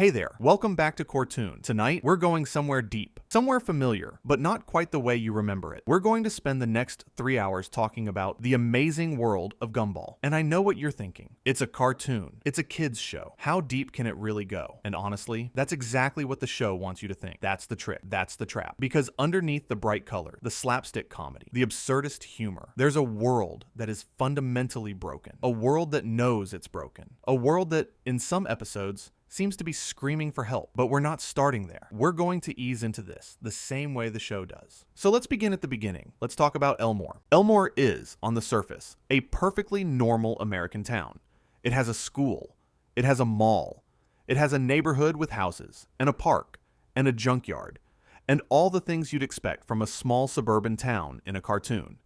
Hey there, welcome back to Cortoon. Tonight, we're going somewhere deep, somewhere familiar, but not quite the way you remember it. We're going to spend the next 3 hours talking about the amazing world of Gumball. And I know what you're thinking. It's a cartoon. It's a kid's show. How deep can it really go? And honestly, that's exactly what the show wants you to think. That's the trick. That's the trap. Because underneath the bright color, the slapstick comedy, the absurdist humor, there's a world that is fundamentally broken. A world that knows it's broken. A world that, in some episodes, seems to be screaming for help, but we're not starting there. We're going to ease into this the same way the show does. So let's begin at the beginning. Let's talk about Elmore. Elmore is, on the surface, a perfectly normal American town. It has a school, it has a mall, it has a neighborhood with houses, and a park, and a junkyard, and all the things you'd expect from a small suburban town in a cartoon.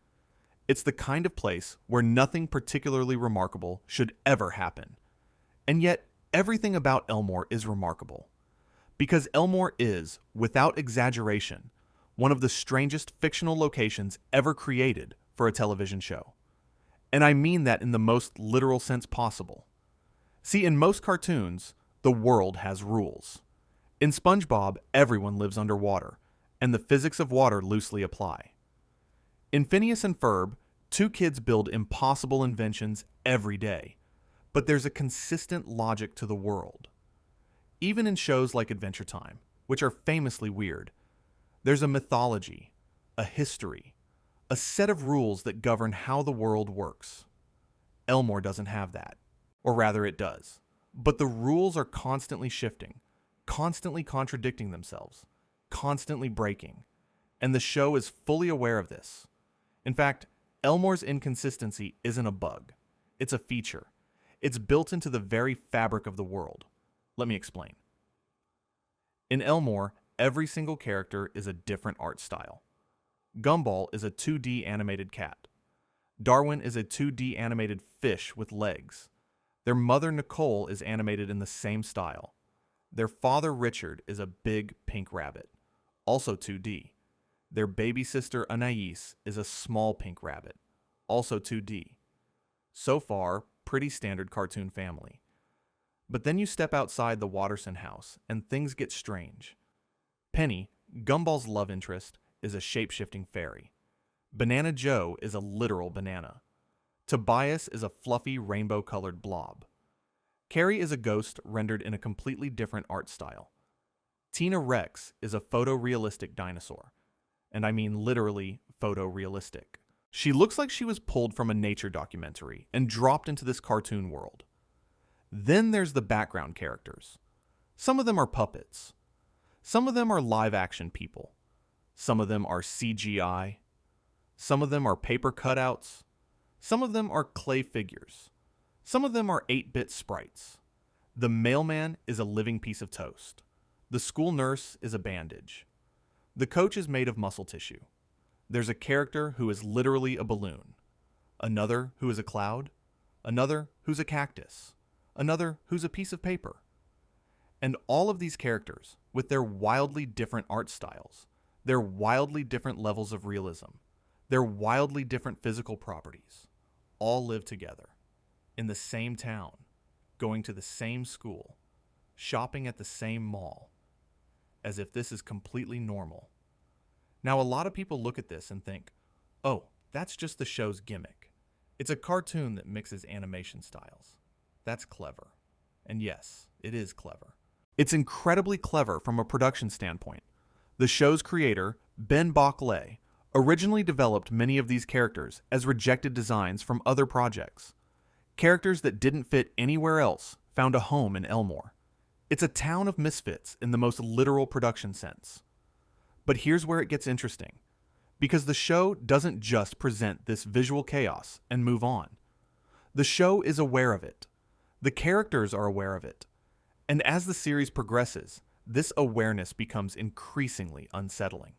It's the kind of place where nothing particularly remarkable should ever happen. And yet, everything about Elmore is remarkable, because Elmore is, without exaggeration, one of the strangest fictional locations ever created for a television show. And I mean that in the most literal sense possible. See, in most cartoons, the world has rules. In SpongeBob, everyone lives underwater, and the physics of water loosely apply. In Phineas and Ferb, two kids build impossible inventions every day. But there's a consistent logic to the world. Even in shows like Adventure Time, which are famously weird, there's a mythology, a history, a set of rules that govern how the world works. Elmore doesn't have that. Or rather, it does. But the rules are constantly shifting, constantly contradicting themselves, constantly breaking. And the show is fully aware of this. In fact, Elmore's inconsistency isn't a bug. It's a feature. It's built into the very fabric of the world. Let me explain. In Elmore, every single character is a different art style. Gumball is a 2D animated cat. Darwin is a 2D animated fish with legs. Their mother Nicole is animated in the same style. Their father Richard is a big pink rabbit, also 2D. Their baby sister Anais is a small pink rabbit, also 2D. So far, pretty standard cartoon family. But then you step outside the Watterson house, and things get strange. Penny, Gumball's love interest, is a shape-shifting fairy. Banana Joe is a literal banana. Tobias is a fluffy rainbow-colored blob. Carrie is a ghost rendered in a completely different art style. Tina Rex is a photorealistic dinosaur. And I mean literally photorealistic. She looks like she was pulled from a nature documentary and dropped into this cartoon world. Then there's the background characters. Some of them are puppets. Some of them are live-action people. Some of them are CGI. Some of them are paper cutouts. Some of them are clay figures. Some of them are 8-bit sprites. The mailman is a living piece of toast. The school nurse is a bandage. The coach is made of muscle tissue. There's a character who is literally a balloon, another who is a cloud, another who's a cactus, another who's a piece of paper. And all of these characters, with their wildly different art styles, their wildly different levels of realism, their wildly different physical properties, all live together, in the same town, going to the same school, shopping at the same mall, as if this is completely normal. Now, a lot of people look at this and think, oh, that's just the show's gimmick. It's a cartoon that mixes animation styles. That's clever. And yes, it is clever. It's incredibly clever from a production standpoint. The show's creator, Ben Bockley, originally developed many of these characters as rejected designs from other projects. Characters that didn't fit anywhere else found a home in Elmore. It's a town of misfits in the most literal production sense. But here's where it gets interesting, because the show doesn't just present this visual chaos and move on. The show is aware of it. The characters are aware of it. And as the series progresses, this awareness becomes increasingly unsettling.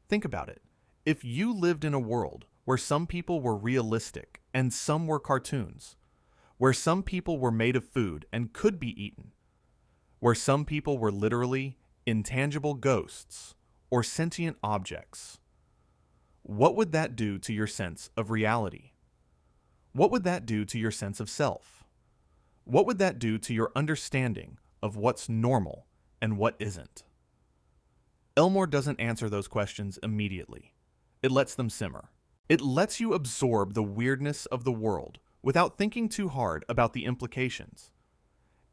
Think about it. If you lived in a world where some people were realistic and some were cartoons, where some people were made of food and could be eaten, where some people were literally intangible ghosts, or sentient objects, what would that do to your sense of reality? What would that do to your sense of self? What would that do to your understanding of what's normal and what isn't. Elmore doesn't answer those questions immediately. It lets them simmer. It lets you absorb the weirdness of the world without thinking too hard about the implications.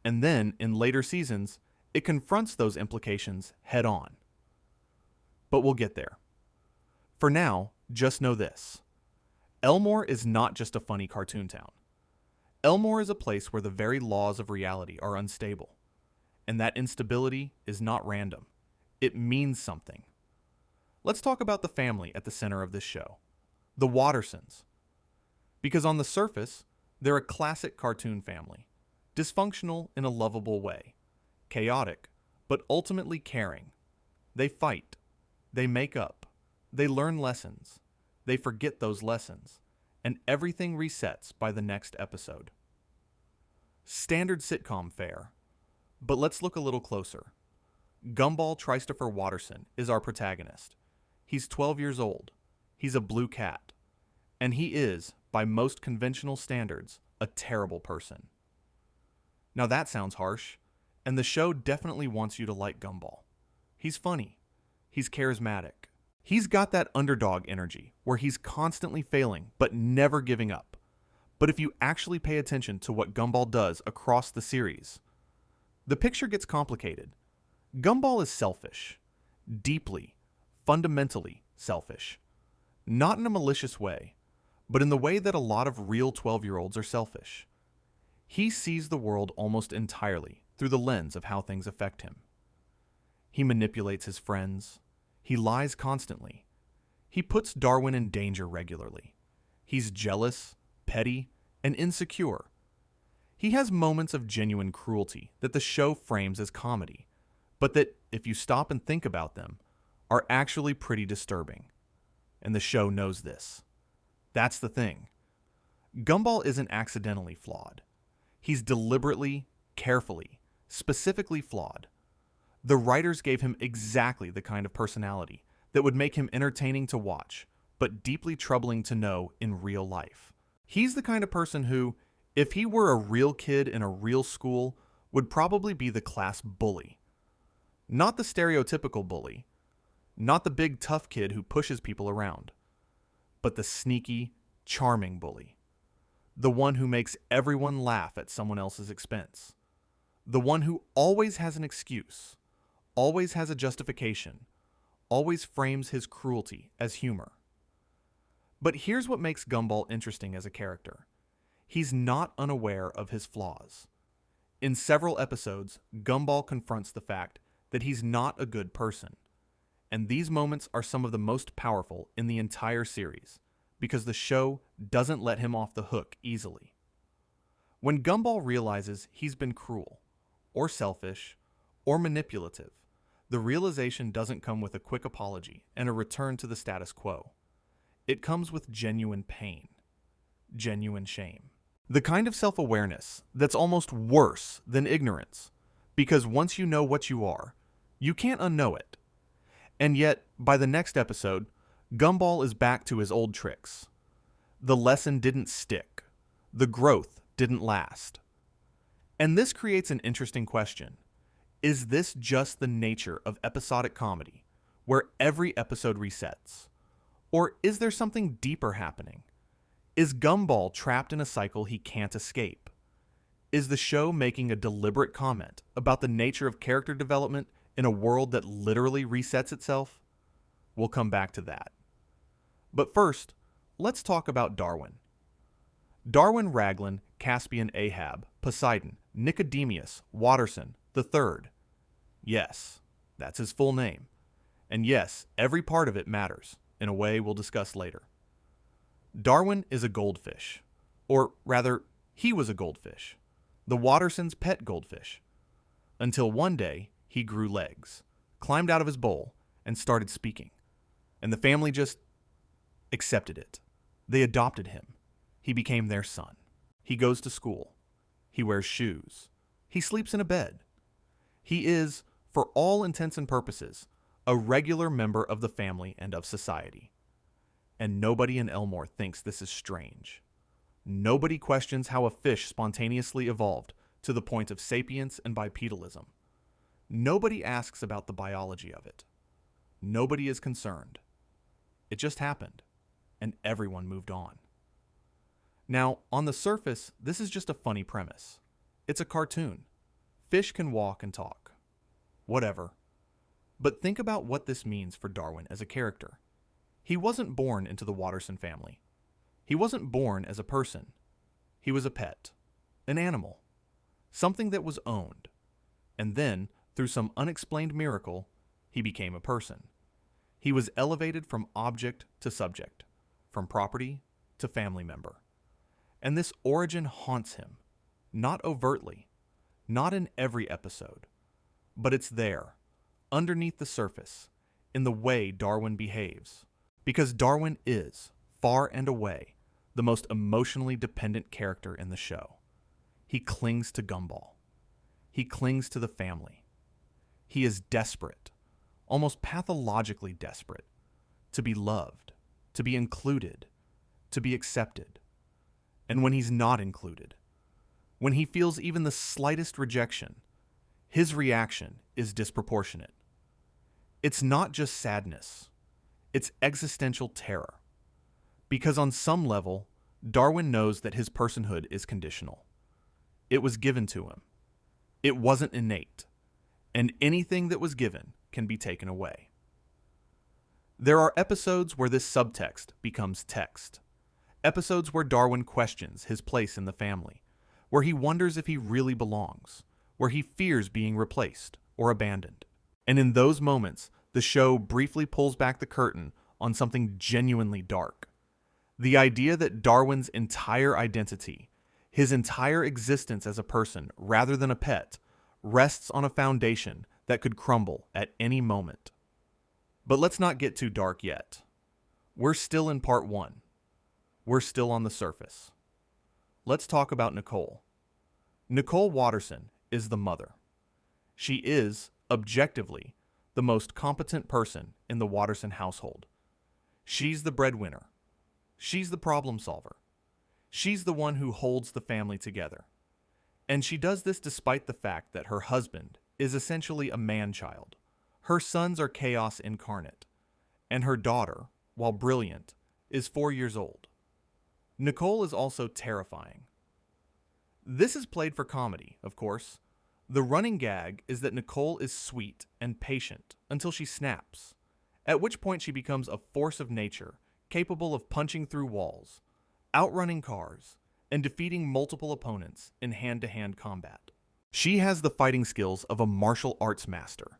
And then, in later seasons, it confronts those implications head on. But we'll get there. For now, just know this. Elmore is not just a funny cartoon town. Elmore is a place where the very laws of reality are unstable. And that instability is not random. It means something. Let's talk about the family at the center of this show. The Wattersons. Because on the surface, they're a classic cartoon family. Dysfunctional in a lovable way. Chaotic, but ultimately caring. They fight. They make up. They learn lessons. They forget those lessons. And everything resets by the next episode. Standard sitcom fare. But let's look a little closer. Gumball Christopher Watterson is our protagonist. He's 12 years old. He's a blue cat. And he is, by most conventional standards, a terrible person. Now that sounds harsh, and the show definitely wants you to like Gumball. He's funny. He's charismatic. He's got that underdog energy, where he's constantly failing, but never giving up. But if you actually pay attention to what Gumball does across the series, the picture gets complicated. Gumball is selfish. Deeply, fundamentally selfish. Not in a malicious way, but in the way that a lot of real 12-year-olds are selfish. He sees the world almost entirely through the lens of how things affect him. He manipulates his friends. He lies constantly. He puts Darwin in danger regularly. He's jealous, petty, and insecure. He has moments of genuine cruelty that the show frames as comedy, but that, if you stop and think about them, are actually pretty disturbing. And the show knows this. That's the thing. Gumball isn't accidentally flawed. He's deliberately, carefully, specifically flawed. The writers gave him exactly the kind of personality that would make him entertaining to watch, but deeply troubling to know in real life. He's the kind of person who, if he were a real kid in a real school, would probably be the class bully. Not the stereotypical bully. Not the big tough kid who pushes people around. But the sneaky, charming bully. The one who makes everyone laugh at someone else's expense. The one who always has an excuse, always has a justification, always frames his cruelty as humor. But here's what makes Gumball interesting as a character. He's not unaware of his flaws. In several episodes, Gumball confronts the fact that he's not a good person. And these moments are some of the most powerful in the entire series, because the show doesn't let him off the hook easily. When Gumball realizes he's been cruel, or selfish, or manipulative, the realization doesn't come with a quick apology and a return to the status quo. It comes with genuine pain, genuine shame. The kind of self-awareness that's almost worse than ignorance, because once you know what you are, you can't unknow it. And yet, by the next episode, Gumball is back to his old tricks. The lesson didn't stick. The growth didn't last. And this creates an interesting question. Is this just the nature of episodic comedy, where every episode resets? Or is there something deeper happening? Is Gumball trapped in a cycle he can't escape? Is the show making a deliberate comment about the nature of character development in a world that literally resets itself? We'll come back to that. But first, let's talk about Darwin. Darwin Raglan, Caspian Ahab, Poseidon, Nicodemus, Watterson, III. Yes, that's his full name. And yes, every part of it matters, in a way we'll discuss later. Darwin is a goldfish. Or rather, he was a goldfish. The Wattersons' pet goldfish. Until one day, he grew legs, climbed out of his bowl, and started speaking. And the family just accepted it. They adopted him. He became their son. He goes to school. He wears shoes. He sleeps in a bed. He is, for all intents and purposes, a regular member of the family and of society. And nobody in Elmore thinks this is strange. Nobody questions how a fish spontaneously evolved to the point of sapience and bipedalism. Nobody asks about the biology of it. Nobody is concerned. It just happened, and everyone moved on. Now, on the surface, this is just a funny premise. It's a cartoon. Fish can walk and talk. Whatever. But think about what this means for Darwin as a character. He wasn't born into the Watterson family. He wasn't born as a person. He was a pet, an animal, something that was owned. And then, through some unexplained miracle, he became a person. He was elevated from object to subject, from property to family member. And this origin haunts him, not overtly, not in every episode, but it's there, underneath the surface, in the way Darwin behaves. Because Darwin is, far and away, the most emotionally dependent character in the show. He clings to Gumball. He clings to the family. He is desperate, almost pathologically desperate, to be loved, to be included, to be accepted. And when he's not included, when he feels even the slightest rejection, his reaction is disproportionate. It's not just sadness, it's existential terror. Because on some level, Darwin knows that his personhood is conditional. It was given to him. It wasn't innate, and anything that was given can be taken away. There are episodes where this subtext becomes text. Episodes where Darwin questions his place in the family, where he wonders if he really belongs, where he fears being replaced or abandoned. And in those moments, the show briefly pulls back the curtain on something genuinely dark. The idea that Darwin's entire identity, his entire existence as a person rather than a pet, rests on a foundation that could crumble at any moment. But let's not get too dark yet. We're still in part 1. We're still on the surface. Let's talk about Nicole. Nicole Watterson is the mother. She is, objectively, the most competent person in the Watterson household. She's the breadwinner. She's the problem solver. She's the one who holds the family together. And she does this despite the fact that her husband is essentially a man-child. Her sons are chaos incarnate. And her daughter, while brilliant, is 4 years old. Nicole is also terrifying. This is played for comedy, of course. The running gag is that Nicole is sweet and patient until she snaps, at which point she becomes a force of nature, capable of punching through walls, outrunning cars, and defeating multiple opponents in hand-to-hand combat. She has the fighting skills of a martial arts master.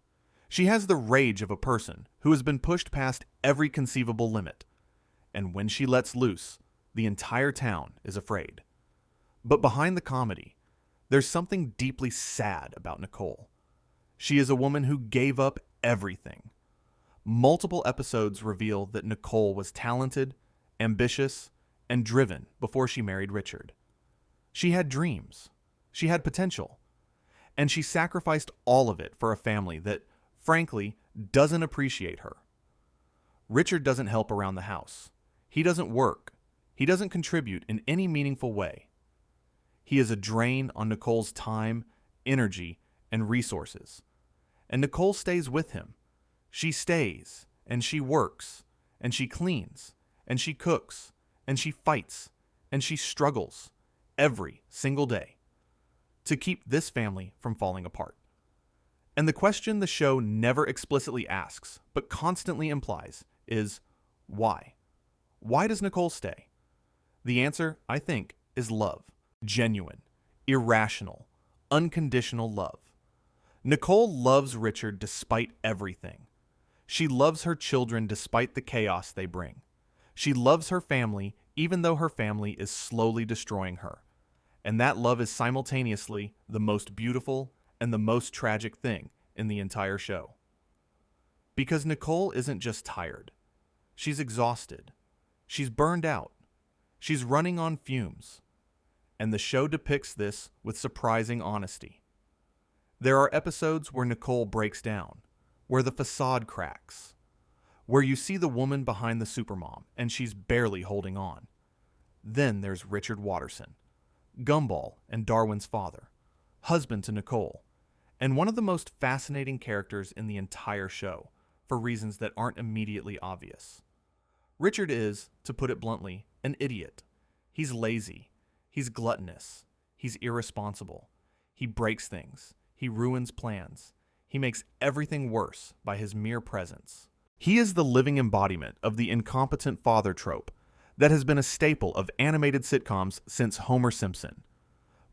She has the rage of a person who has been pushed past every conceivable limit. And when she lets loose, the entire town is afraid. But behind the comedy, there's something deeply sad about Nicole. She is a woman who gave up everything. Multiple episodes reveal that Nicole was talented, ambitious, and driven before she married Richard. She had dreams. She had potential. And she sacrificed all of it for a family that, frankly, doesn't appreciate her. Richard doesn't help around the house. He doesn't work. He doesn't contribute in any meaningful way. He is a drain on Nicole's time, energy, and resources. And Nicole stays with him. She stays, and she works, and she cleans, and she cooks, and she fights, and she struggles every single day to keep this family from falling apart. And the question the show never explicitly asks, but constantly implies, is why? Why does Nicole stay? The answer, I think, is love. Genuine, irrational, unconditional love. Nicole loves Richard despite everything. She loves her children despite the chaos they bring. She loves her family even though her family is slowly destroying her. And that love is simultaneously the most beautiful and the most tragic thing in the entire show. Because Nicole isn't just tired. She's exhausted. She's burned out. She's running on fumes. And the show depicts this with surprising honesty. There are episodes where Nicole breaks down, where the facade cracks, where you see the woman behind the supermom and she's barely holding on. Then there's Richard Watterson, Gumball and Darwin's father, husband to Nicole, and one of the most fascinating characters in the entire show, for reasons that aren't immediately obvious. Richard is, to put it bluntly, an idiot. He's lazy. He's gluttonous. He's irresponsible. He breaks things. He ruins plans. He makes everything worse by his mere presence. He is the living embodiment of the incompetent father trope that has been a staple of animated sitcoms since Homer Simpson.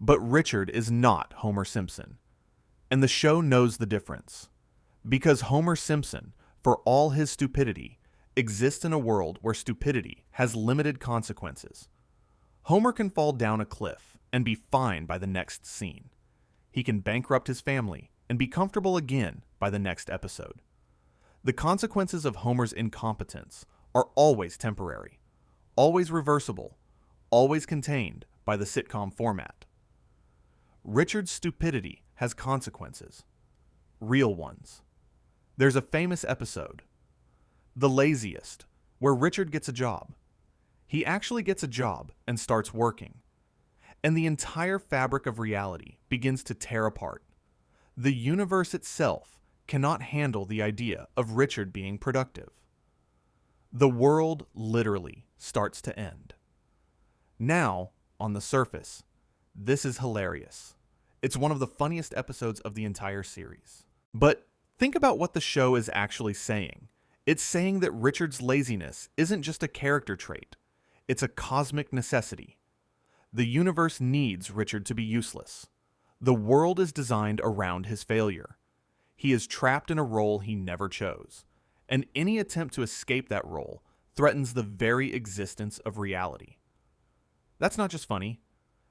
But Richard is not Homer Simpson. And the show knows the difference. Because Homer Simpson, for all his stupidity, exists in a world where stupidity has limited consequences. Homer can fall down a cliff and be fine by the next scene. He can bankrupt his family and be comfortable again by the next episode. The consequences of Homer's incompetence are always temporary, always reversible, always contained by the sitcom format. Richard's stupidity has consequences, real ones. There's a famous episode, The Laziest, where Richard gets a job. He actually gets a job and starts working. And the entire fabric of reality begins to tear apart. The universe itself cannot handle the idea of Richard being productive. The world literally starts to end. Now, on the surface, this is hilarious. It's one of the funniest episodes of the entire series. But think about what the show is actually saying. It's saying that Richard's laziness isn't just a character trait. It's a cosmic necessity. The universe needs Richard to be useless. The world is designed around his failure. He is trapped in a role he never chose, and any attempt to escape that role threatens the very existence of reality. That's not just funny.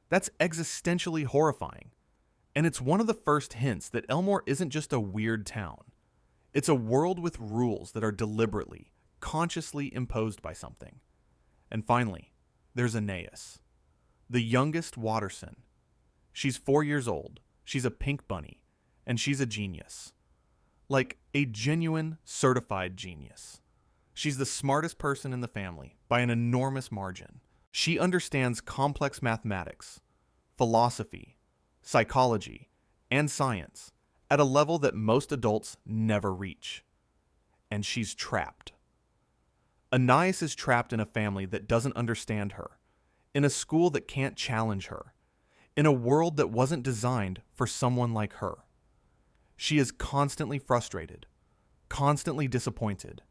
That's existentially horrifying. And it's one of the first hints that Elmore isn't just a weird town. It's a world with rules that are deliberately, consciously imposed by something. And finally, there's Aeneas, the youngest Watterson. She's 4 years old, she's a pink bunny, and she's a genius. Like a genuine, certified genius. She's the smartest person in the family by an enormous margin. She understands complex mathematics, philosophy, psychology, and science at a level that most adults never reach. And she's trapped. Aeneas is trapped in a family that doesn't understand her, in a school that can't challenge her, in a world that wasn't designed for someone like her. She is constantly frustrated, constantly disappointed,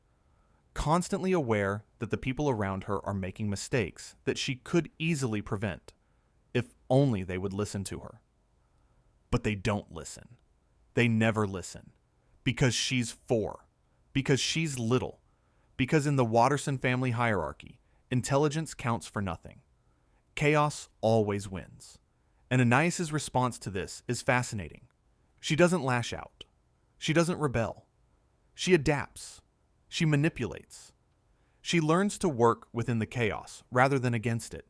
constantly aware that the people around her are making mistakes that she could easily prevent, if only they would listen to her. But they don't listen. They never listen. Because she's 4. Because she's little. Because in the Watterson family hierarchy, intelligence counts for nothing. Chaos always wins. And Aeneas' response to this is fascinating. She doesn't lash out. She doesn't rebel. She adapts. She manipulates. She learns to work within the chaos rather than against it.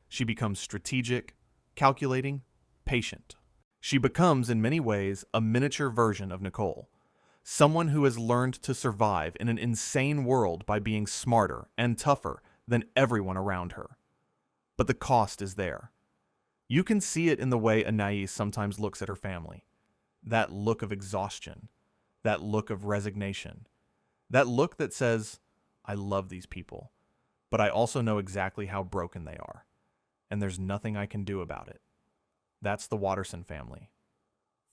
She becomes strategic, calculating, patient. She becomes, in many ways, a miniature version of Nicole. Someone who has learned to survive in an insane world by being smarter and tougher than everyone around her. But the cost is there. You can see it in the way Aeneas sometimes looks at her family. That look of exhaustion. That look of resignation. That look that says, I love these people, but I also know exactly how broken they are, and there's nothing I can do about it. That's the Watterson family.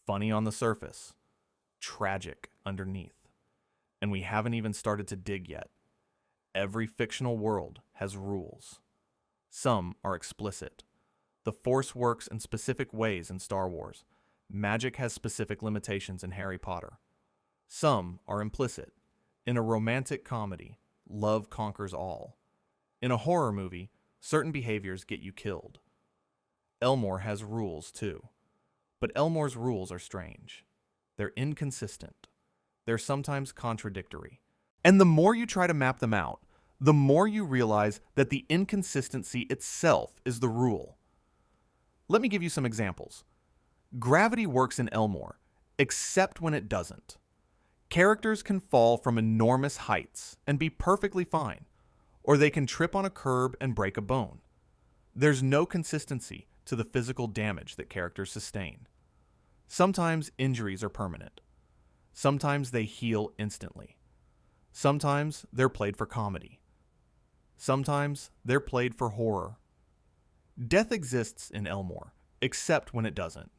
Funny on the surface, tragic underneath. And we haven't even started to dig yet. Every fictional world has rules. Some are explicit. The Force works in specific ways in Star Wars. Magic has specific limitations in Harry Potter. Some are implicit. In a romantic comedy, love conquers all. In a horror movie, certain behaviors get you killed. Elmore has rules too. But Elmore's rules are strange. They're inconsistent. They're sometimes contradictory. And the more you try to map them out, the more you realize that the inconsistency itself is the rule. Let me give you some examples. Gravity works in Elmore, except when it doesn't. Characters can fall from enormous heights and be perfectly fine, or they can trip on a curb and break a bone. There's no consistency to the physical damage that characters sustain. Sometimes injuries are permanent. Sometimes they heal instantly. Sometimes they're played for comedy. Sometimes they're played for horror. Death exists in Elmore, except when it doesn't.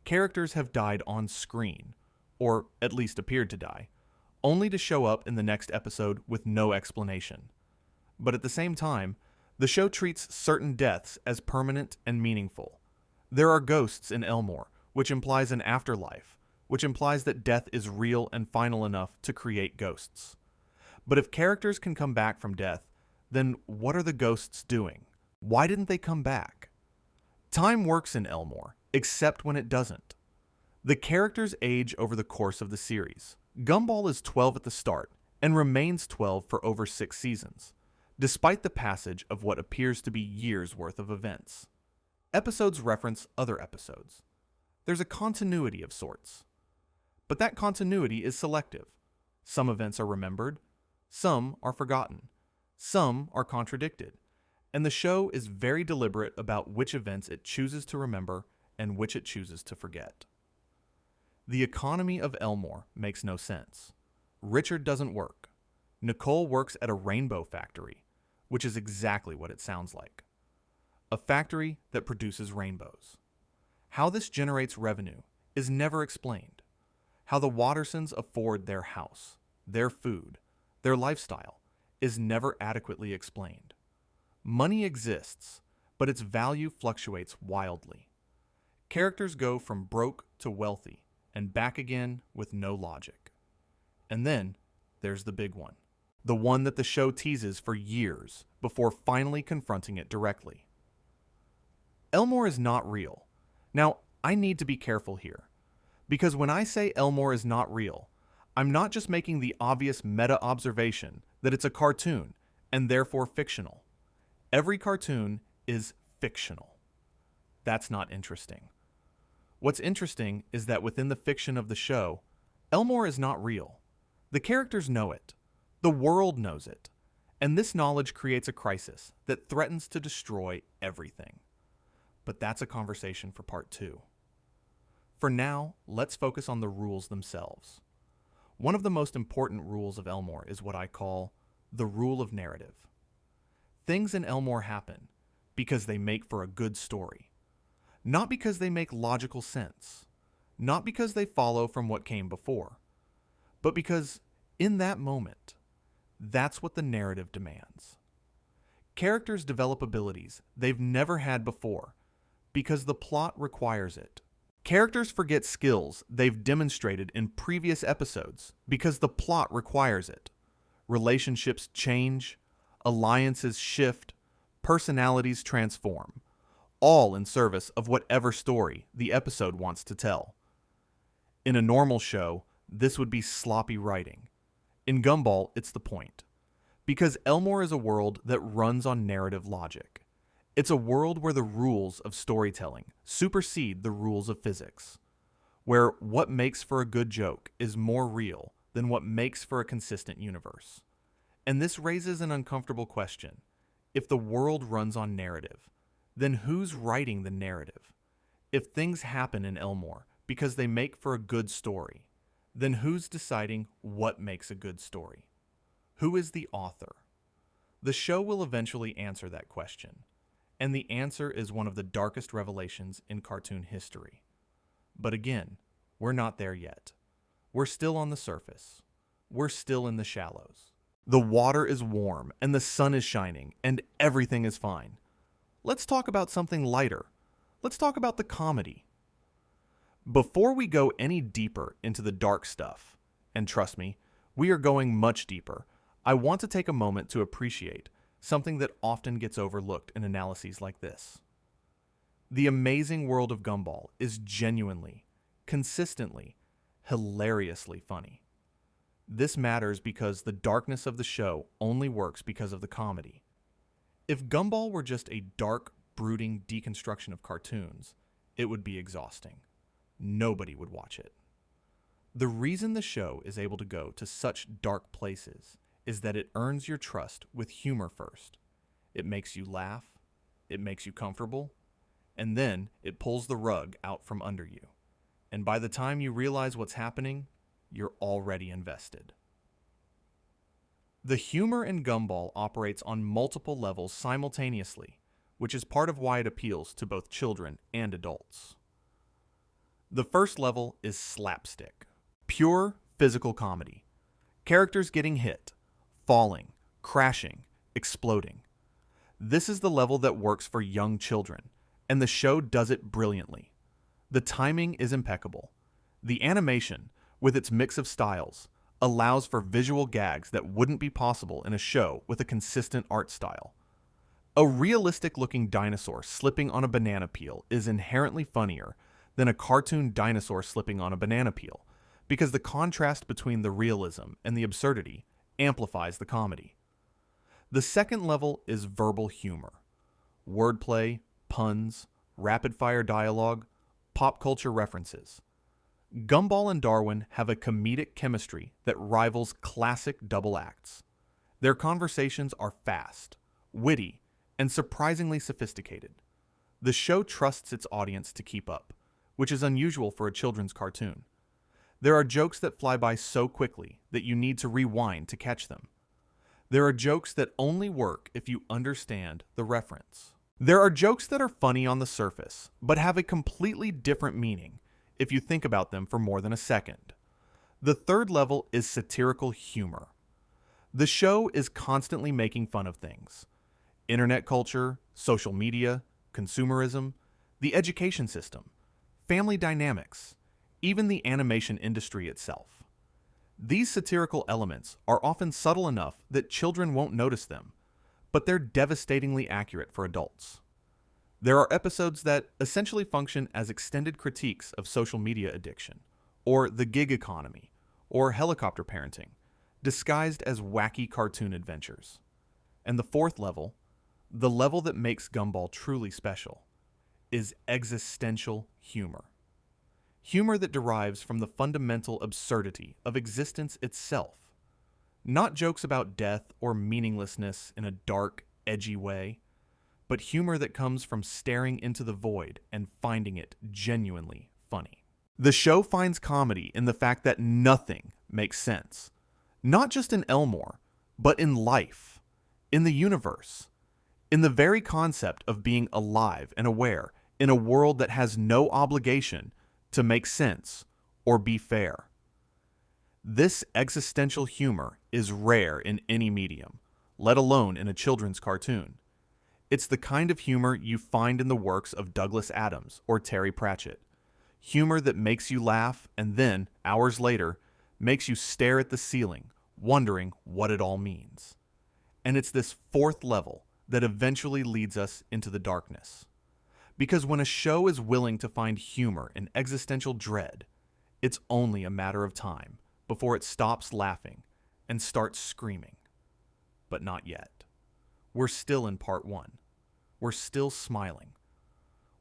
Characters have died on screen, or at least appeared to die, only to show up in the next episode with no explanation. But at the same time, the show treats certain deaths as permanent and meaningful. There are ghosts in Elmore, which implies an afterlife, which implies that death is real and final enough to create ghosts. But if characters can come back from death, then what are the ghosts doing? Why didn't they come back? Time works in Elmore, except when it doesn't. The characters age over the course of the series. Gumball is 12 at the start, and remains 12 for over 6 seasons, despite the passage of what appears to be years' worth of events. Episodes reference other episodes. There's a continuity of sorts. But that continuity is selective. Some events are remembered, some are forgotten, some are contradicted, and the show is very deliberate about which events it chooses to remember and which it chooses to forget. The economy of Elmore makes no sense. Richard doesn't work. Nicole works at a rainbow factory, which is exactly what it sounds like. A factory that produces rainbows. How this generates revenue is never explained. How the Wattersons afford their house, their food, their lifestyle is never adequately explained. Money exists, but its value fluctuates wildly. Characters go from broke to wealthy and back again with no logic. And then there's the big one. The one that the show teases for years before finally confronting it directly. Elmore is not real. Now, I need to be careful here, because when I say Elmore is not real, I'm not just making the obvious meta-observation that it's a cartoon and therefore fictional. Every cartoon is fictional. That's not interesting. What's interesting is that within the fiction of the show, Elmore is not real. The characters know it. The world knows it. And this knowledge creates a crisis that threatens to destroy everything. But that's a conversation for part 2. For now, let's focus on the rules themselves. One of the most important rules of Elmore is what I call the rule of narrative. Things in Elmore happen because they make for a good story. Not because they make logical sense. Not because they follow from what came before. But because, in that moment, that's what the narrative demands. Characters develop abilities they've never had before because the plot requires it. Characters forget skills they've demonstrated in previous episodes because the plot requires it. Relationships change, alliances shift, personalities transform, all in service of whatever story the episode wants to tell. In a normal show, this would be sloppy writing. In Gumball, it's the point. Because Elmore is a world that runs on narrative logic. It's a world where the rules of storytelling supersede the rules of physics. Where what makes for a good joke is more real than what makes for a consistent universe. And this raises an uncomfortable question. If the world runs on narrative, then who's writing the narrative? If things happen in Elmore because they make for a good story, then who's deciding what makes a good story? Who is the author? The show will eventually answer that question, and the answer is one of the darkest revelations in cartoon history. But again, we're not there yet. We're still on the surface. We're still in the shallows. The water is warm, and the sun is shining, and everything is fine. Let's talk about something lighter. Let's talk about the comedy. Before we go any deeper into the dark stuff, and trust me, we are going much deeper, I want to take a moment to appreciate something that often gets overlooked in analyses like this. The amazing world of Gumball is genuinely, consistently, hilariously funny. This matters because the darkness of the show only works because of the comedy. If Gumball were just a dark, brooding deconstruction of cartoons, it would be exhausting. Nobody would watch it. The reason the show is able to go to such dark places is that it earns your trust with humor first. It makes you laugh, it makes you comfortable, and then it pulls the rug out from under you. And by the time you realize what's happening, you're already invested. The humor in Gumball operates on multiple levels simultaneously, which is part of why it appeals to both children and adults. The first level is slapstick. Pure physical comedy. Characters getting hit, falling, crashing, exploding. This is the level that works for young children, and the show does it brilliantly. The timing is impeccable. The animation, with its mix of styles, allows for visual gags that wouldn't be possible in a show with a consistent art style. A realistic-looking dinosaur slipping on a banana peel is inherently funnier than a cartoon dinosaur slipping on a banana peel, because the contrast between the realism and the absurdity amplifies the comedy. The second level is verbal humor. Wordplay, puns, rapid-fire dialogue, pop culture references. Gumball and Darwin have a comedic chemistry that rivals classic double acts. Their conversations are fast, witty, and surprisingly sophisticated. The show trusts its audience to keep up, which is unusual for a children's cartoon. There are jokes that fly by so quickly that you need to rewind to catch them. There are jokes that only work if you understand the reference. There are jokes that are funny on the surface, but have a completely different meaning if you think about them for more than a second. The third level is satirical humor. The show is constantly making fun of things. Internet culture, social media, consumerism, the education system, family dynamics, even the animation industry itself. These satirical elements are often subtle enough that children won't notice them, but they're devastatingly accurate for adults. There are episodes that essentially function as extended critiques of social media addiction, or the gig economy, or helicopter parenting, disguised as wacky cartoon adventures. And the fourth level, the level that makes Gumball truly special, is existential humor. Humor that derives from the fundamental absurdity of existence itself. Not jokes about death or meaninglessness in a dark, edgy way, but humor that comes from staring into the void and finding it genuinely funny. The show finds comedy in the fact that nothing makes sense. Not just in Elmore, but in life, in the universe, in the very concept of being alive and aware in a world that has no obligation to make sense or be fair. This existential humor is rare in any medium, let alone in a children's cartoon. It's the kind of humor you find in the works of Douglas Adams or Terry Pratchett. Humor that makes you laugh and then, hours later, makes you stare at the ceiling, wondering what it all means. And it's this fourth level that eventually leads us into the darkness. Because when a show is willing to find humor in existential dread, it's only a matter of time before it stops laughing and starts screaming. But not yet. We're still in part one. We're still smiling.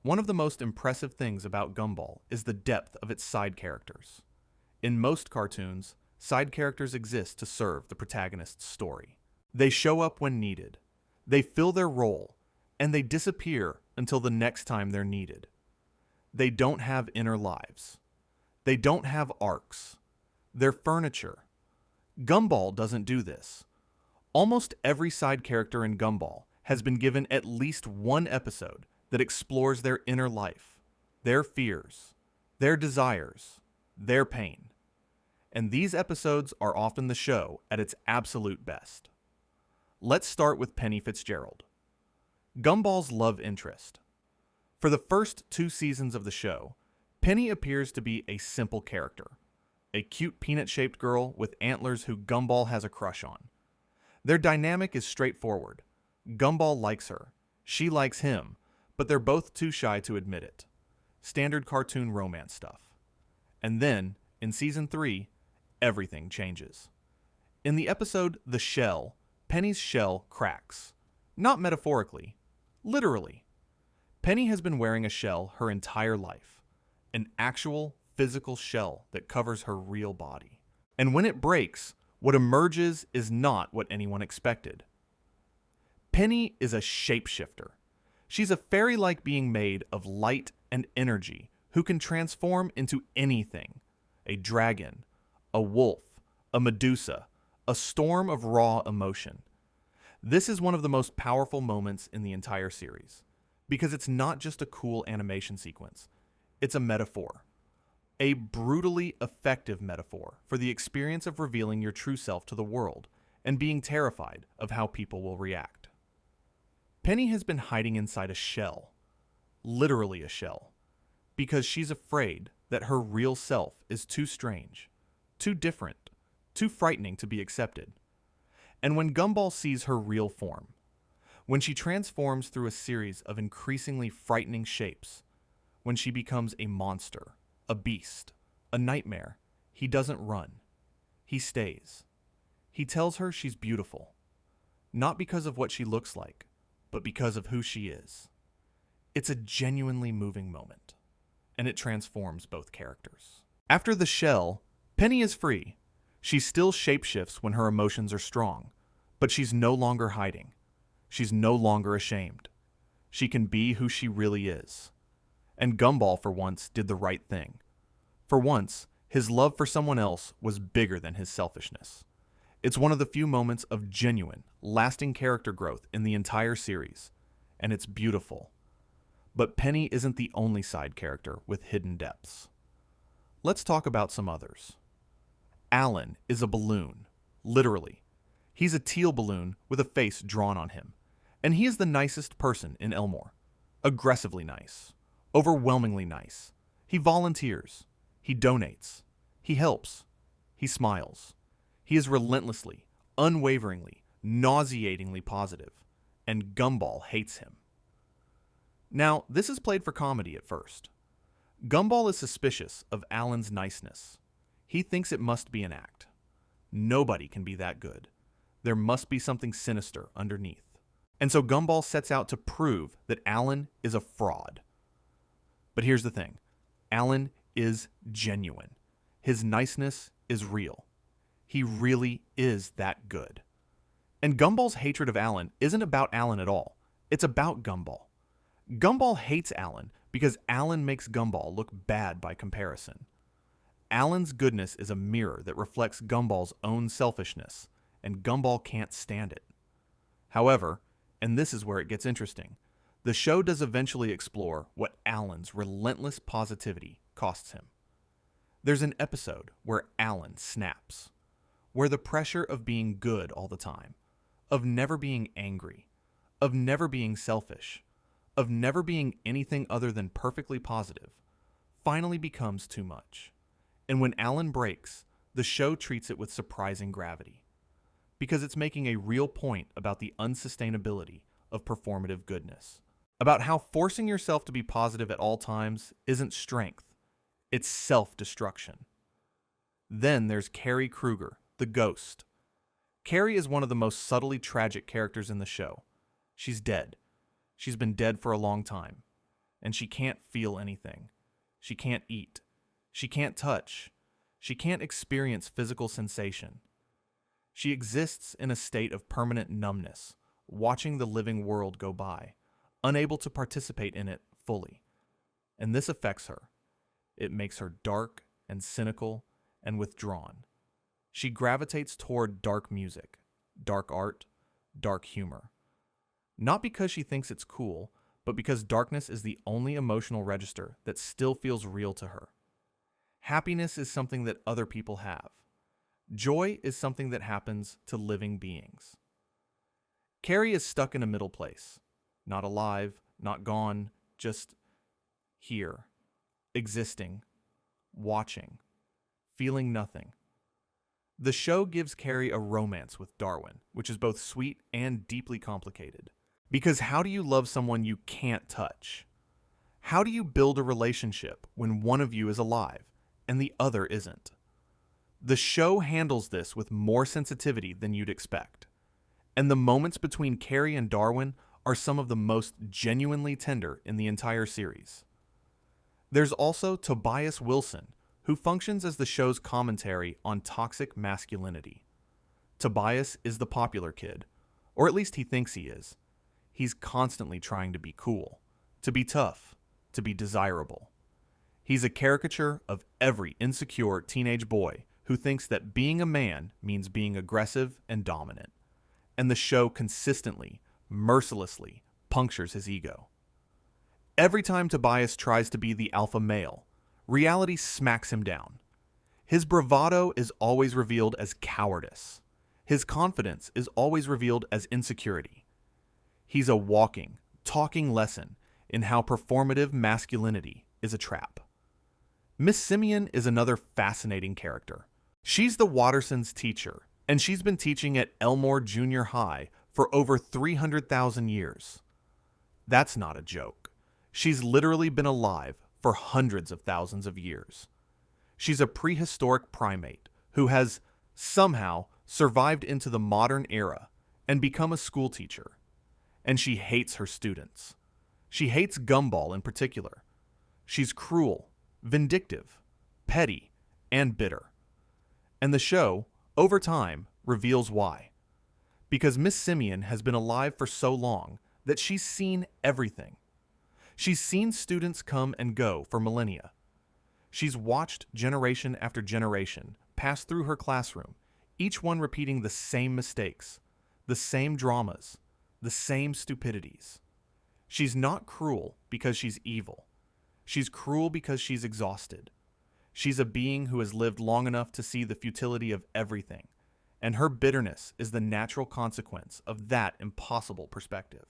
One of the most impressive things about Gumball is the depth of its side characters. In most cartoons, side characters exist to serve the protagonist's story. They show up when needed. They fill their role, and they disappear until the next time they're needed. They don't have inner lives. They don't have arcs. They're furniture. Gumball doesn't do this. Almost every side character in Gumball has been given at least one episode that explores their inner life, their fears, their desires, their pain. And these episodes are often the show at its absolute best. Let's start with Penny Fitzgerald, Gumball's love interest. For the first 2 seasons of the show, Penny appears to be a simple character, a cute peanut-shaped girl with antlers who Gumball has a crush on. Their dynamic is straightforward. Gumball likes her, she likes him, but they're both too shy to admit it. Standard cartoon romance stuff. And then, in season 3, everything changes. In the episode The Shell, Penny's shell cracks. Not metaphorically, literally. Penny has been wearing a shell her entire life. An actual, physical shell that covers her real body. And when it breaks, what emerges is not what anyone expected. Penny is a shapeshifter. She's a fairy-like being made of light and energy who can transform into anything: a dragon, a wolf, a Medusa, a storm of raw emotion. This is one of the most powerful moments in the entire series, because it's not just a cool animation sequence, it's a metaphor. A brutally effective metaphor for the experience of revealing your true self to the world and being terrified of how people will react. Penny has been hiding inside a shell, literally a shell, because she's afraid that her real self is too strange, too different, too frightening to be accepted. And when Gumball sees her real form, when she transforms through a series of increasingly frightening shapes, when she becomes a monster, a beast, a nightmare, he doesn't run. He stays. He tells her she's beautiful, not because of what she looks like, but because of who she is. It's a genuinely moving moment, and it transforms both characters. After the shell, Penny is free. She still shapeshifts when her emotions are strong, but she's no longer hiding. She's no longer ashamed. She can be who she really is. And Gumball, for once, did the right thing. For once, his love for someone else was bigger than his selfishness. It's one of the few moments of genuine, lasting character growth in the entire series, and it's beautiful. But Penny isn't the only side character with hidden depths. Let's talk about some others. Alan is a balloon, literally. He's a teal balloon with a face drawn on him, and he is the nicest person in Elmore. Aggressively nice. Overwhelmingly nice. He volunteers. He donates. He helps. He smiles. He is relentlessly, unwaveringly, nauseatingly positive, and Gumball hates him. Now, this is played for comedy at first. Gumball is suspicious of Alan's niceness. He thinks it must be an act. Nobody can be that good. There must be something sinister underneath. And so Gumball sets out to prove that Alan is a fraud. But here's the thing. Alan is genuine. His niceness is real. He really is that good. And Gumball's hatred of Alan isn't about Alan at all. It's about Gumball. Gumball hates Alan because Alan makes Gumball look bad by comparison. Alan's goodness is a mirror that reflects Gumball's own selfishness, and Gumball can't stand it. However, and this is where it gets interesting, the show does eventually explore what Alan's relentless positivity costs him. There's an episode where Alan snaps, where the pressure of being good all the time, of never being angry, of never being selfish, of never being anything other than perfectly positive, finally becomes too much. And when Alan breaks, the show treats it with surprising gravity, because it's making a real point about the unsustainability of performative goodness, about how forcing yourself to be positive at all times isn't strength, it's self-destruction. Then there's Carrie Kruger, the ghost. Carrie is one of the most subtly tragic characters in the show. She's dead. She's been dead for a long time, and she can't feel anything. She can't eat. She can't touch. She can't experience physical sensation. She exists in a state of permanent numbness, watching the living world go by, unable to participate in it fully. And this affects her. It makes her dark and cynical and withdrawn. She gravitates toward dark music, dark art, dark humor. Not because she thinks it's cool, but because darkness is the only emotional register that still feels real to her. Happiness is something that other people have. Joy is something that happens to living beings. Carrie is stuck in a middle place. Not alive, not gone, just here, existing, watching, feeling nothing. The show gives Carrie a romance with Darwin, which is both sweet and deeply complicated. Because how do you love someone you can't touch? How do you build a relationship when one of you is alive and the other isn't? The show handles this with more sensitivity than you'd expect. And the moments between Carrie and Darwin are some of the most genuinely tender in the entire series. There's also Tobias Wilson, who functions as the show's commentary on toxic masculinity. Tobias is the popular kid, or at least he thinks he is. He's constantly trying to be cool, to be tough, to be desirable. He's a caricature of every insecure teenage boy who thinks that being a man means being aggressive and dominant. And the show consistently, mercilessly punctures his ego. Every time Tobias tries to be the alpha male, reality smacks him down. His bravado is always revealed as cowardice. His confidence is always revealed as insecurity. He's a walking, talking lesson in how performative masculinity is a trap. Miss Simeon is another fascinating character. She's the Wattersons' teacher, and she's been teaching at Elmore Junior High for over 300,000 years. That's not a joke. She's literally been alive for hundreds of thousands of years. She's a prehistoric primate who has somehow survived into the modern era and become a school teacher. And she hates her students. She hates Gumball in particular. She's cruel, vindictive, petty, and bitter. And the show, over time, reveals why. Because Miss Simeon has been alive for so long that she's seen everything. She's seen students come and go for millennia. She's watched generation after generation pass through her classroom, each one repeating the same mistakes, the same dramas, the same stupidities. She's not cruel because she's evil. She's cruel because she's exhausted. She's a being who has lived long enough to see the futility of everything, and her bitterness is the natural consequence of that impossible perspective.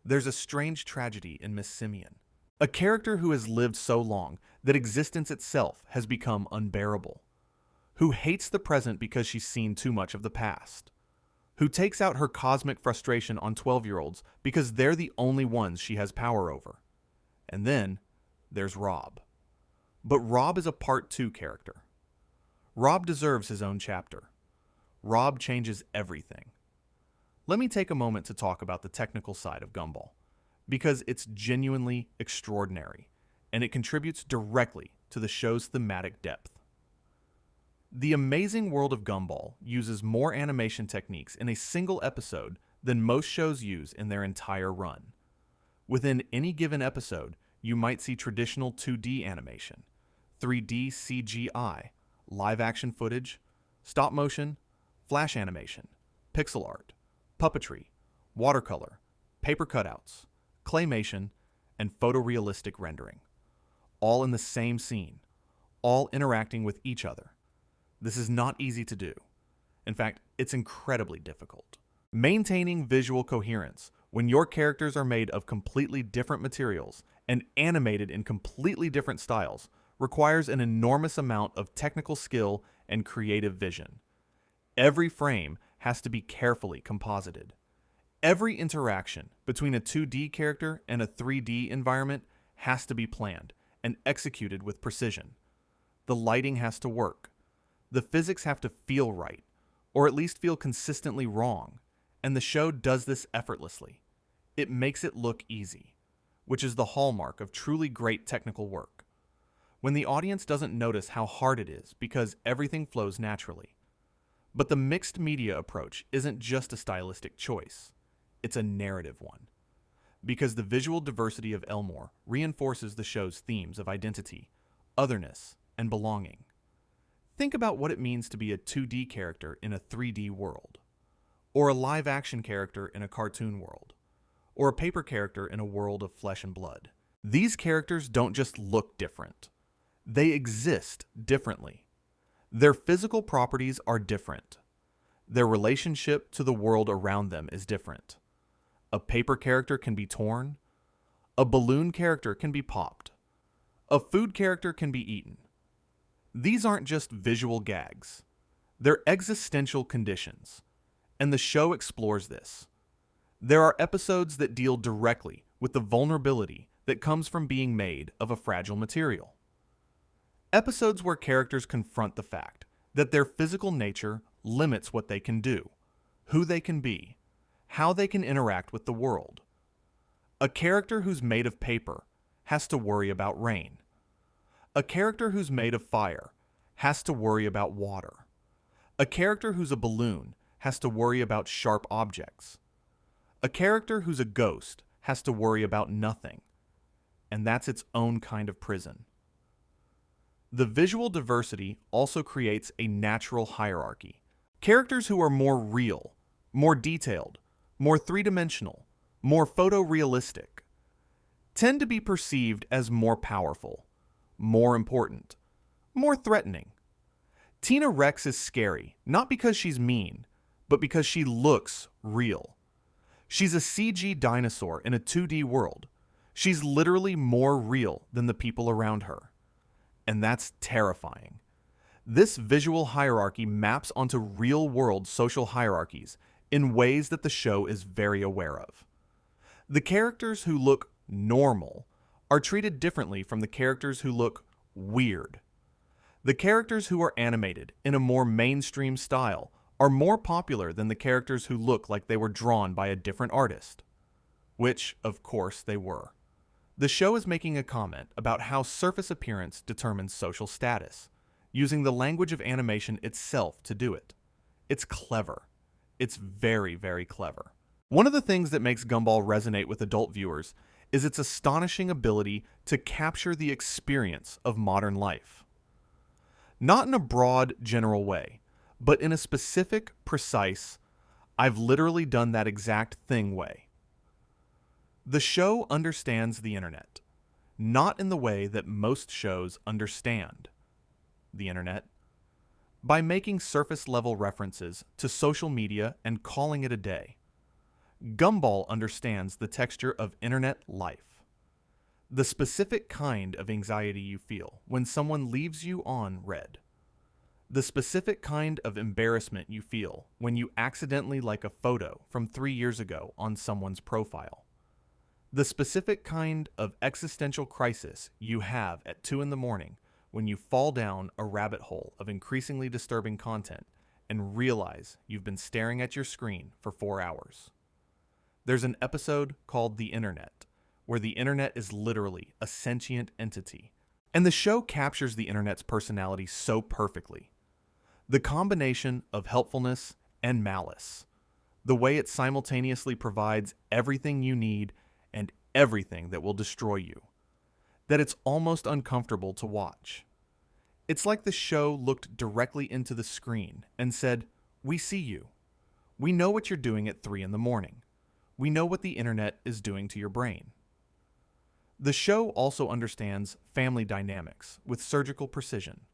There's a strange tragedy in Miss Simeon, a character who has lived so long that existence itself has become unbearable, who hates the present because she's seen too much of the past, who takes out her cosmic frustration on 12-year-olds because they're the only ones she has power over. And then there's Rob. But Rob is a Part 2 character. Rob deserves his own chapter. Rob changes everything. Let me take a moment to talk about the technical side of Gumball, because it's genuinely extraordinary, and it contributes directly to the show's thematic depth. The amazing world of Gumball uses more animation techniques in a single episode than most shows use in their entire run. Within any given episode, you might see traditional 2D animation, 3D CGI, live-action footage, stop-motion, flash animation, pixel art, puppetry, watercolor, paper cutouts, claymation, and photorealistic rendering, all in the same scene, all interacting with each other. This is not easy to do. In fact, it's incredibly difficult. Maintaining visual coherence when your characters are made of completely different materials and animated in completely different styles requires an enormous amount of technical skill and creative vision. Every frame has to be carefully composited. Every interaction between a 2D character and a 3D environment has to be planned and executed with precision. The lighting has to work. The physics have to feel right, or at least feel consistently wrong, and the show does this effortlessly. It makes it look easy, which is the hallmark of truly great technical work. When the audience doesn't notice how hard it is because everything flows naturally. But the mixed media approach isn't just a stylistic choice, it's a narrative one. Because the visual diversity of Elmore reinforces the show's themes of identity, otherness, and belonging. Think about what it means to be a 2D character in a 3D world, or a live-action character in a cartoon world, or a paper character in a world of flesh and blood. These characters don't just look different. They exist differently. Their physical properties are different. Their relationship to the world around them is different. A paper character can be torn. A balloon character can be popped. A food character can be eaten. These aren't just visual gags. They're existential conditions. And the show explores this. There are episodes that deal directly with the vulnerability that comes from being made of a fragile material. Episodes where characters confront the fact that their physical nature limits what they can do, who they can be, how they can interact with the world. A character who's made of paper has to worry about rain. A character who's made of fire has to worry about water. A character who's a balloon has to worry about sharp objects. A character who's a ghost has to worry about nothing. And that's its own kind of prison. The visual diversity also creates a natural hierarchy. Characters who are more real, more detailed, more three-dimensional, more photorealistic, tend to be perceived as more powerful, more important, more threatening. Tina Rex is scary, not because she's mean, but because she looks real. She's a CG dinosaur in a 2D world. She's literally more real than the people around her. And that's terrifying. This visual hierarchy maps onto real-world social hierarchies in ways that the show is very aware of. The characters who look normal are treated differently from the characters who look weird. The characters who are animated in a more mainstream style are more popular than the characters who look like they were drawn by a different artist. Which, of course, they were. The show is making a comment about how surface appearance determines social status, using the language of animation itself to do it. It's clever. It's very, very clever. One of the things that makes Gumball resonate with adult viewers is its astonishing ability to capture the experience of modern life. Not in a broad, general way, but in a specific, precise, I've literally done that exact thing way. The show understands the internet, not in the way that most shows understand the internet, by making surface-level references to social media and calling it a day. Gumball understands the texture of internet life, the specific kind of anxiety you feel when someone leaves you on read, the specific kind of embarrassment you feel when you accidentally like a photo from 3 years ago on someone's profile, the specific kind of existential crisis you have at 2 in the morning when you fall down a rabbit hole of increasingly disturbing content and realize you've been staring at your screen for 4 hours. There's an episode called The Internet, where the internet is literally a sentient entity, and the show captures the internet's personality so perfectly. The combination of helpfulness and malice, the way it simultaneously provides everything you need and everything that will destroy you, that it's almost uncomfortable to watch. It's like the show looked directly into the screen and said, "We see you. We know what you're doing at 3 in the morning. We know what the internet is doing to your brain." The show also understands family dynamics with surgical precision.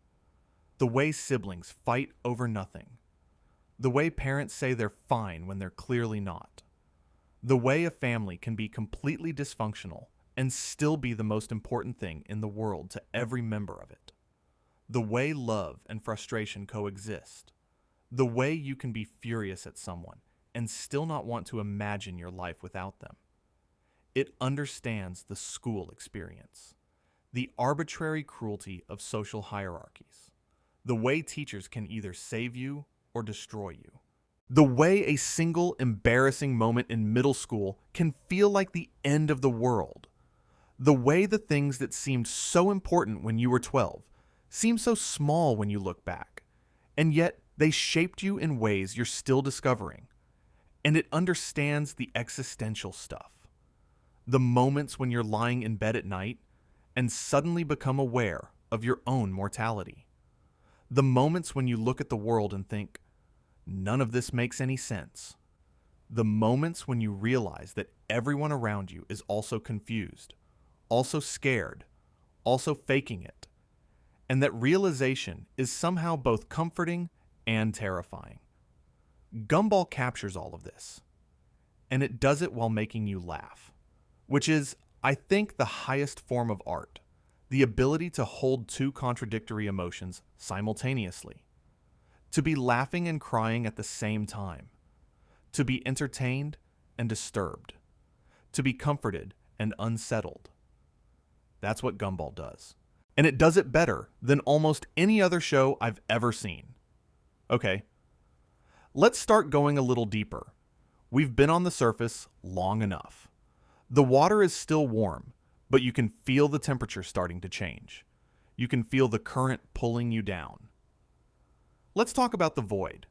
The way siblings fight over nothing. The way parents say they're fine when they're clearly not. The way a family can be completely dysfunctional and still be the most important thing in the world to every member of it. The way love and frustration coexist. The way you can be furious at someone and still not want to imagine your life without them. It understands the school experience, the arbitrary cruelty of social hierarchies, the way teachers can either save you or destroy you, the way a single embarrassing moment in middle school can feel like the end of the world, the way the things that seemed so important when you were 12 seem so small when you look back, and yet they shaped you in ways you're still discovering. And it understands the existential stuff. The moments when you're lying in bed at night and suddenly become aware of your own mortality. The moments when you look at the world and think, none of this makes any sense. The moments when you realize that everyone around you is also confused, also scared, also faking it, and that realization is somehow both comforting and terrifying. Gumball captures all of this, and it does it while making you laugh, which is, I think, the highest form of art, the ability to hold two contradictory emotions simultaneously, to be laughing and crying at the same time, to be entertained and disturbed, to be comforted and unsettled. That's what Gumball does, and it does it better than almost any other show I've ever seen. Okay. Let's start going a little deeper. We've been on the surface long enough. The water is still warm, but you can feel the temperature starting to change. You can feel the current pulling you down. Let's talk about the void.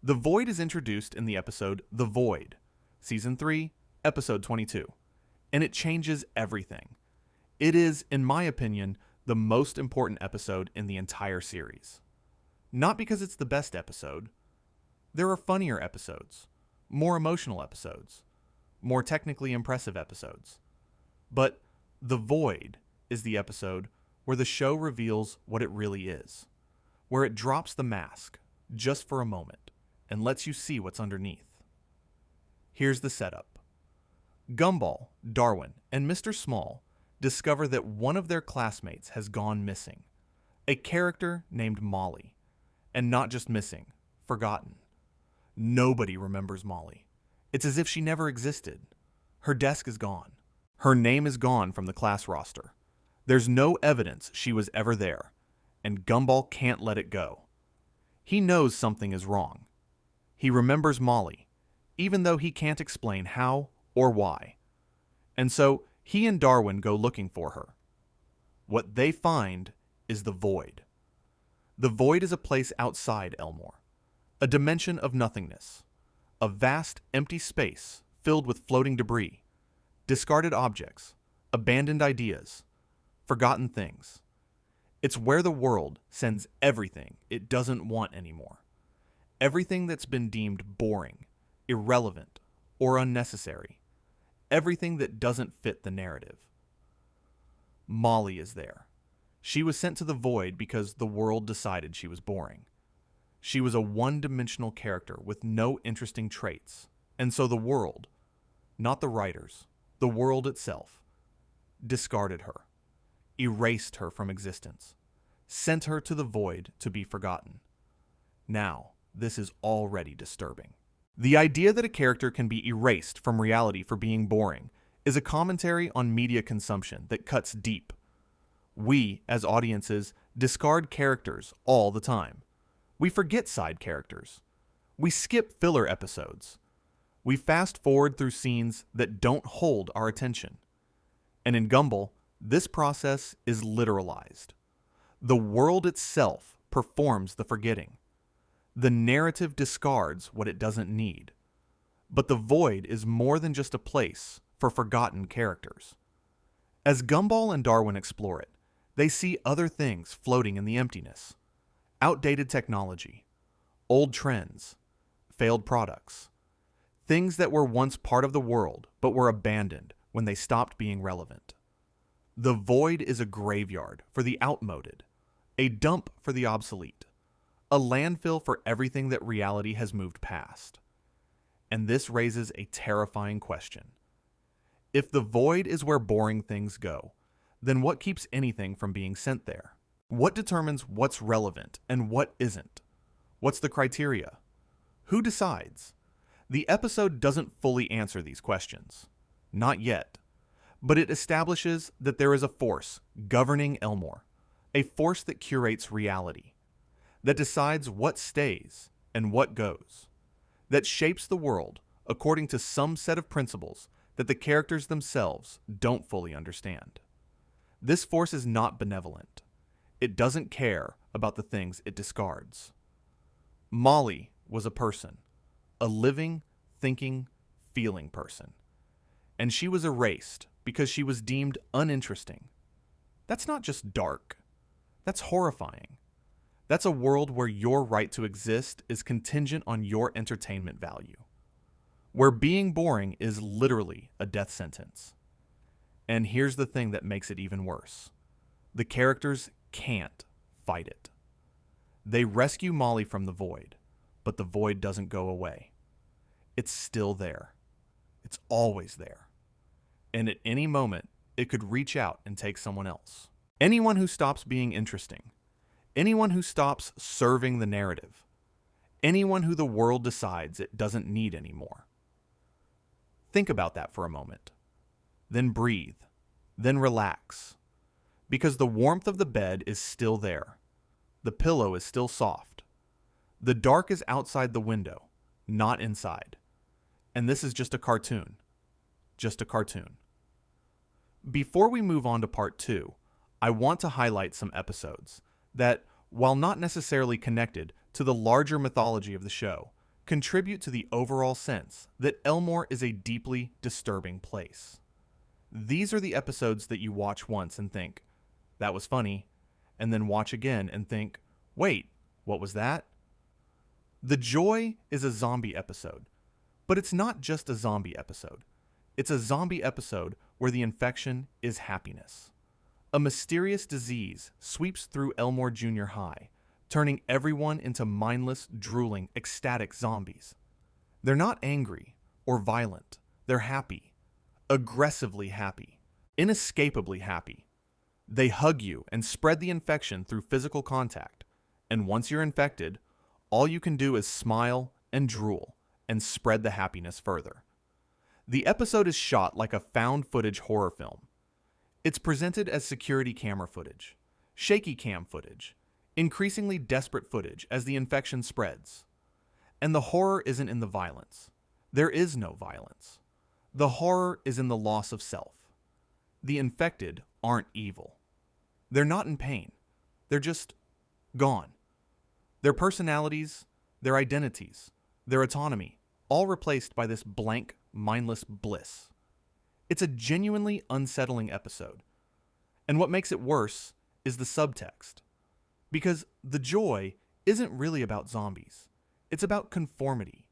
The void is introduced in the episode The Void, Season 3, Episode 22, and it changes everything. It is, in my opinion, the most important episode in the entire series. Not because it's the best episode. There are funnier episodes, more emotional episodes, more technically impressive episodes. But The Void is the episode where the show reveals what it really is, where it drops the mask just for a moment and lets you see what's underneath. Here's the setup. Gumball, Darwin, and Mr. Small discover that one of their classmates has gone missing, a character named Molly, and not just missing, forgotten. Nobody remembers Molly. It's as if she never existed. Her desk is gone. Her name is gone from the class roster. There's no evidence she was ever there, and Gumball can't let it go. He knows something is wrong. He remembers Molly, even though he can't explain how or why. And so he and Darwin go looking for her. What they find is the Void. The Void is a place outside Elmore, a dimension of nothingness, a vast empty space filled with floating debris, discarded objects, abandoned ideas, forgotten things. It's where the world sends everything it doesn't want anymore. Everything that's been deemed boring, irrelevant, or unnecessary. Everything that doesn't fit the narrative. Molly is there. She was sent to the Void because the world decided she was boring. She was a one-dimensional character with no interesting traits, and so the world, not the writers, the world itself, discarded her, erased her from existence, sent her to the Void to be forgotten. Now, this is already disturbing. The idea that a character can be erased from reality for being boring is a commentary on media consumption that cuts deep. We, as audiences, discard characters all the time. We forget side characters. We skip filler episodes. We fast forward through scenes that don't hold our attention. And in Gumball, this process is literalized. The world itself performs the forgetting. The narrative discards what it doesn't need. But the Void is more than just a place for forgotten characters. As Gumball and Darwin explore it, they see other things floating in the emptiness. Outdated technology, old trends, failed products, things that were once part of the world but were abandoned when they stopped being relevant. The Void is a graveyard for the outmoded, a dump for the obsolete, a landfill for everything that reality has moved past. And this raises a terrifying question. If the Void is where boring things go, then what keeps anything from being sent there? What determines what's relevant and what isn't? What's the criteria? Who decides? The episode doesn't fully answer these questions. Not yet. But it establishes that there is a force governing Elmore, a force that curates reality, that decides what stays and what goes, that shapes the world according to some set of principles that the characters themselves don't fully understand. This force is not benevolent. It doesn't care about the things it discards. Molly was a person, a living, thinking, feeling person. And she was erased because she was deemed uninteresting. That's not just dark. That's horrifying. That's a world where your right to exist is contingent on your entertainment value. Where being boring is literally a death sentence. And here's the thing that makes it even worse. The characters can't fight it. They rescue Molly from the Void, but the Void doesn't go away. It's still there. It's always there. And at any moment, it could reach out and take someone else. Anyone who stops being interesting. Anyone who stops serving the narrative. Anyone who the world decides it doesn't need anymore. Think about that for a moment. Then breathe. Then relax. Because the warmth of the bed is still there. The pillow is still soft. The dark is outside the window, not inside. And this is just a cartoon. Just a cartoon. Before we move on to part 2, I want to highlight some episodes that, while not necessarily connected to the larger mythology of the show, contribute to the overall sense that Elmore is a deeply disturbing place. These are the episodes that you watch once and think, that was funny, and then watch again and think, wait, what was that? The Joy is a zombie episode, but it's not just a zombie episode. It's a zombie episode where the infection is happiness. A mysterious disease sweeps through Elmore Junior High, turning everyone into mindless, drooling, ecstatic zombies. They're not angry or violent. They're happy. Aggressively happy. Inescapably happy. They hug you and spread the infection through physical contact. And once you're infected, all you can do is smile and drool and spread the happiness further. The episode is shot like a found footage horror film. It's presented as security camera footage, shaky cam footage, increasingly desperate footage as the infection spreads. And the horror isn't in the violence. There is no violence. The horror is in the loss of self. The infected aren't evil. They're not in pain. They're just gone. Their personalities, their identities, their autonomy, all replaced by this blank, mindless bliss. It's a genuinely unsettling episode. And what makes it worse is the subtext. Because The Joy isn't really about zombies. It's about conformity,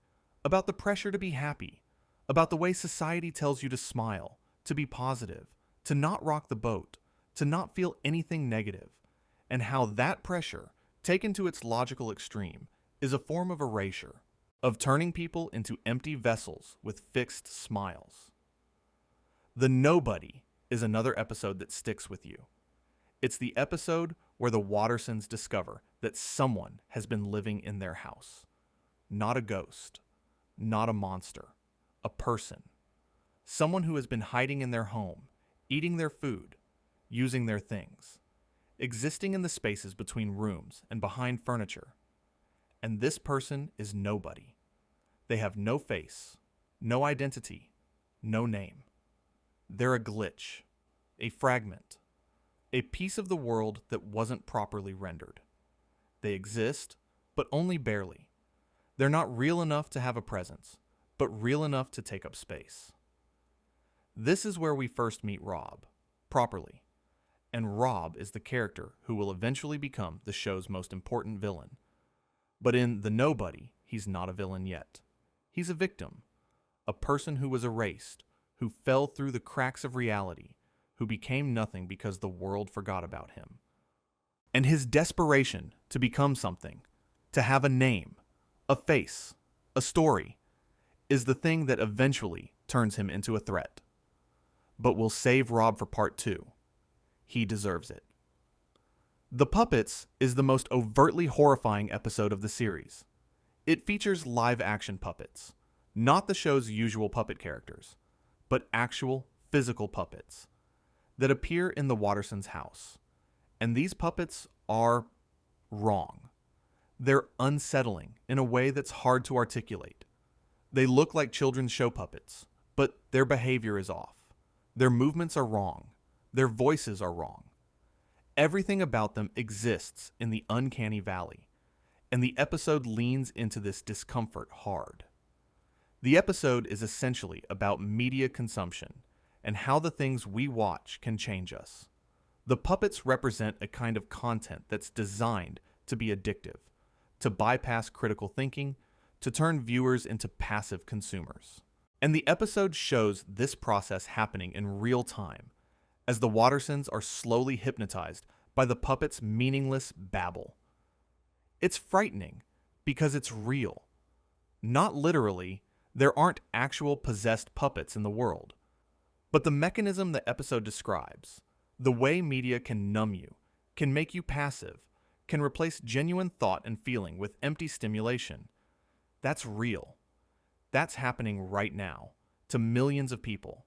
about the pressure to be happy, about the way society tells you to smile, to be positive, to not rock the boat, to not feel anything negative, and how that pressure, taken to its logical extreme, is a form of erasure, of turning people into empty vessels with fixed smiles. The Nobody is another episode that sticks with you. It's the episode where the Wattersons discover that someone has been living in their house. Not a ghost, not a monster, a person. Someone who has been hiding in their home, eating their food, using their things, existing in the spaces between rooms and behind furniture. And this person is nobody. They have no face, no identity, no name. They're a glitch, a fragment, a piece of the world that wasn't properly rendered. They exist, but only barely. They're not real enough to have a presence, but real enough to take up space. This is where we first meet Rob, properly. And Rob is the character who will eventually become the show's most important villain. But in The Nobody, he's not a villain yet. He's a victim, a person who was erased, who fell through the cracks of reality, who became nothing because the world forgot about him. And his desperation to become something, to have a name, a face, a story, is the thing that eventually turns him into a threat. But we'll save Rob for part 2. He deserves it. The Puppets is the most overtly horrifying episode of the series. It features live-action puppets, not the show's usual puppet characters, but actual physical puppets that appear in the Wattersons' house. And these puppets are wrong. They're unsettling in a way that's hard to articulate. They look like children's show puppets, but their behavior is off. Their movements are wrong. Their voices are wrong. Everything about them exists in the uncanny valley, and the episode leans into this discomfort hard. The episode is essentially about media consumption and how the things we watch can change us. The puppets represent a kind of content that's designed to be addictive, to bypass critical thinking, to turn viewers into passive consumers. And the episode shows this process happening in real time, as the Wattersons are slowly hypnotized by the puppets' meaningless babble. It's frightening because it's real. Not literally, there aren't actual possessed puppets in the world. But the mechanism the episode describes, the way media can numb you, can make you passive, can replace genuine thought and feeling with empty stimulation, that's real. That's happening right now to millions of people,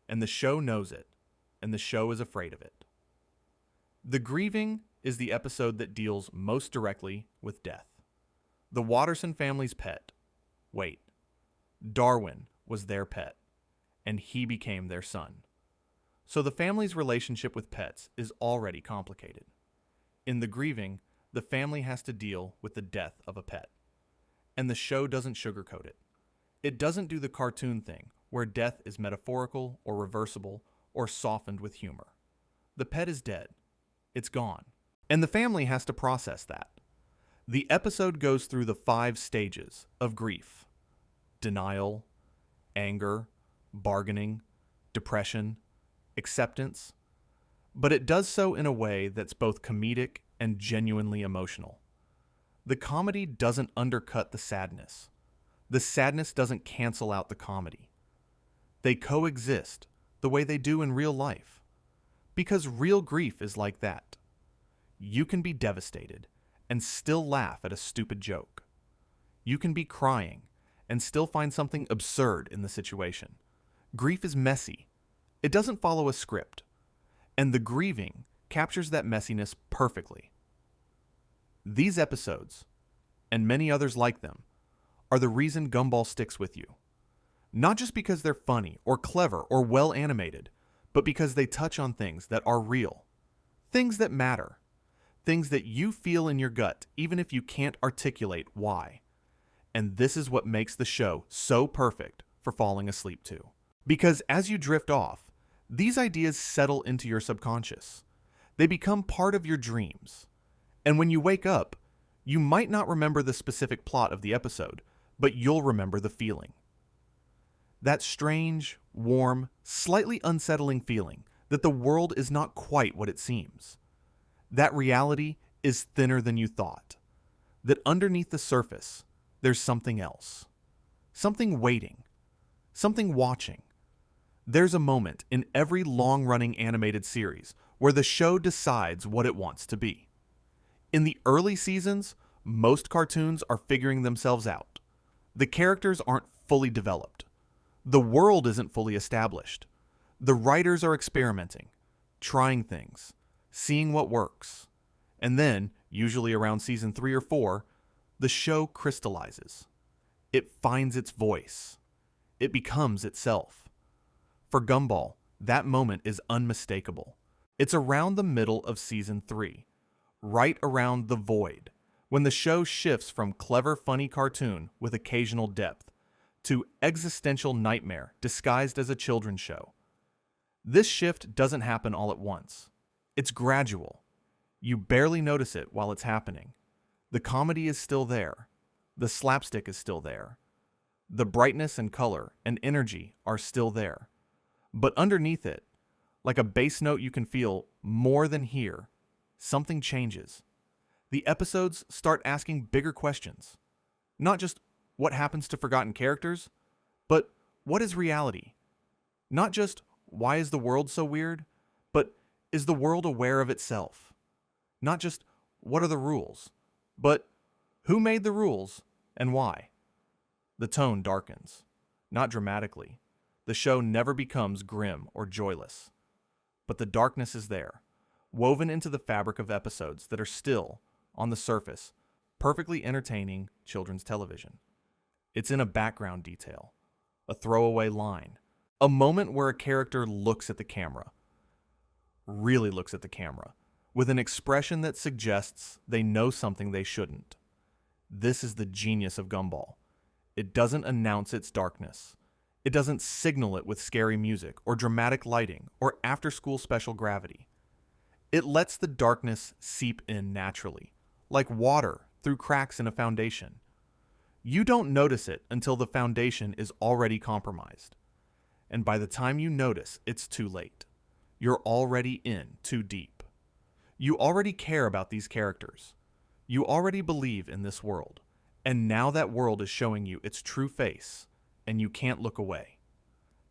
and the show knows it, and the show is afraid of it. The Grieving is the episode that deals most directly with death. The Watterson family's pet, wait, Darwin was their pet, and he became their son. So the family's relationship with pets is already complicated. In The Grieving, the family has to deal with the death of a pet. And the show doesn't sugarcoat it. It doesn't do the cartoon thing, where death is metaphorical or reversible or softened with humor. The pet is dead. it's gone. And the family has to process that. The episode goes through the 5 stages of grief: denial, anger, bargaining, depression, acceptance, but it does so in a way that's both comedic and genuinely emotional. The comedy doesn't undercut the sadness. The sadness doesn't cancel out the comedy. They coexist the way they do in real life. Because real grief is like that. You can be devastated and still laugh at a stupid joke. You can be crying and still find something absurd in the situation. Grief is messy. It doesn't follow a script. And the grieving captures that messiness perfectly. These episodes, and many others like them, are the reason Gumball sticks with you. Not just because they're funny or clever or well animated, but because they touch on things that are real. Things that matter. Things that you feel in your gut, even if you can't articulate why. And this is what makes the show so perfect for falling asleep to. Because as you drift off, these ideas settle into your subconscious. They become part of your dreams. And when you wake up, you might not remember the specific plot of the episode, but you'll remember the feeling. That strange, warm, slightly unsettling feeling that the world is not quite what it seems. That reality is thinner than you thought. That underneath the surface, there's something else. Something waiting. Something watching. There's a moment in every long-running animated series where the show decides what it wants to be. In the early seasons, most cartoons are figuring themselves out. The characters aren't fully developed. The world isn't fully established. The writers are experimenting, trying things, seeing what works. And then, usually around season 3 or 4, the show crystallizes. It finds its voice. It becomes itself. For Gumball, that moment is unmistakable. It's around the middle of season 3, right around the void, when the show shifts from clever, funny cartoon with occasional depth to existential nightmare disguised as a children's show. This shift doesn't happen all at once. It's gradual. You barely notice it while it's happening. The comedy is still there. The slapstick is still there. The brightness and color and energy are still there. But underneath it, like a bass note you can feel more than hear, something changes. The episodes start asking bigger questions. Not just what happens to forgotten characters, but what is reality? Not just why is the world so weird, but is the world aware of itself? Not just what are the rules, but who made the rules and why? The tone darkens, not dramatically. The show never becomes grim or joyless. But the darkness is there, woven into the fabric of episodes that are still, on the surface, perfectly entertaining children's television. It's in a background detail, a throwaway line, a moment where a character looks at the camera, really looks at the camera, with an expression that suggests they know something they shouldn't. This is the genius of Gumball. It doesn't announce its darkness. It doesn't signal it with scary music or dramatic lighting or after-school special gravity. It lets the darkness seep in naturally, like water through cracks in a foundation. You don't notice it until the foundation is already compromised. And by the time you notice, it's too late. You're already in too deep. You already care about these characters. You already believe in this world. And now that world is showing you its true face, and you can't look away.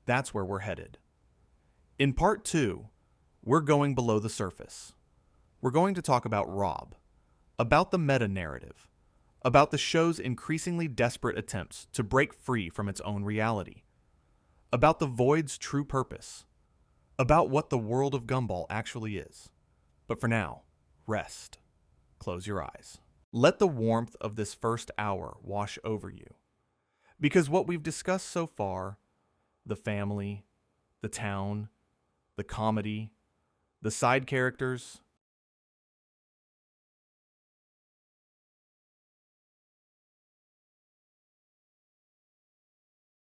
That's where we're headed. In part 2, we're going below the surface. We're going to talk about Rob, about the meta-narrative, about the show's increasingly desperate attempts to break free from its own reality, about the void's true purpose, about what the world of Gumball actually is. But for now, rest. Close your eyes. Let the warmth of this first hour wash over you. Because what we've discussed so far, the family, the town, the comedy, the side characters,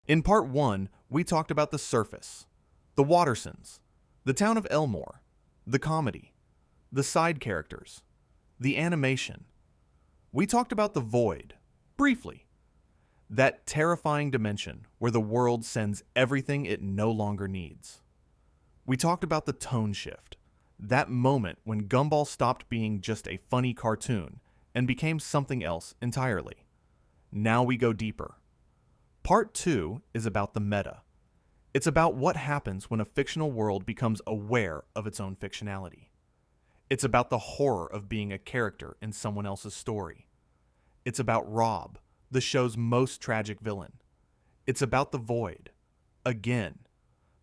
in part 1, we talked about the surface, the Wattersons, the town of Elmore, the comedy, the side characters, the animation. We talked about the void, briefly. That terrifying dimension where the world sends everything it no longer needs. We talked about the tone shift, that moment when Gumball stopped being just a funny cartoon and became something else entirely. Now we go deeper. Part 2 is about the meta. It's about what happens when a fictional world becomes aware of its own fictionality. It's about the horror of being a character in someone else's story. It's about Rob, the show's most tragic villain. It's about the void. Again.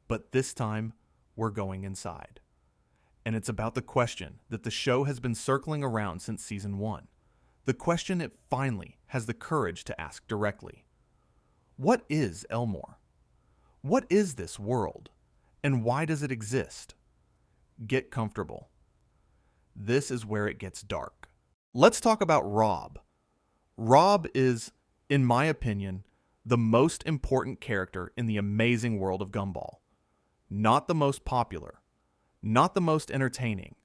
But this time, we're going inside. And it's about the question that the show has been circling around since season 1. The question it finally has the courage to ask directly. What is Elmore? What is this world? And why does it exist? Get comfortable. This is where it gets dark. Let's talk about Rob. Rob is, in my opinion, the most important character in the amazing world of Gumball. Not the most popular, not the most entertaining,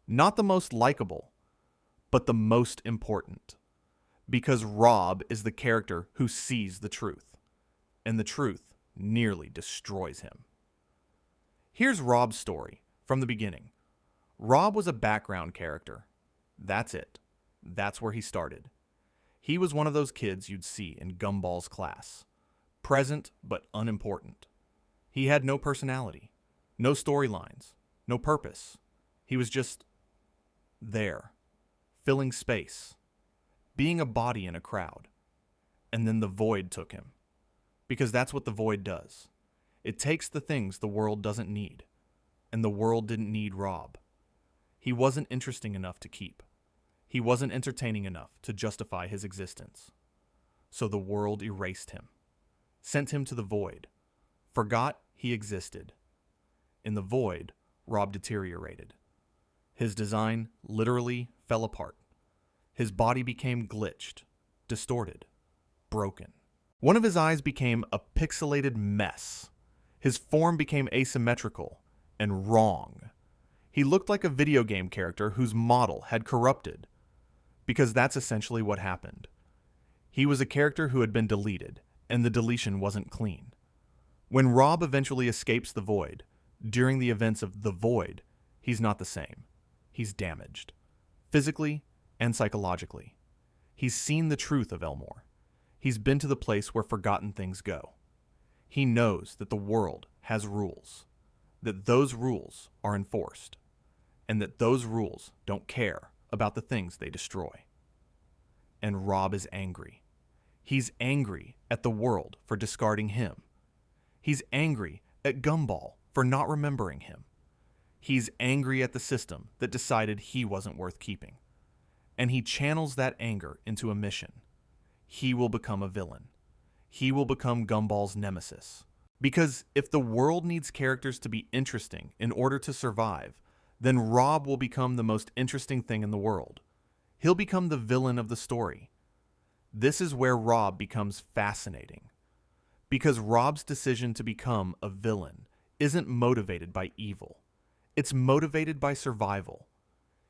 not the most likable, but the most important. Because Rob is the character who sees the truth, and the truth nearly destroys him. Here's Rob's story from the beginning. Rob was a background character. That's it. That's where he started. He was one of those kids you'd see in Gumball's class. Present but unimportant. He had no personality, no storylines, no purpose. He was just there, filling space, being a body in a crowd. And then the void took him. Because that's what the void does. It takes the things the world doesn't need. And the world didn't need Rob. He wasn't interesting enough to keep. He wasn't entertaining enough to justify his existence. So the world erased him, sent him to the void, forgot he existed. In the void, Rob deteriorated. His design literally fell apart. His body became glitched, distorted, broken. One of his eyes became a pixelated mess. His form became asymmetrical and wrong. He looked like a video game character whose model had corrupted. Because that's essentially what happened. He was a character who had been deleted, and the deletion wasn't clean. When Rob eventually escapes the void, during the events of the void, he's not the same. He's damaged, physically and psychologically. He's seen the truth of Elmore. He's been to the place where forgotten things go. He knows that the world has rules, that those rules are enforced, and that those rules don't care about the things they destroy. And Rob is angry. He's angry at the world for discarding him. He's angry at Gumball for not remembering him. He's angry at the system that decided he wasn't worth keeping. And he channels that anger into a mission. He will become a villain. He will become Gumball's nemesis. Because if the world needs characters to be interesting in order to survive, then Rob will become the most interesting thing in the world. He'll become the villain of the story. This is where Rob becomes fascinating. Because Rob's decision to become a villain isn't motivated by evil. It's motivated by survival.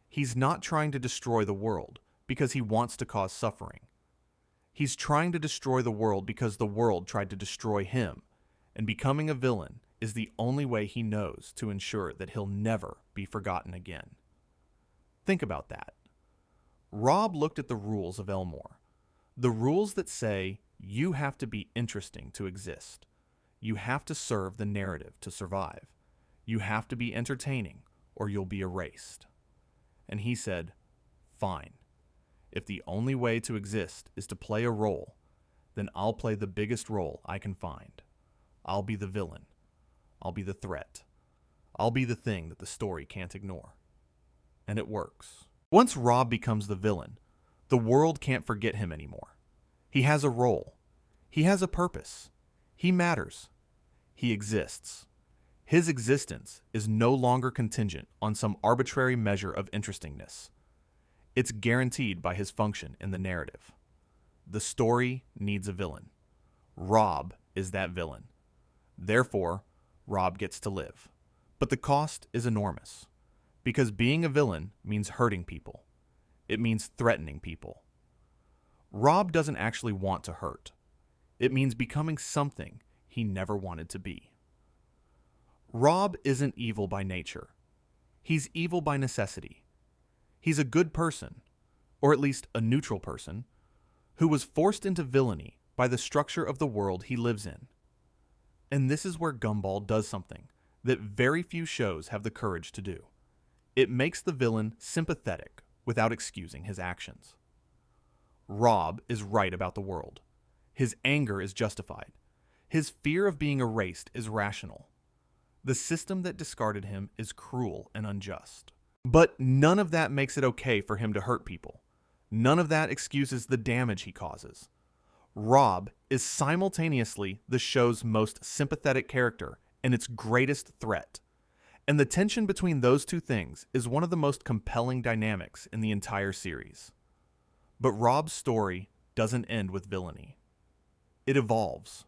He's not trying to destroy the world because he wants to cause suffering. He's trying to destroy the world because the world tried to destroy him, and becoming a villain is the only way he knows to ensure that he'll never be forgotten again. Think about that. Rob looked at the rules of Elmore. The rules that say you have to be interesting to exist. You have to serve the narrative to survive. You have to be entertaining or you'll be erased. And he said, fine. If the only way to exist is to play a role, then I'll play the biggest role I can find. I'll be the villain. I'll be the threat. I'll be the thing that the story can't ignore. And it works. Once Rob becomes the villain, the world can't forget him anymore. He has a role. He has a purpose. He matters. He exists. His existence is no longer contingent on some arbitrary measure of interestingness. It's guaranteed by his function in the narrative. The story needs a villain. Rob is that villain. Therefore, Rob gets to live. But the cost is enormous. Because being a villain means hurting people. It means threatening people. Rob doesn't actually want to hurt. It means becoming something he never wanted to be. Rob isn't evil by nature. He's evil by necessity. He's a good person, or at least a neutral person, who was forced into villainy by the structure of the world he lives in. And this is where Gumball does something that very few shows have the courage to do. It makes the villain sympathetic without excusing his actions. Rob is right about the world. His anger is justified. His fear of being erased is rational. The system that discarded him is cruel and unjust. But none of that makes it okay for him to hurt people. None of that excuses the damage he causes. Rob is simultaneously the show's most sympathetic character and its greatest threat. And the tension between those two things is one of the most compelling dynamics in the entire series. But Rob's story doesn't end with villainy. It evolves.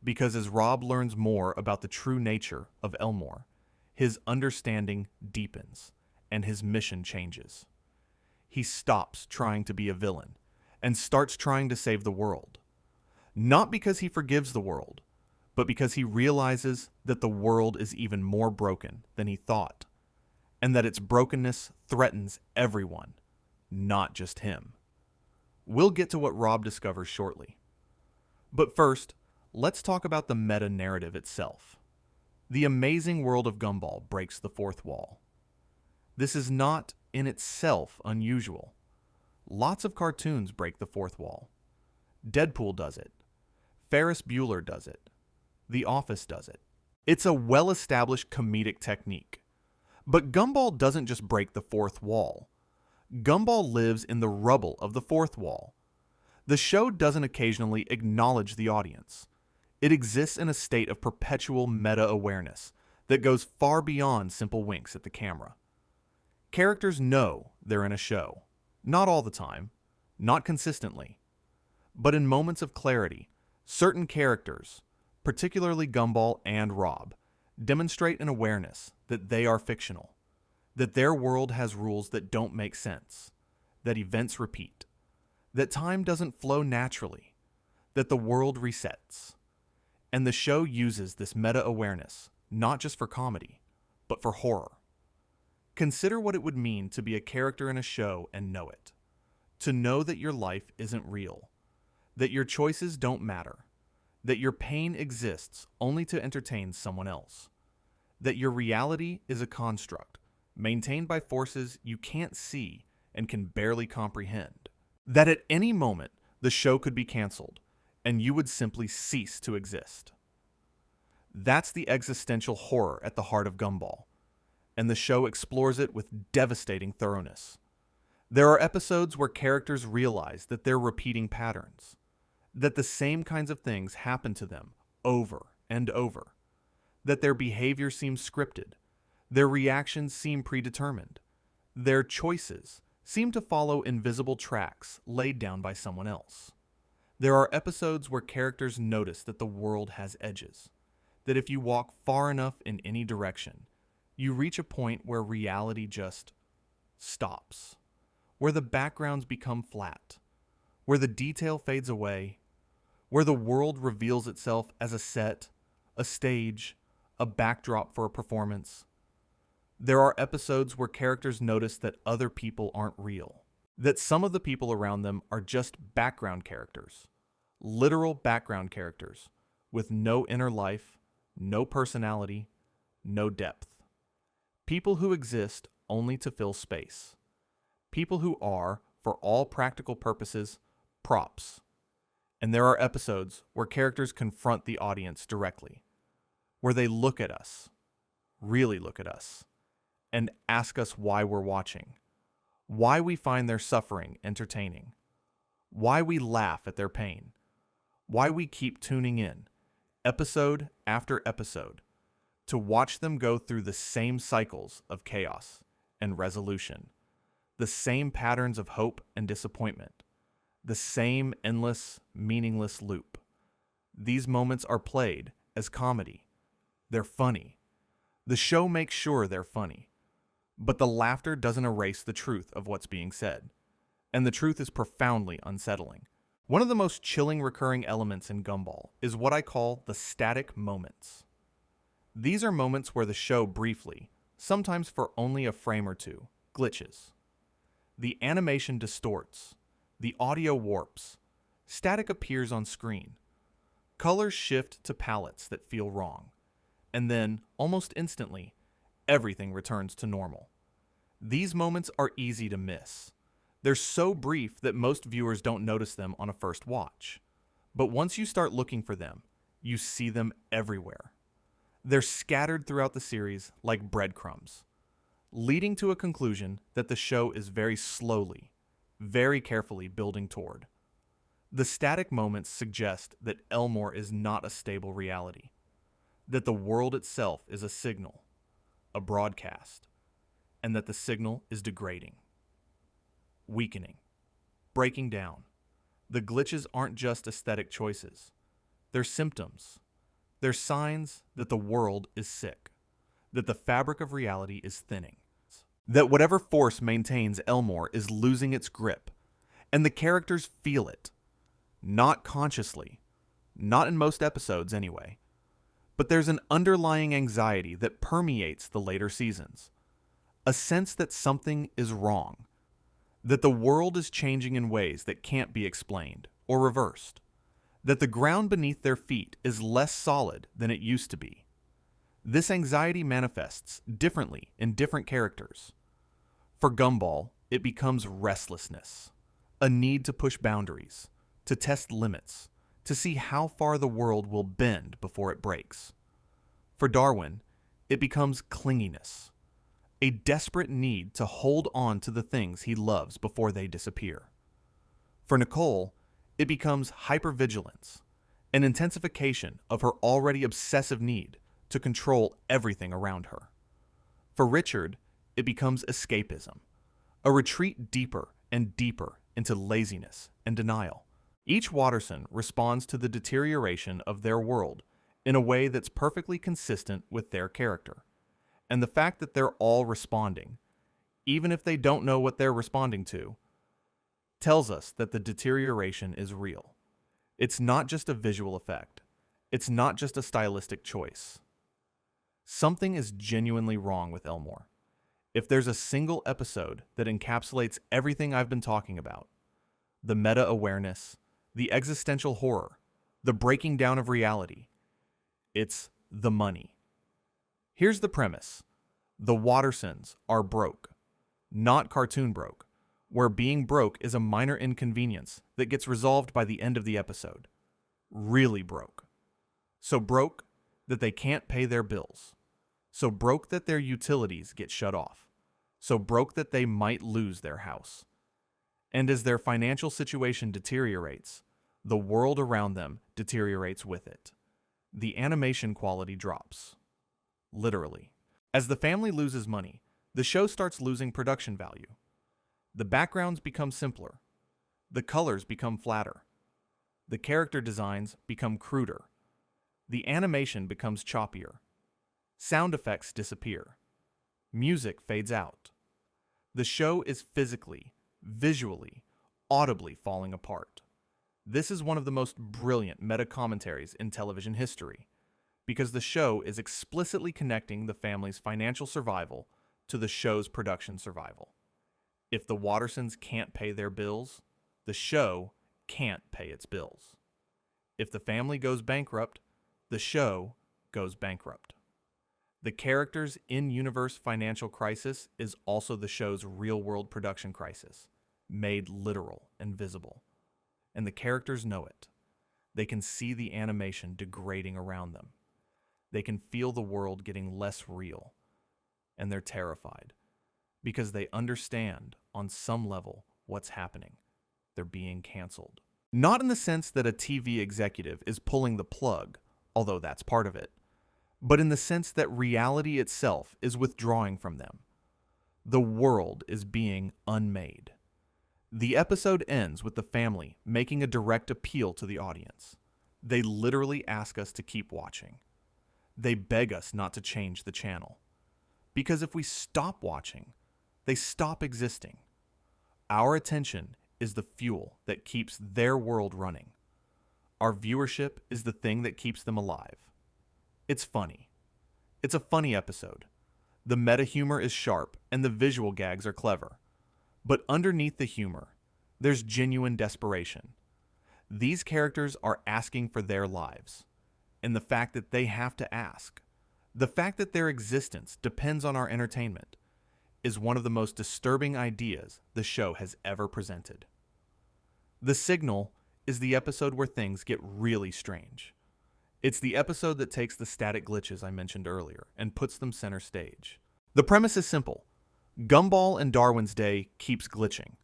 Because as Rob learns more about the true nature of Elmore, his understanding deepens and his mission changes. He stops trying to be a villain and starts trying to save the world. Not because he forgives the world, but because he realizes that the world is even more broken than he thought, and that its brokenness threatens everyone, not just him. We'll get to what Rob discovers shortly. But first, let's talk about the meta-narrative itself. The amazing world of Gumball breaks the fourth wall. This is not, in itself, unusual. Lots of cartoons break the fourth wall. Deadpool does it. Ferris Bueller does it. The Office does it. It's a well-established comedic technique. But Gumball doesn't just break the fourth wall. Gumball lives in the rubble of the fourth wall. The show doesn't occasionally acknowledge the audience. It exists in a state of perpetual meta-awareness that goes far beyond simple winks at the camera. Characters know they're in a show. Not all the time. Not consistently. But in moments of clarity, certain characters, particularly Gumball and Rob, demonstrate an awareness that they are fictional, that their world has rules that don't make sense, that events repeat, that time doesn't flow naturally, that the world resets. And the show uses this meta-awareness, not just for comedy, but for horror. Consider what it would mean to be a character in a show and know it. To know that your life isn't real, that your choices don't matter, that your pain exists only to entertain someone else, that your reality is a construct, maintained by forces you can't see and can barely comprehend, that at any moment the show could be canceled, and you would simply cease to exist. That's the existential horror at the heart of Gumball, and the show explores it with devastating thoroughness. There are episodes where characters realize that they're repeating patterns, that the same kinds of things happen to them over and over, that their behavior seems scripted, their reactions seem predetermined, their choices seem to follow invisible tracks laid down by someone else. There are episodes where characters notice that the world has edges, that if you walk far enough in any direction, you reach a point where reality just stops, where the backgrounds become flat, where the detail fades away, where the world reveals itself as a set, a stage, a backdrop for a performance. There are episodes where characters notice that other people aren't real, that some of the people around them are just background characters, literal background characters, with no inner life, no personality, no depth. People who exist only to fill space. People who are, for all practical purposes, props. And there are episodes where characters confront the audience directly, where they look at us, really look at us, and ask us why we're watching, why we find their suffering entertaining, why we laugh at their pain, why we keep tuning in, episode after episode, to watch them go through the same cycles of chaos and resolution, the same patterns of hope and disappointment, the same endless, meaningless loop. These moments are played as comedy. They're funny. The show makes sure they're funny. But the laughter doesn't erase the truth of what's being said, and the truth is profoundly unsettling. One of the most chilling recurring elements in Gumball is what I call the static moments. These are moments where the show briefly, sometimes for only a frame or two, glitches. The animation distorts, the audio warps, static appears on screen, colors shift to palettes that feel wrong, and then, almost instantly, everything returns to normal. These moments are easy to miss. They're so brief that most viewers don't notice them on a first watch. But once you start looking for them, you see them everywhere. They're scattered throughout the series like breadcrumbs, leading to a conclusion that the show is very slowly, very carefully building toward. The static moments suggest that Elmore is not a stable reality, that the world itself is a signal, a broadcast, and that the signal is degrading, weakening, breaking down. The glitches aren't just aesthetic choices. They're symptoms. They're signs that the world is sick, that the fabric of reality is thinning, that whatever force maintains Elmore is losing its grip, and the characters feel it. Not consciously, not in most episodes anyway, but there's an underlying anxiety that permeates the later seasons, a sense that something is wrong, that the world is changing in ways that can't be explained or reversed, that the ground beneath their feet is less solid than it used to be. This anxiety manifests differently in different characters. For Gumball, it becomes restlessness, a need to push boundaries, to test limits, to see how far the world will bend before it breaks. For Darwin, it becomes clinginess, a desperate need to hold on to the things he loves before they disappear. For Nicole, it becomes hypervigilance, an intensification of her already obsessive need to control everything around her. For Richard, it becomes escapism, a retreat deeper and deeper into laziness and denial. Each Watterson responds to the deterioration of their world in a way that's perfectly consistent with their character. And the fact that they're all responding, even if they don't know what they're responding to, tells us that the deterioration is real. It's not just a visual effect. It's not just a stylistic choice. Something is genuinely wrong with Elmore. If there's a single episode that encapsulates everything I've been talking about, the meta-awareness, the existential horror, the breaking down of reality, it's the money. Here's the premise. The Wattersons are broke, not cartoon broke, where being broke is a minor inconvenience that gets resolved by the end of the episode. Really broke. So broke that they can't pay their bills. So broke that their utilities get shut off. So broke that they might lose their house. And as their financial situation deteriorates, the world around them deteriorates with it. The animation quality drops. Literally. As the family loses money, the show starts losing production value. The backgrounds become simpler. The colors become flatter. The character designs become cruder. The animation becomes choppier. Sound effects disappear. Music fades out. The show is physically, visually, audibly falling apart. This is one of the most brilliant meta-commentaries in television history, because the show is explicitly connecting the family's financial survival to the show's production survival. If the Wattersons can't pay their bills, the show can't pay its bills. If the family goes bankrupt, the show goes bankrupt. The characters' in-universe financial crisis is also the show's real-world production crisis, made literal and visible. And the characters know it. They can see the animation degrading around them. They can feel the world getting less real. And they're terrified, because they understand, on some level, what's happening. They're being canceled. Not in the sense that a TV executive is pulling the plug, although that's part of it, but in the sense that reality itself is withdrawing from them. The world is being unmade. The episode ends with the family making a direct appeal to the audience. They literally ask us to keep watching. They beg us not to change the channel. Because if we stop watching, they stop existing. Our attention is the fuel that keeps their world running. Our viewership is the thing that keeps them alive. It's funny. It's a funny episode. The meta humor is sharp and the visual gags are clever. But underneath the humor, there's genuine desperation. These characters are asking for their lives. And the fact that they have to ask, the fact that their existence depends on our entertainment, is one of the most disturbing ideas the show has ever presented. The Signal is the episode where things get really strange. It's the episode that takes the static glitches I mentioned earlier and puts them center stage. The premise is simple. Gumball and Darwin's Day keeps glitching.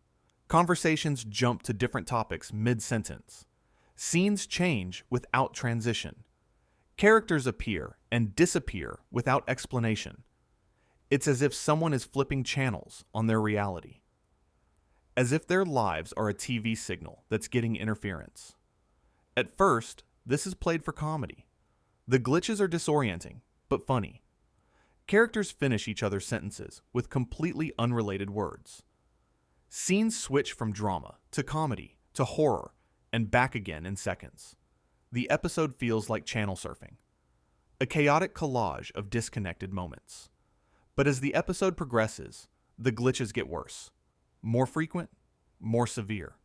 Conversations jump to different topics mid-sentence. Scenes change without transition. Characters appear and disappear without explanation. It's as if someone is flipping channels on their reality. As if their lives are a TV signal that's getting interference. At first, this is played for comedy. The glitches are disorienting, but funny. Characters finish each other's sentences with completely unrelated words. Scenes switch from drama to comedy to horror and back again in seconds. The episode feels like channel surfing. A chaotic collage of disconnected moments. But as the episode progresses, the glitches get worse. More frequent, more severe.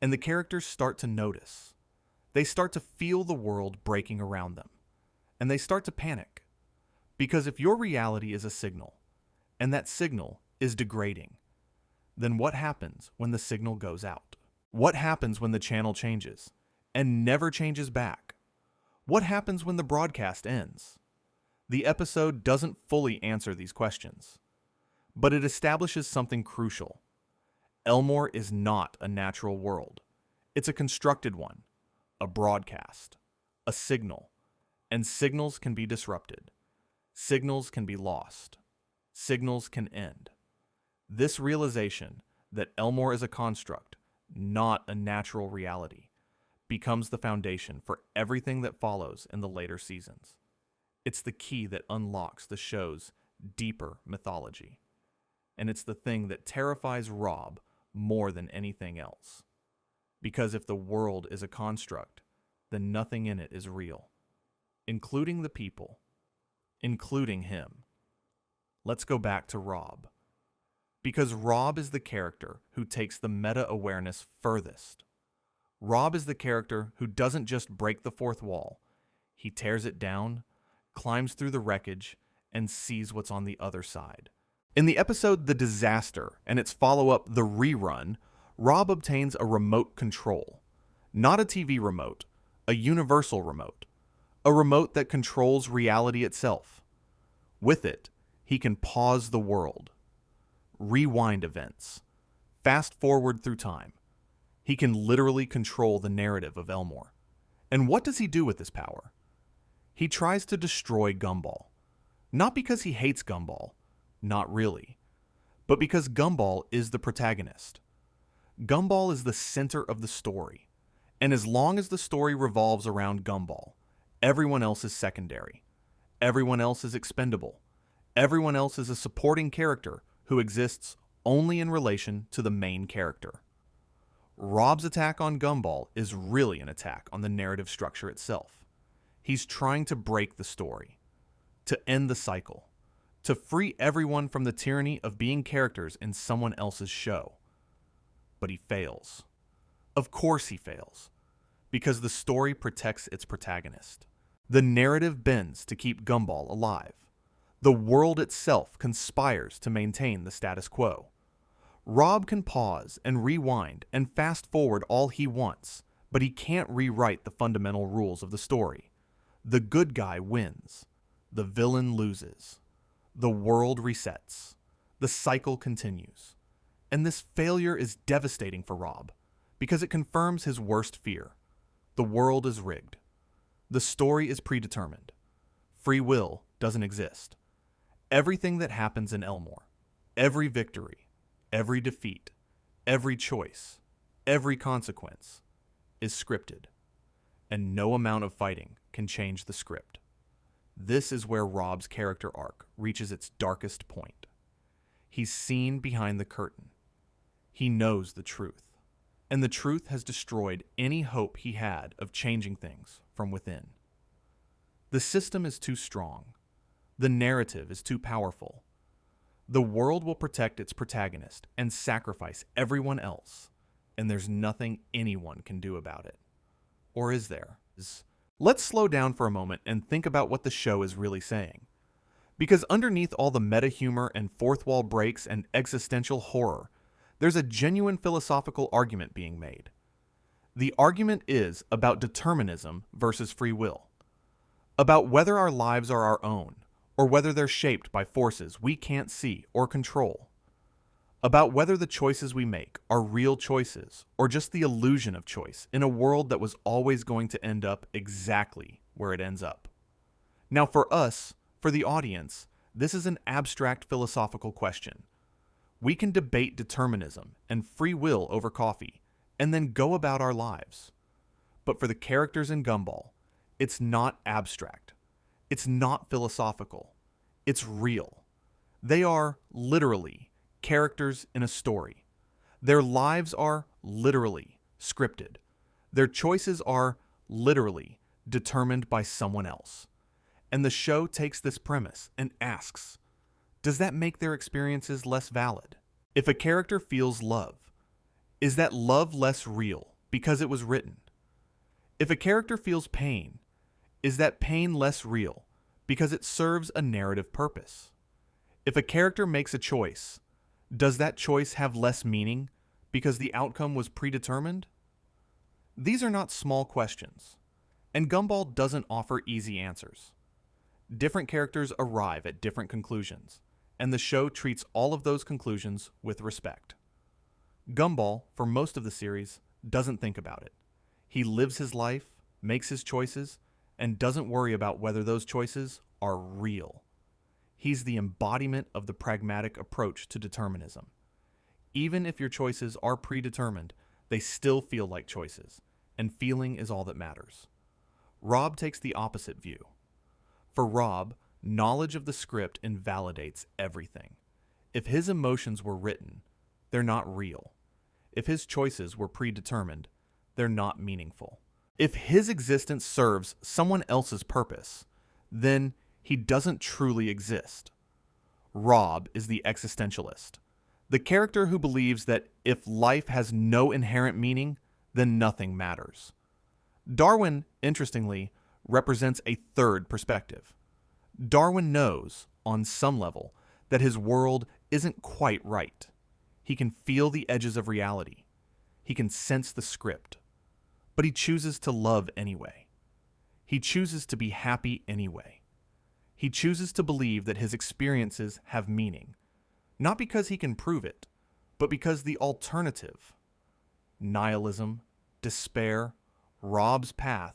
And the characters start to notice. They start to feel the world breaking around them. And they start to panic. Because if your reality is a signal, and that signal is degrading, then what happens when the signal goes out? What happens when the channel changes, and never changes back? What happens when the broadcast ends? The episode doesn't fully answer these questions, but it establishes something crucial. Elmore is not a natural world. It's a constructed one, a broadcast, a signal, and signals can be disrupted. Signals can be lost. Signals can end. This realization that Elmore is a construct, not a natural reality, becomes the foundation for everything that follows in the later seasons. It's the key that unlocks the show's deeper mythology. And it's the thing that terrifies Rob more than anything else. Because if the world is a construct, then nothing in it is real, including the people, including him. Let's go back to Rob. Because Rob is the character who takes the meta-awareness furthest. Rob is the character who doesn't just break the fourth wall. He tears it down, climbs through the wreckage, and sees what's on the other side. In the episode The Disaster and its follow-up The Rerun, Rob obtains a remote control. Not a TV remote, a universal remote. A remote that controls reality itself. With it, he can pause the world, rewind events, fast forward through time. He can literally control the narrative of Elmore. And what does he do with this power? He tries to destroy Gumball. Not because he hates Gumball, not really, but because Gumball is the protagonist. Gumball is the center of the story, and as long as the story revolves around Gumball, everyone else is secondary. Everyone else is expendable. Everyone else is a supporting character who exists only in relation to the main character. Rob's attack on Gumball is really an attack on the narrative structure itself. He's trying to break the story, to end the cycle, to free everyone from the tyranny of being characters in someone else's show. But he fails. Of course he fails, because the story protects its protagonist. The narrative bends to keep Gumball alive. The world itself conspires to maintain the status quo. Rob can pause and rewind and fast forward all he wants, but he can't rewrite the fundamental rules of the story. The good guy wins. The villain loses. The world resets. The cycle continues. And this failure is devastating for Rob, because it confirms his worst fear. The world is rigged. The story is predetermined. Free will doesn't exist. Everything that happens in Elmore, every victory, every defeat, every choice, every consequence, is scripted. And no amount of fighting can change the script. This is where Rob's character arc reaches its darkest point. He's seen behind the curtain. He knows the truth. And the truth has destroyed any hope he had of changing things from within. The system is too strong. The narrative is too powerful. The world will protect its protagonist and sacrifice everyone else, and there's nothing anyone can do about it. Or is there? Let's slow down for a moment and think about what the show is really saying. Because underneath all the meta humor and fourth wall breaks and existential horror, there's a genuine philosophical argument being made. The argument is about determinism versus free will, about whether our lives are our own, or whether they're shaped by forces we can't see or control, about whether the choices we make are real choices or just the illusion of choice in a world that was always going to end up exactly where it ends up. Now for us, for the audience, this is an abstract philosophical question. We can debate determinism and free will over coffee, and then go about our lives. But for the characters in Gumball, it's not abstract. It's not philosophical. It's real. They are literally characters in a story. Their lives are literally scripted. Their choices are literally determined by someone else. And the show takes this premise and asks, does that make their experiences less valid? If a character feels love, is that love less real because it was written? If a character feels pain, is that pain less real because it serves a narrative purpose? If a character makes a choice, does that choice have less meaning because the outcome was predetermined? These are not small questions, and Gumball doesn't offer easy answers. Different characters arrive at different conclusions, and the show treats all of those conclusions with respect. Gumball, for most of the series, doesn't think about it. He lives his life, makes his choices, and doesn't worry about whether those choices are real. He's the embodiment of the pragmatic approach to determinism. Even if your choices are predetermined, they still feel like choices, and feeling is all that matters. Rob takes the opposite view. For Rob, knowledge of the script invalidates everything. If his emotions were written, they're not real. If his choices were predetermined, they're not meaningful. If his existence serves someone else's purpose, then he doesn't truly exist. Rob is the existentialist, the character who believes that if life has no inherent meaning, then nothing matters. Darwin, interestingly, represents a third perspective. Darwin knows, on some level, that his world isn't quite right. He can feel the edges of reality. He can sense the script. But he chooses to love anyway. He chooses to be happy anyway. He chooses to believe that his experiences have meaning, not because he can prove it, but because the alternative, nihilism, despair, Rob's path,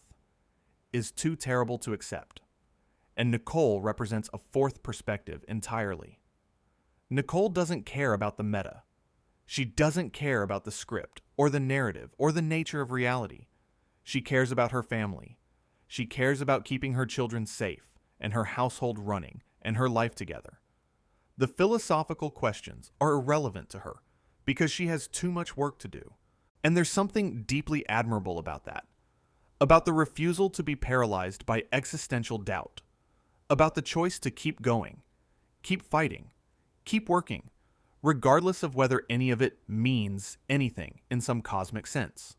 is too terrible to accept. And Nicole represents a fourth perspective entirely. Nicole doesn't care about the meta. She doesn't care about the script, or the narrative, or the nature of reality. She cares about her family. She cares about keeping her children safe, and her household running, and her life together. The philosophical questions are irrelevant to her, because she has too much work to do. And there's something deeply admirable about that. About the refusal to be paralyzed by existential doubt. About the choice to keep going, keep fighting, keep working, regardless of whether any of it means anything in some cosmic sense.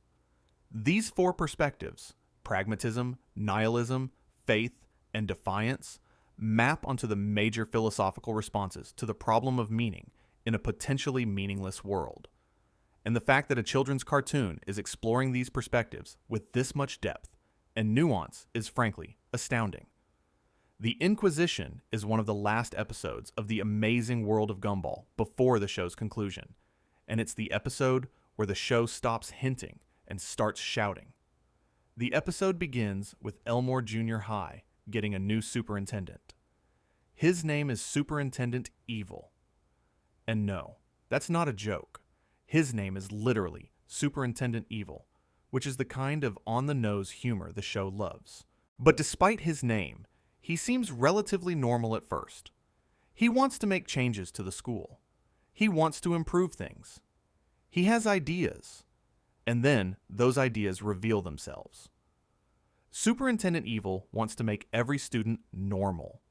These four perspectives, pragmatism, nihilism, faith, and defiance, map onto the major philosophical responses to the problem of meaning in a potentially meaningless world. And the fact that a children's cartoon is exploring these perspectives with this much depth and nuance is frankly astounding. The Inquisition is one of the last episodes of the amazing world of Gumball before the show's conclusion, and it's the episode where the show stops hinting and starts shouting. The episode begins with Elmore Junior High getting a new superintendent. His name is Superintendent Evil. And no, that's not a joke. His name is literally Superintendent Evil, which is the kind of on-the-nose humor the show loves. But despite his name, He seems relatively normal at first. He wants to make changes to the school. He wants to improve things. He has ideas. And then those ideas reveal themselves. Superintendent Evil wants to make every student normal.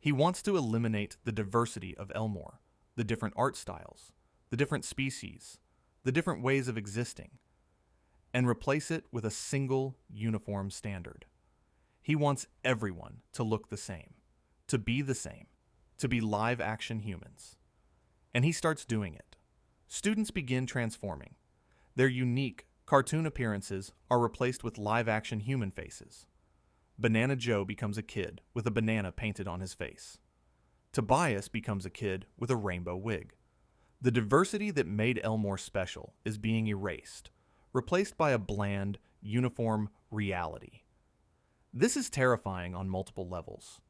He wants to eliminate the diversity of Elmore, the different art styles, the different species, the different ways of existing, and replace it with a single uniform standard. He wants everyone to look the same, to be live-action humans. And he starts doing it. Students begin transforming. Their unique, cartoon appearances are replaced with live-action human faces. Banana Joe becomes a kid with a banana painted on his face. Tobias becomes a kid with a rainbow wig. The diversity that made Elmore special is being erased, replaced by a bland, uniform reality. This is terrifying on multiple levels.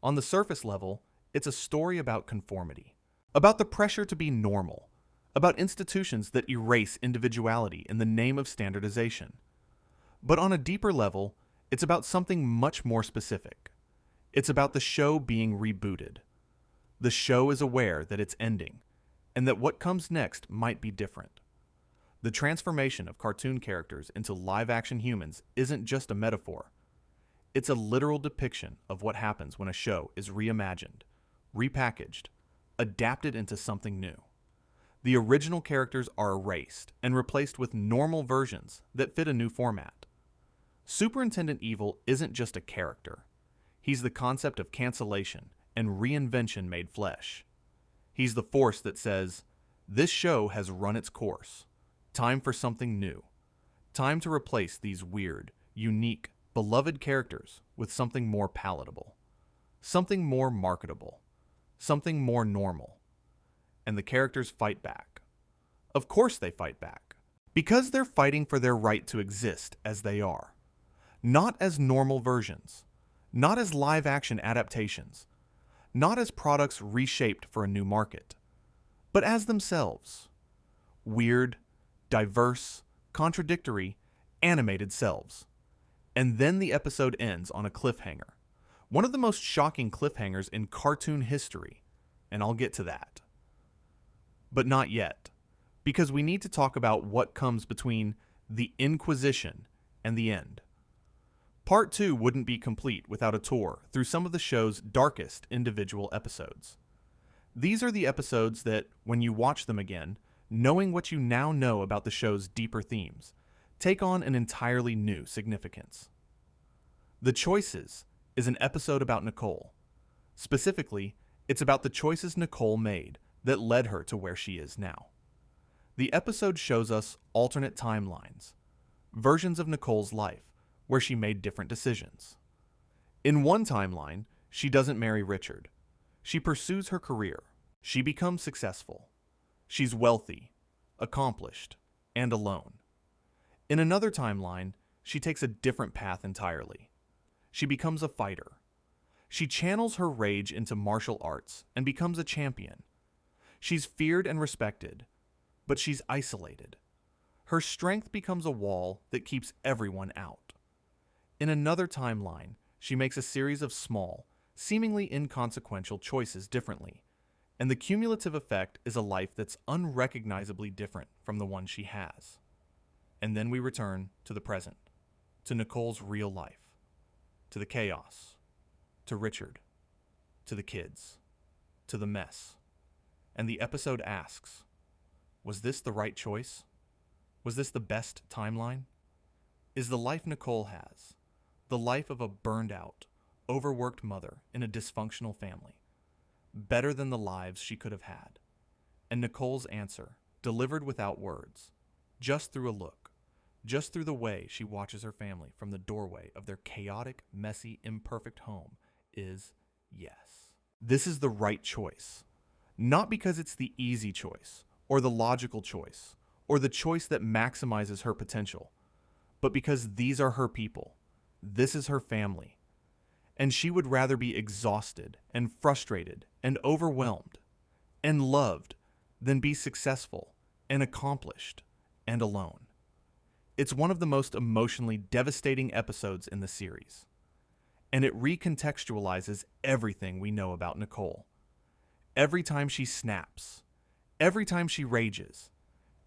On the surface level, it's a story about conformity, about the pressure to be normal, about institutions that erase individuality in the name of standardization. But on a deeper level, it's about something much more specific. It's about the show being rebooted. The show is aware that it's ending, and that what comes next might be different. The transformation of cartoon characters into live-action humans isn't just a metaphor. It's a literal depiction of what happens when a show is reimagined, repackaged, adapted into something new. The original characters are erased and replaced with normal versions that fit a new format. Superintendent Evil isn't just a character. He's the concept of cancellation and reinvention made flesh. He's the force that says, this show has run its course. Time for something new. Time to replace these weird, unique, beloved characters with something more palatable. Something more marketable. Something more normal. And the characters fight back. Of course they fight back. Because they're fighting for their right to exist as they are. Not as normal versions. Not as live-action adaptations. Not as products reshaped for a new market. But as themselves. Weird, diverse, contradictory, animated selves. And then the episode ends on a cliffhanger. One of the most shocking cliffhangers in cartoon history. And I'll get to that. But not yet. Because we need to talk about what comes between the Inquisition and the end. Part 2 wouldn't be complete without a tour through some of the show's darkest individual episodes. These are the episodes that, when you watch them again, knowing what you now know about the show's deeper themes, take on an entirely new significance. The Choices is an episode about Nicole. Specifically, it's about the choices Nicole made that led her to where she is now. The episode shows us alternate timelines, versions of Nicole's life, where she made different decisions. In one timeline, she doesn't marry Richard. She pursues her career. She becomes successful. She's wealthy, accomplished, and alone. In another timeline, she takes a different path entirely. She becomes a fighter. She channels her rage into martial arts and becomes a champion. She's feared and respected, but she's isolated. Her strength becomes a wall that keeps everyone out. In another timeline, she makes a series of small, seemingly inconsequential choices differently, and the cumulative effect is a life that's unrecognizably different from the one she has. And then we return to the present, to Nicole's real life, to the chaos, to Richard, to the kids, to the mess. And the episode asks, was this the right choice? Was this the best timeline? Is the life Nicole has, the life of a burned-out, overworked mother in a dysfunctional family, better than the lives she could have had? And Nicole's answer, delivered without words, just through a look, just through the way she watches her family from the doorway of their chaotic, messy, imperfect home, is yes. This is the right choice. Not because it's the easy choice, or the logical choice, or the choice that maximizes her potential, but because these are her people. This is her family. And she would rather be exhausted and frustrated and overwhelmed and loved than be successful and accomplished and alone. It's one of the most emotionally devastating episodes in the series. and it recontextualizes everything we know about Nicole. Every time she snaps, every time she rages,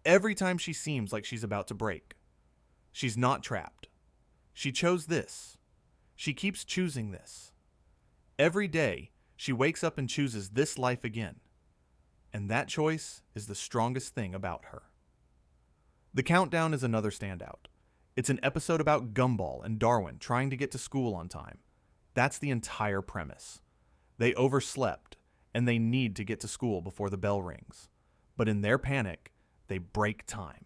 every time she seems like she's about to break, she's not trapped. She chose this. She keeps choosing this. Every day, she wakes up and chooses this life again. And that choice is the strongest thing about her. The Countdown is another standout. It's an episode about Gumball and Darwin trying to get to school on time. That's the entire premise. They overslept, and they need to get to school before the bell rings. But in their panic, they break time.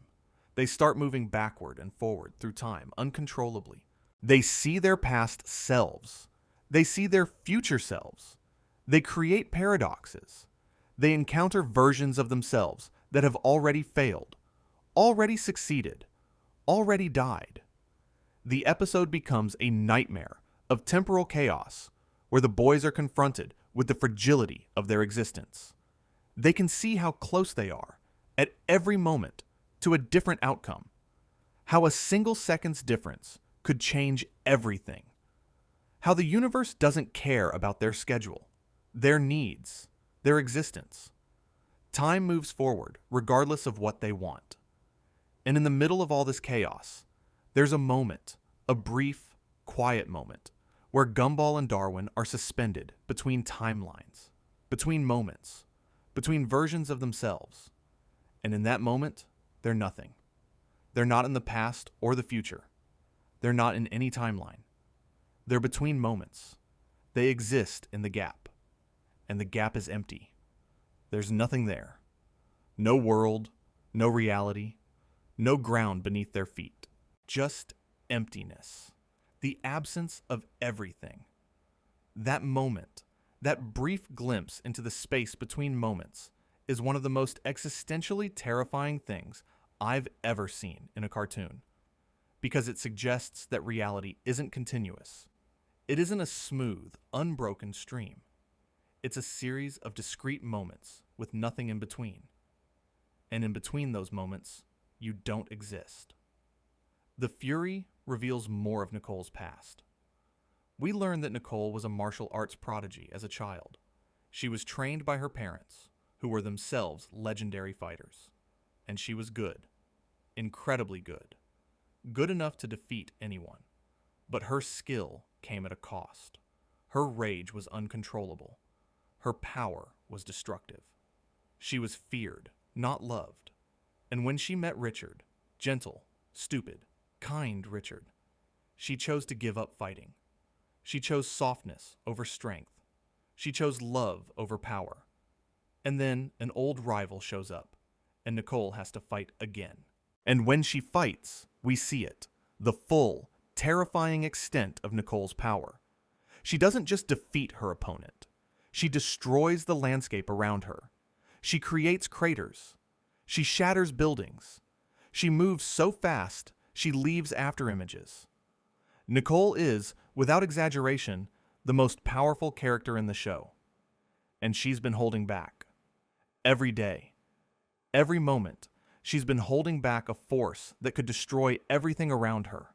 They start moving backward and forward through time uncontrollably. They see their past selves. They see their future selves. They create paradoxes. They encounter versions of themselves that have already failed, already succeeded, already died. The episode becomes a nightmare of temporal chaos, where the boys are confronted with the fragility of their existence. They can see how close they are, at every moment, to a different outcome. How a single second's difference could change everything. How the universe doesn't care about their schedule, their needs, their existence. Time moves forward regardless of what they want. And in the middle of all this chaos, there's a moment, a brief, quiet moment, where Gumball and Darwin are suspended between timelines, between moments, between versions of themselves. And in that moment, they're nothing. They're not in the past or the future. They're not in any timeline. They're between moments. They exist in the gap. And the gap is empty. There's nothing there. No world, no reality, no ground beneath their feet. Just emptiness. The absence of everything. That moment, that brief glimpse into the space between moments, is one of the most existentially terrifying things I've ever seen in a cartoon. Because it suggests that reality isn't continuous. It isn't a smooth, unbroken stream. It's a series of discrete moments with nothing in between. And in between those moments, you don't exist. The Fury reveals more of Nicole's past. We learn that Nicole was a martial arts prodigy as a child. She was trained by her parents, who were themselves legendary fighters. And she was good. Incredibly good. Good enough to defeat anyone. But her skill came at a cost. Her rage was uncontrollable. Her power was destructive. She was feared, not loved. And when she met Richard, gentle, stupid, kind Richard, she chose to give up fighting. She chose softness over strength. She chose love over power. And then an old rival shows up, and Nicole has to fight again. And when she fights, we see it, the full, terrifying extent of Nicole's power. She doesn't just defeat her opponent. She destroys the landscape around her. She creates craters. She shatters buildings. She moves so fast, she leaves afterimages. Nicole is, without exaggeration, the most powerful character in the show. And she's been holding back. Every day. Every moment, she's been holding back a force that could destroy everything around her.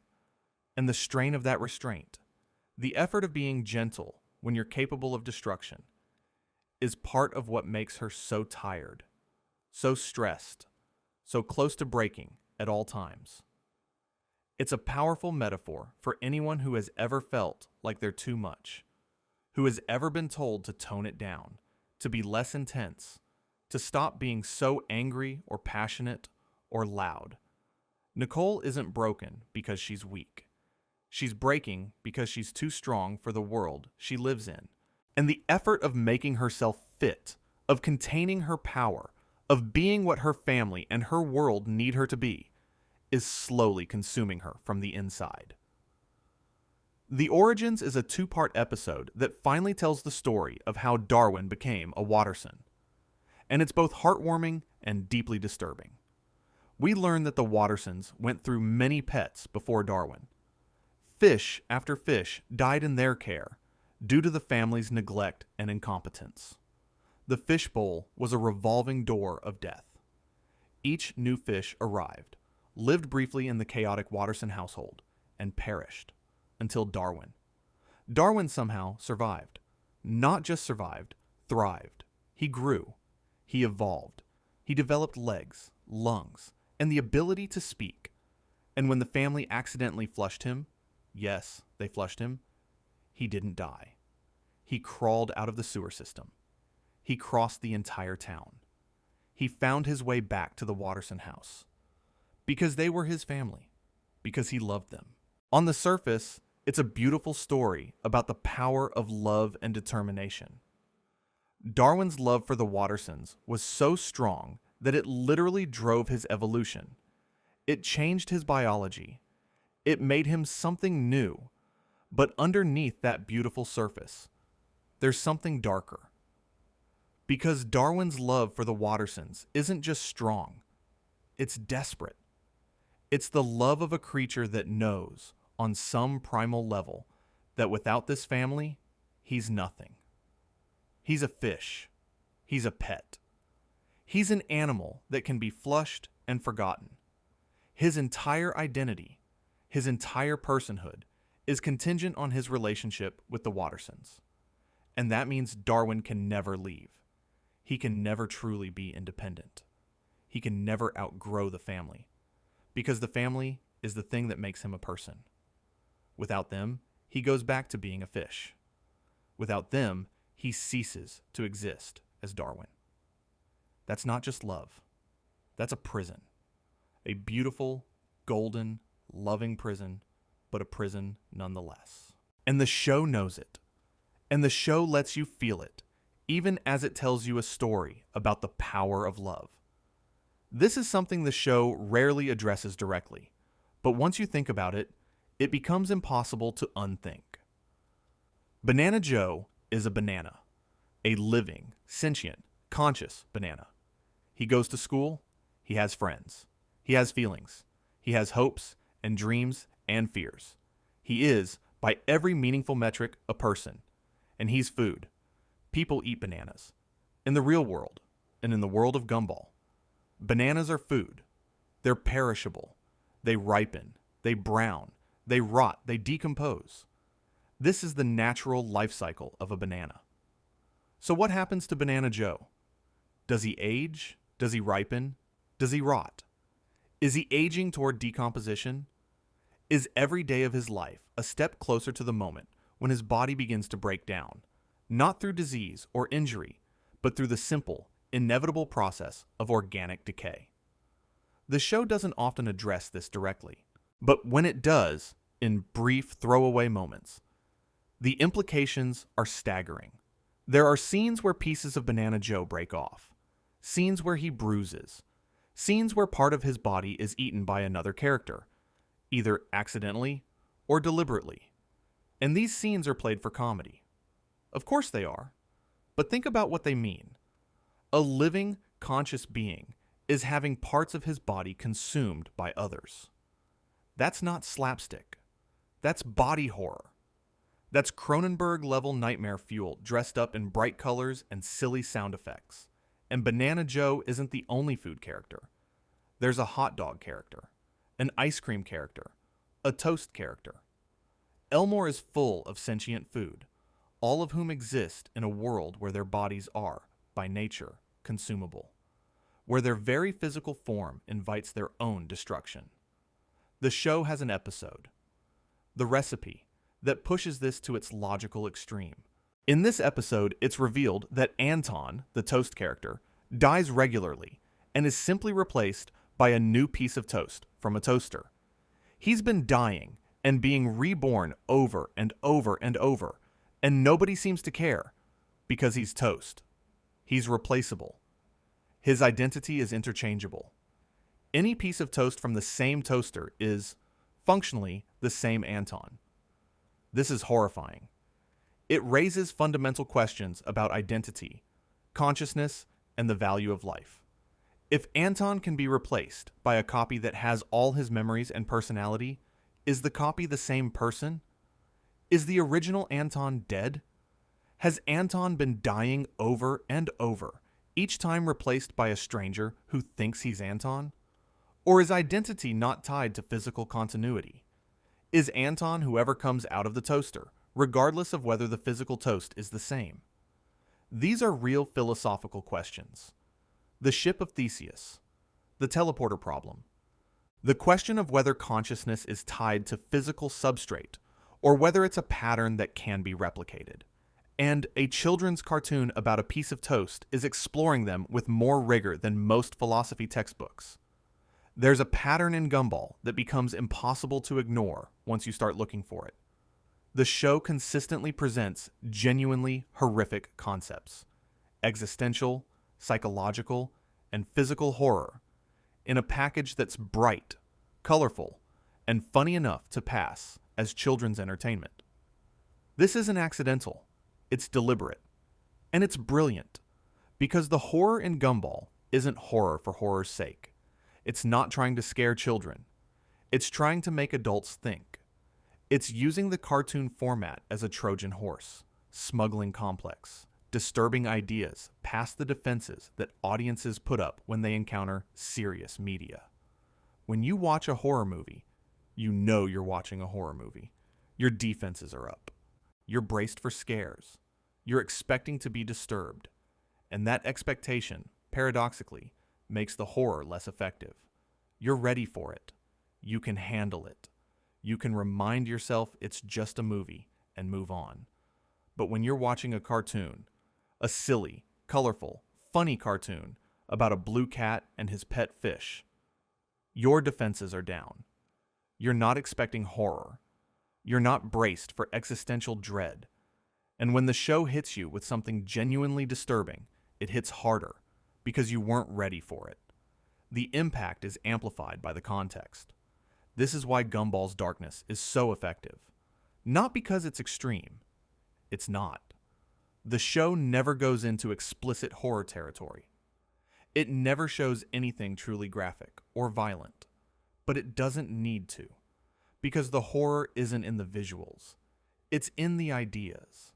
And the strain of that restraint, the effort of being gentle when you're capable of destruction, is part of what makes her so tired, so stressed, so close to breaking at all times. It's a powerful metaphor for anyone who has ever felt like they're too much, who has ever been told to tone it down, to be less intense, to stop being so angry or passionate or loud. Nicole isn't broken because she's weak. She's breaking because she's too strong for the world she lives in. And the effort of making herself fit, of containing her power, of being what her family and her world need her to be, is slowly consuming her from the inside. The Origins is a 2-part episode that finally tells the story of how Darwin became a Watterson. And it's both heartwarming and deeply disturbing. We learn that the Wattersons went through many pets before Darwin. Fish after fish died in their care due to the family's neglect and incompetence. The fishbowl was a revolving door of death. Each new fish arrived, lived briefly in the chaotic Watterson household, and perished until Darwin. Darwin somehow survived. Not just survived, thrived. He grew. He evolved. He developed legs, lungs, and the ability to speak. And when the family accidentally flushed him, yes, they flushed him, he didn't die. He crawled out of the sewer system. He crossed the entire town. He found his way back to the Watterson house. Because they were his family. Because he loved them. On the surface, it's a beautiful story about the power of love and determination. Darwin's love for the Wattersons was so strong that it literally drove his evolution. It changed his biology. It made him something new. But underneath that beautiful surface, there's something darker. Because Darwin's love for the Wattersons isn't just strong, it's desperate. It's the love of a creature that knows, on some primal level, that without this family, he's nothing. He's a fish. He's a pet. He's an animal that can be flushed and forgotten. His entire identity, his entire personhood, is contingent on his relationship with the Wattersons. And that means Darwin can never leave. He can never truly be independent. He can never outgrow the family. Because the family is the thing that makes him a person. Without them, he goes back to being a fish. Without them, he ceases to exist as Darwin. That's not just love. That's a prison. A beautiful, golden, loving prison, but a prison nonetheless. And the show knows it. And the show lets you feel it, even as it tells you a story about the power of love. This is something the show rarely addresses directly, but once you think about it, it becomes impossible to unthink. Banana Joe is a banana, a living, sentient, conscious banana. He goes to school, he has friends, he has feelings, he has hopes and dreams and fears. He is, by every meaningful metric, a person, and he's food. People eat bananas. In the real world, and in the world of Gumball, bananas are food. They're perishable. They ripen. They brown. They rot. They decompose. This is the natural life cycle of a banana. So what happens to Banana Joe? Does he age? Does he ripen? Does he rot? Is he aging toward decomposition? Is every day of his life a step closer to the moment when his body begins to break down, not through disease or injury, but through the simple, inevitable process of organic decay? The show doesn't often address this directly, but when it does, in brief throwaway moments, the implications are staggering. There are scenes where pieces of Banana Joe break off, scenes where he bruises, scenes where part of his body is eaten by another character, either accidentally or deliberately. And these scenes are played for comedy. Of course they are, but think about what they mean. A living, conscious being is having parts of his body consumed by others. That's not slapstick. That's body horror. That's Cronenberg-level nightmare fuel dressed up in bright colors and silly sound effects. And Banana Joe isn't the only food character. There's a hot dog character, an ice cream character, a toast character. Elmore is full of sentient food, all of whom exist in a world where their bodies are, by nature, consumable, where their very physical form invites their own destruction. The show has an episode, The Recipe, that pushes this to its logical extreme. In this episode, it's revealed that Anton, the toast character, dies regularly and is simply replaced by a new piece of toast from a toaster. He's been dying and being reborn over and over and over, and nobody seems to care because he's toast. He's replaceable. His identity is interchangeable. Any piece of toast from the same toaster is, functionally, the same Anton. This is horrifying. It raises fundamental questions about identity, consciousness, and the value of life. If Anton can be replaced by a copy that has all his memories and personality, is the copy the same person? Is the original Anton dead? Has Anton been dying over and over, each time replaced by a stranger who thinks he's Anton? Or is identity not tied to physical continuity? Is Anton whoever comes out of the toaster, regardless of whether the physical toast is the same? These are real philosophical questions. The ship of Theseus, the teleporter problem, the question of whether consciousness is tied to physical substrate or whether it's a pattern that can be replicated. And a children's cartoon about a piece of toast is exploring them with more rigor than most philosophy textbooks. There's a pattern in Gumball that becomes impossible to ignore once you start looking for it. The show consistently presents genuinely horrific concepts, existential, psychological, and physical horror, in a package that's bright, colorful, and funny enough to pass as children's entertainment. This isn't accidental, it's deliberate, and it's brilliant, because the horror in Gumball isn't horror for horror's sake. It's not trying to scare children. It's trying to make adults think. It's using the cartoon format as a Trojan horse, smuggling complex, disturbing ideas past the defenses that audiences put up when they encounter serious media. When you watch a horror movie, you know you're watching a horror movie. Your defenses are up. You're braced for scares. You're expecting to be disturbed. And that expectation, paradoxically, makes the horror less effective. You're ready for it. You can handle it. You can remind yourself it's just a movie and move on. But when you're watching a cartoon, a silly, colorful, funny cartoon about a blue cat and his pet fish, your defenses are down. You're not expecting horror. You're not braced for existential dread. And when the show hits you with something genuinely disturbing, it hits harder because you weren't ready for it. The impact is amplified by the context. This is why Gumball's darkness is so effective. Not because it's extreme. It's not. The show never goes into explicit horror territory. It never shows anything truly graphic or violent, but it doesn't need to, because the horror isn't in the visuals. It's in the ideas.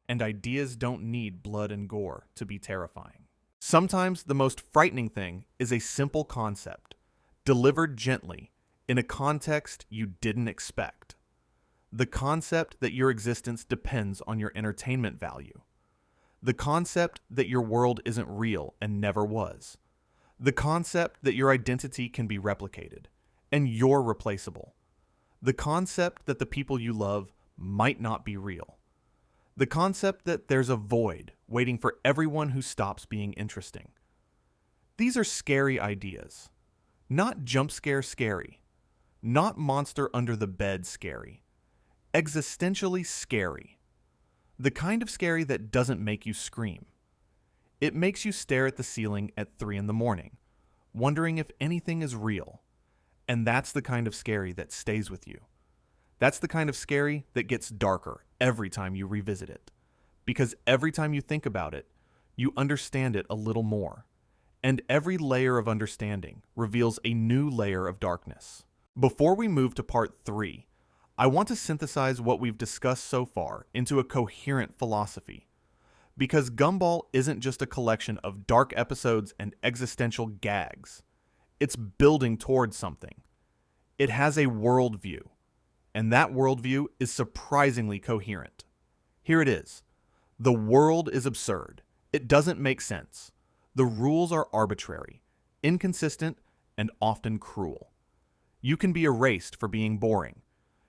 And ideas don't need blood and gore to be terrifying. Sometimes the most frightening thing is a simple concept, delivered gently, in a context you didn't expect. The concept that your existence depends on your entertainment value. The concept that your world isn't real and never was. The concept that your identity can be replicated, and you're replaceable. The concept that the people you love might not be real. The concept that there's a void waiting for everyone who stops being interesting. These are scary ideas. Not jump scare scary. Not monster under the bed scary. Existentially scary. The kind of scary that doesn't make you scream. It makes you stare at the ceiling at 3 a.m, wondering if anything is real. And that's the kind of scary that stays with you. That's the kind of scary that gets darker every time you revisit it. Because every time you think about it, you understand it a little more. And every layer of understanding reveals a new layer of darkness. Before we move to part 3, I want to synthesize what we've discussed so far into a coherent philosophy. Because Gumball isn't just a collection of dark episodes and existential gags. It's building towards something. It has a worldview. And that worldview is surprisingly coherent. Here it is. The world is absurd. It doesn't make sense. The rules are arbitrary, inconsistent, and often cruel. You can be erased for being boring.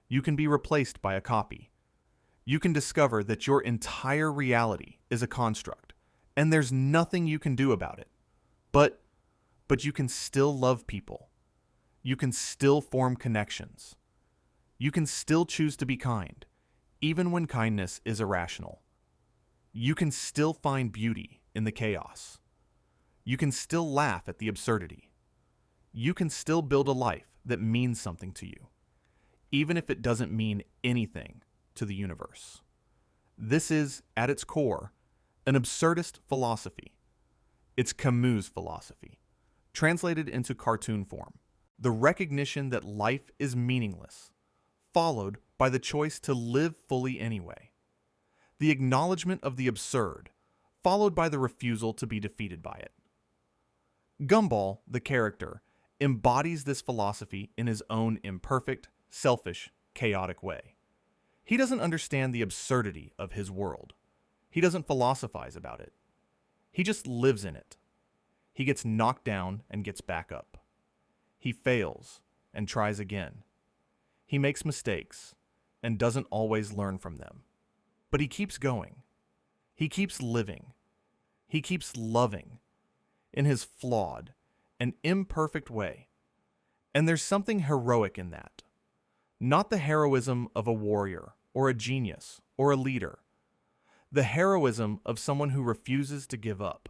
You can be replaced by a copy. You can discover that your entire reality is a construct, and there's nothing you can do about it. But you can still love people. You can still form connections. You can still choose to be kind, even when kindness is irrational. You can still find beauty in the chaos. You can still laugh at the absurdity. You can still build a life that means something to you, even if it doesn't mean anything to the universe. This is, at its core, an absurdist philosophy. It's Camus' philosophy, translated into cartoon form. The recognition that life is meaningless, followed by the choice to live fully anyway. The acknowledgement of the absurd, followed by the refusal to be defeated by it. Gumball, the character, embodies this philosophy in his own imperfect, selfish, chaotic way. He doesn't understand the absurdity of his world. He doesn't philosophize about it. He just lives in it. He gets knocked down and gets back up. He fails and tries again. He makes mistakes and doesn't always learn from them. But he keeps going. He keeps living. He keeps loving in his flawed and imperfect way. And there's something heroic in that. Not the heroism of a warrior or a genius or a leader. The heroism of someone who refuses to give up,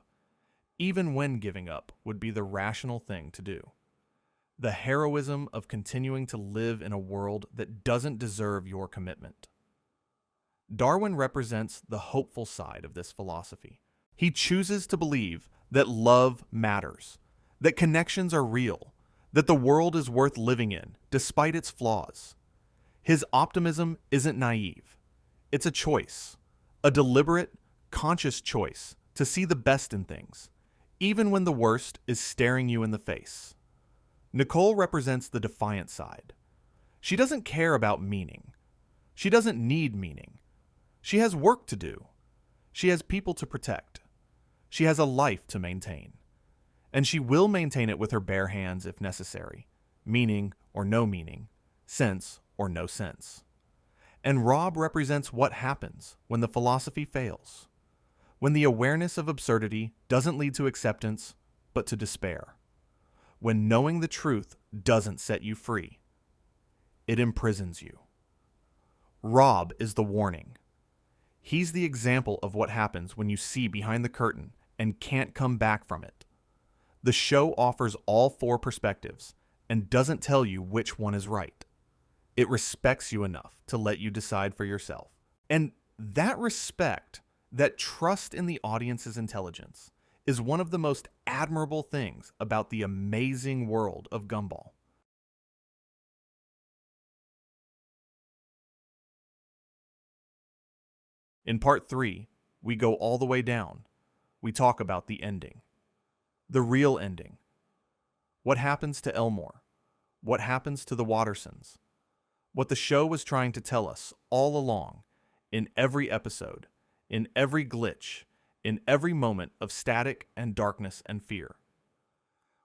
even when giving up would be the rational thing to do. The heroism of continuing to live in a world that doesn't deserve your commitment. Darwin represents the hopeful side of this philosophy. He chooses to believe that love matters, that connections are real, that the world is worth living in despite its flaws. His optimism isn't naive. It's a choice, a deliberate, conscious choice to see the best in things, even when the worst is staring you in the face. Nicole represents the defiant side. She doesn't care about meaning. She doesn't need meaning. She has work to do. She has people to protect. She has a life to maintain. And she will maintain it with her bare hands if necessary, meaning or no meaning, sense or no sense. And Rob represents what happens when the philosophy fails, when the awareness of absurdity doesn't lead to acceptance, but to despair, when knowing the truth doesn't set you free, it imprisons you. Rob is the warning. He's the example of what happens when you see behind the curtain and can't come back from it. The show offers all four perspectives and doesn't tell you which one is right. It respects you enough to let you decide for yourself. And that respect, that trust in the audience's intelligence, is one of the most admirable things about the amazing world of Gumball. In part 3, we go all the way down. We talk about the ending. The real ending. What happens to Elmore? What happens to the Wattersons? What the show was trying to tell us all along, in every episode, in every glitch, in every moment of static and darkness and fear.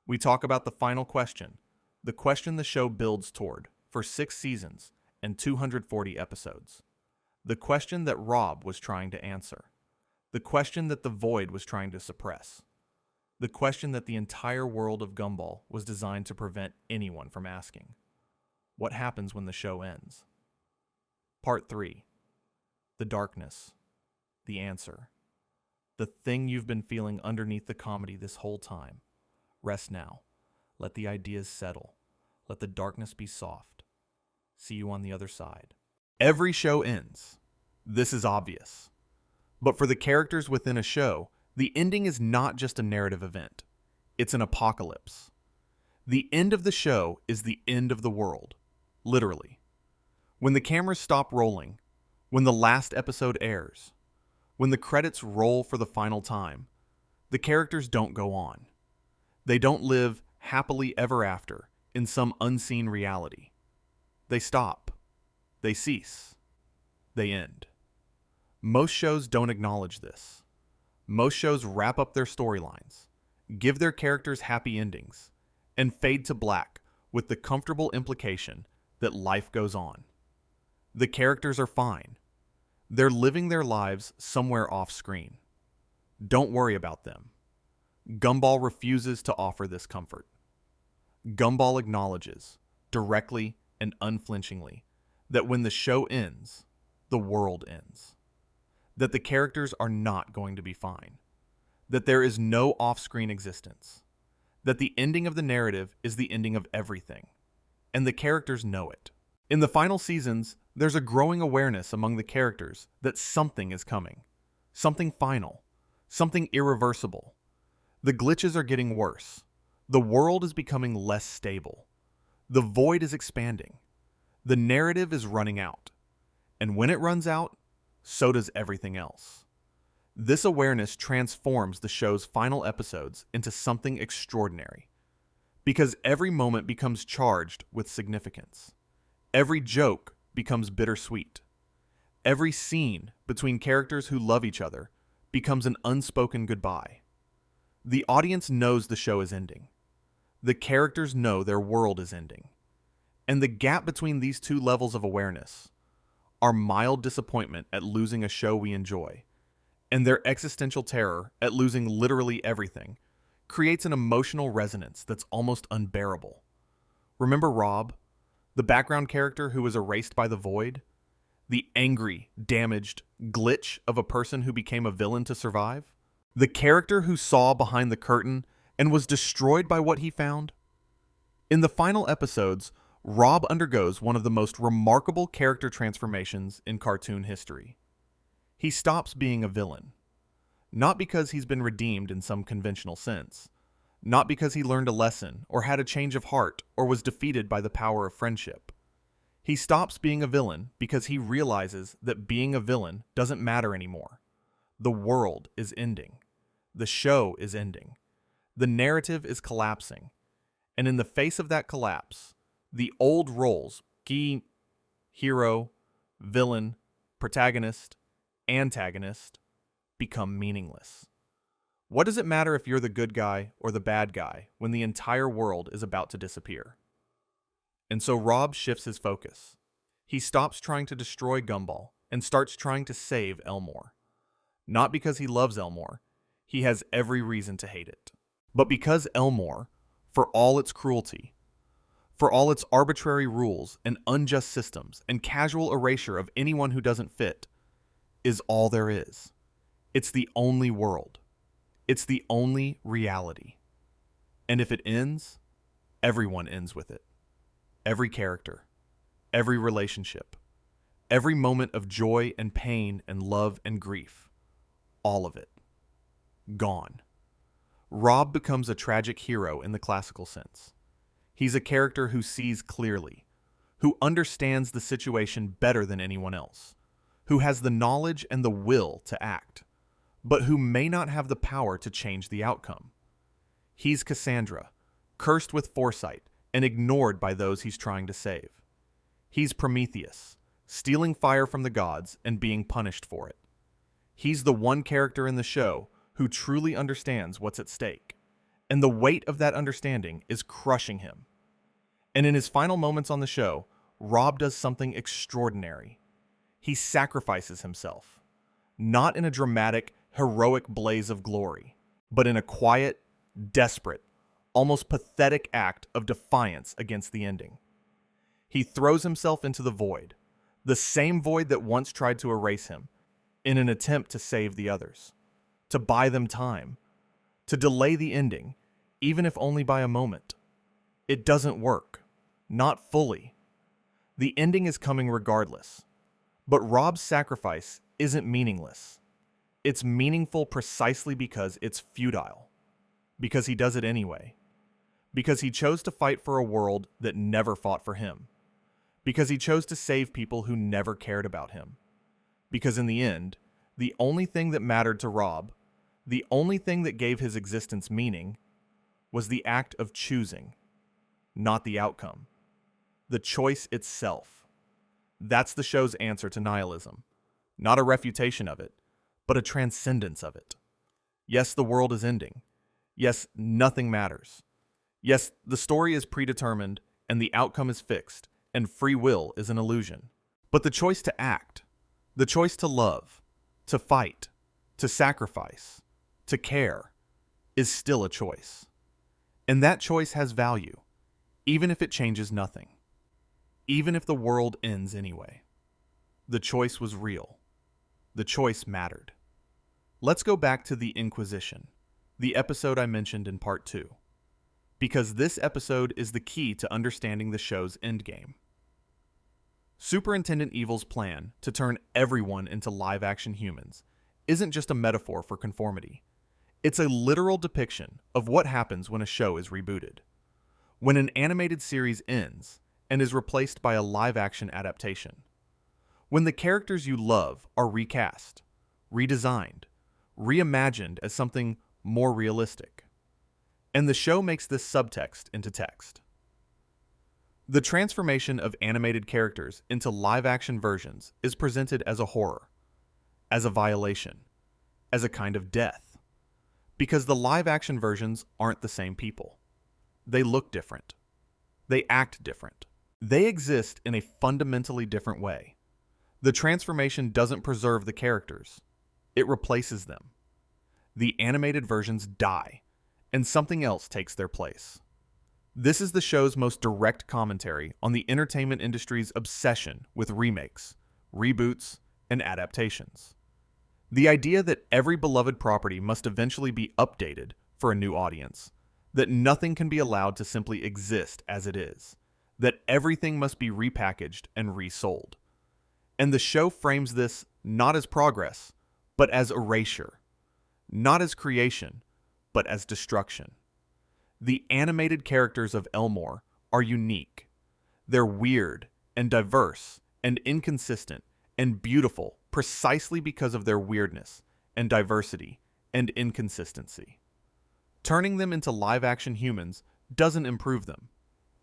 We talk about the final question, the question the show builds toward for 6 seasons and 240 episodes. The question that Rob was trying to answer. The question that the Void was trying to suppress. The question that the entire world of Gumball was designed to prevent anyone from asking. What happens when the show ends? Part 3. The darkness. The answer. The thing you've been feeling underneath the comedy this whole time. Rest now. Let the ideas settle. Let the darkness be soft. See you on the other side. Every show ends. This is obvious. But for the characters within a show, the ending is not just a narrative event. It's an apocalypse. The end of the show is the end of the world. Literally. When the cameras stop rolling, when the last episode airs, when the credits roll for the final time, the characters don't go on. They don't live happily ever after in some unseen reality. They stop. They cease. They end. Most shows don't acknowledge this. Most shows wrap up their storylines, give their characters happy endings, and fade to black with the comfortable implication that life goes on. The characters are fine. They're living their lives somewhere off screen. Don't worry about them. Gumball refuses to offer this comfort. Gumball acknowledges, directly and unflinchingly, that when the show ends, the world ends. That the characters are not going to be fine. That there is no off-screen existence. That the ending of the narrative is the ending of everything. And the characters know it. In the final seasons, there's a growing awareness among the characters that something is coming. Something final. Something irreversible. The glitches are getting worse. The world is becoming less stable. The void is expanding. The narrative is running out. And when it runs out, so does everything else. This awareness transforms the show's final episodes into something extraordinary. Because every moment becomes charged with significance. Every joke becomes bittersweet. Every scene between characters who love each other becomes an unspoken goodbye. The audience knows the show is ending. The characters know their world is ending. And the gap between these two levels of awareness, our mild disappointment at losing a show we enjoy, and their existential terror at losing literally everything, creates an emotional resonance that's almost unbearable. Remember Rob, the background character who was erased by the void? The angry, damaged glitch of a person who became a villain to survive? The character who saw behind the curtain and was destroyed by what he found? In the final episodes, Rob undergoes one of the most remarkable character transformations in cartoon history. He stops being a villain. Not because he's been redeemed in some conventional sense. Not because he learned a lesson or had a change of heart or was defeated by the power of friendship. He stops being a villain because he realizes that being a villain doesn't matter anymore. The world is ending. The show is ending. The narrative is collapsing. And in the face of that collapse, the old roles, key, hero, villain, protagonist, antagonist, become meaningless. What does it matter if you're the good guy or the bad guy when the entire world is about to disappear? And so Rob shifts his focus. He stops trying to destroy Gumball and starts trying to save Elmore. Not because he loves Elmore, he has every reason to hate it, but because Elmore, for all its cruelty, for all its arbitrary rules and unjust systems and casual erasure of anyone who doesn't fit, is all there is. It's the only world. It's the only reality. And if it ends, everyone ends with it. Every character, every relationship, every moment of joy and pain and love and grief, all of it, gone. Rob becomes a tragic hero in the classical sense. He's a character who sees clearly, who understands the situation better than anyone else, who has the knowledge and the will to act, but who may not have the power to change the outcome. He's Cassandra, cursed with foresight and ignored by those he's trying to save. He's Prometheus, stealing fire from the gods and being punished for it. He's the one character in the show who truly understands what's at stake, and the weight of that understanding is crushing him. And in his final moments on the show, Rob does something extraordinary. He sacrifices himself, not in a dramatic, heroic blaze of glory, but in a quiet, desperate, almost pathetic act of defiance against the ending. He throws himself into the void, the same void that once tried to erase him, in an attempt to save the others, to buy them time, to delay the ending, even if only by a moment. It doesn't work, not fully. The ending is coming regardless, but Rob's sacrifice isn't meaningless. It's meaningful precisely because it's futile, because he does it anyway, because he chose to fight for a world that never fought for him, because he chose to save people who never cared about him, because in the end, the only thing that mattered to Rob, the only thing that gave his existence meaning, was the act of choosing, not the outcome. The choice itself. That's the show's answer to nihilism. Not a refutation of it, but a transcendence of it. Yes, the world is ending. Yes, nothing matters. Yes, the story is predetermined, and the outcome is fixed, and free will is an illusion. But the choice to act, the choice to love, to fight, to sacrifice, to care, is still a choice. And that choice has value, even if it changes nothing. Even if the world ends anyway. The choice was real. The choice mattered. Let's go back to the Inquisition, the episode I mentioned in part 2, because this episode is the key to understanding the show's endgame. Superintendent Evil's plan to turn everyone into live-action humans isn't just a metaphor for conformity. It's a literal depiction of what happens when a show is rebooted. When an animated series ends and is replaced by a live-action adaptation. When the characters you love are recast, redesigned, reimagined as something more realistic. And the show makes this subtext into text. The transformation of animated characters into live-action versions is presented as a horror, as a violation, as a kind of death, because the live-action versions aren't the same people. They look different. They act different. They exist in a fundamentally different way. The transformation doesn't preserve the characters. It replaces them. The animated versions die, and something else takes their place. This is the show's most direct commentary on the entertainment industry's obsession with remakes, reboots, and adaptations. The idea that every beloved property must eventually be updated for a new audience, that nothing can be allowed to simply exist as it is, that everything must be repackaged and resold. And the show frames this not as progress, but as erasure, not as creation, but as destruction. The animated characters of Elmore are unique. They're weird and diverse and inconsistent and beautiful precisely because of their weirdness and diversity and inconsistency. Turning them into live-action humans doesn't improve them.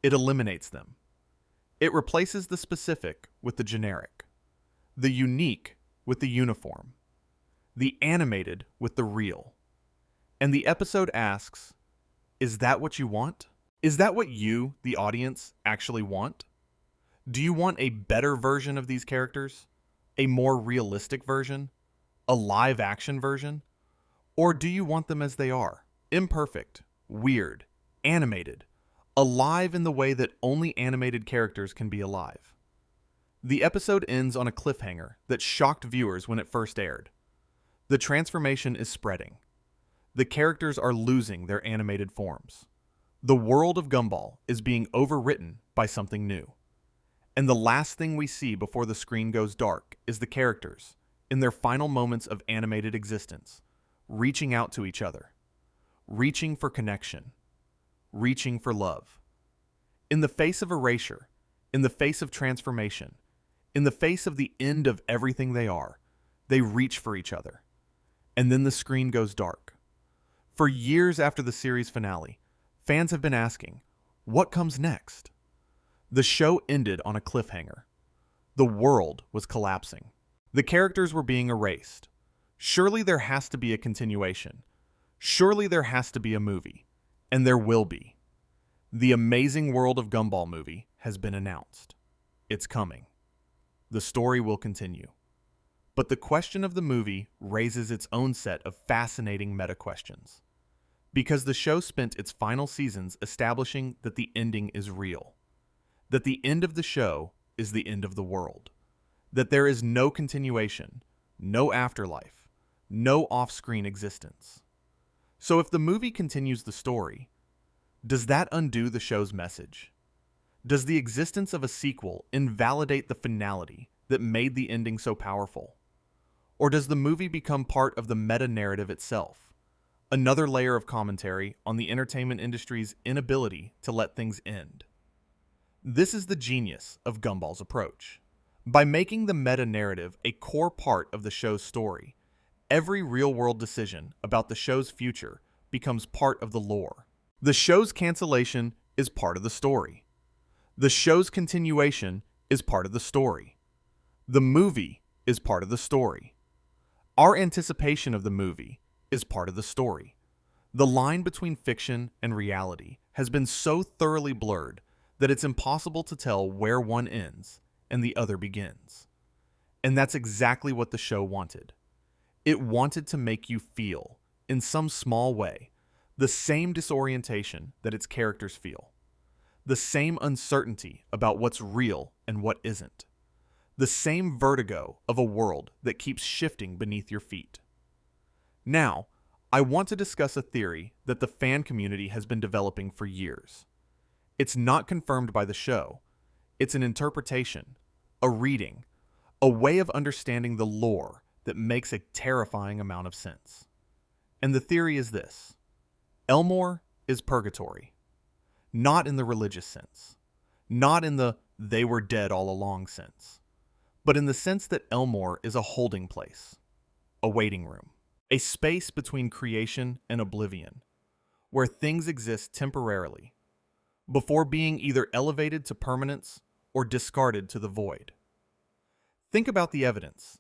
It eliminates them. It replaces the specific with the generic, the unique with the uniform, the animated with the real. And the episode asks, is that what you want? Is that what you, the audience, actually want? Do you want a better version of these characters? A more realistic version? A live-action version? Or do you want them as they are? Imperfect, weird, animated, alive in the way that only animated characters can be alive. The episode ends on a cliffhanger that shocked viewers when it first aired. The transformation is spreading. The characters are losing their animated forms. The world of Gumball is being overwritten by something new. And the last thing we see before the screen goes dark is the characters, in their final moments of animated existence, reaching out to each other, reaching for connection, reaching for love. In the face of erasure, in the face of transformation, in the face of the end of everything they are, they reach for each other. And then the screen goes dark. For years after the series finale, fans have been asking, what comes next? The show ended on a cliffhanger. The world was collapsing. The characters were being erased. Surely there has to be a continuation. Surely there has to be a movie. And there will be. The Amazing World of Gumball movie has been announced. It's coming. The story will continue. But the question of the movie raises its own set of fascinating meta-questions. Because the show spent its final seasons establishing that the ending is real. That the end of the show is the end of the world. That there is no continuation, no afterlife, no off-screen existence. So if the movie continues the story, does that undo the show's message? Does the existence of a sequel invalidate the finality that made the ending so powerful? Or does the movie become part of the meta-narrative itself? Another layer of commentary on the entertainment industry's inability to let things end. This is the genius of Gumball's approach. By making the meta-narrative a core part of the show's story, every real-world decision about the show's future becomes part of the lore. The show's cancellation is part of the story. The show's continuation is part of the story. The movie is part of the story. Our anticipation of the movie is part of the story. The line between fiction and reality has been so thoroughly blurred that it's impossible to tell where one ends and the other begins. And that's exactly what the show wanted. It wanted to make you feel, in some small way, the same disorientation that its characters feel. The same uncertainty about what's real and what isn't. The same vertigo of a world that keeps shifting beneath your feet. Now, I want to discuss a theory that the fan community has been developing for years. It's not confirmed by the show. It's an interpretation, a reading, a way of understanding the lore that makes a terrifying amount of sense. And the theory is this: Elmore is purgatory. Not in the religious sense. Not in the they were dead all along sense. But in the sense that Elmore is a holding place, a waiting room, a space between creation and oblivion, where things exist temporarily, before being either elevated to permanence or discarded to the void. Think about the evidence.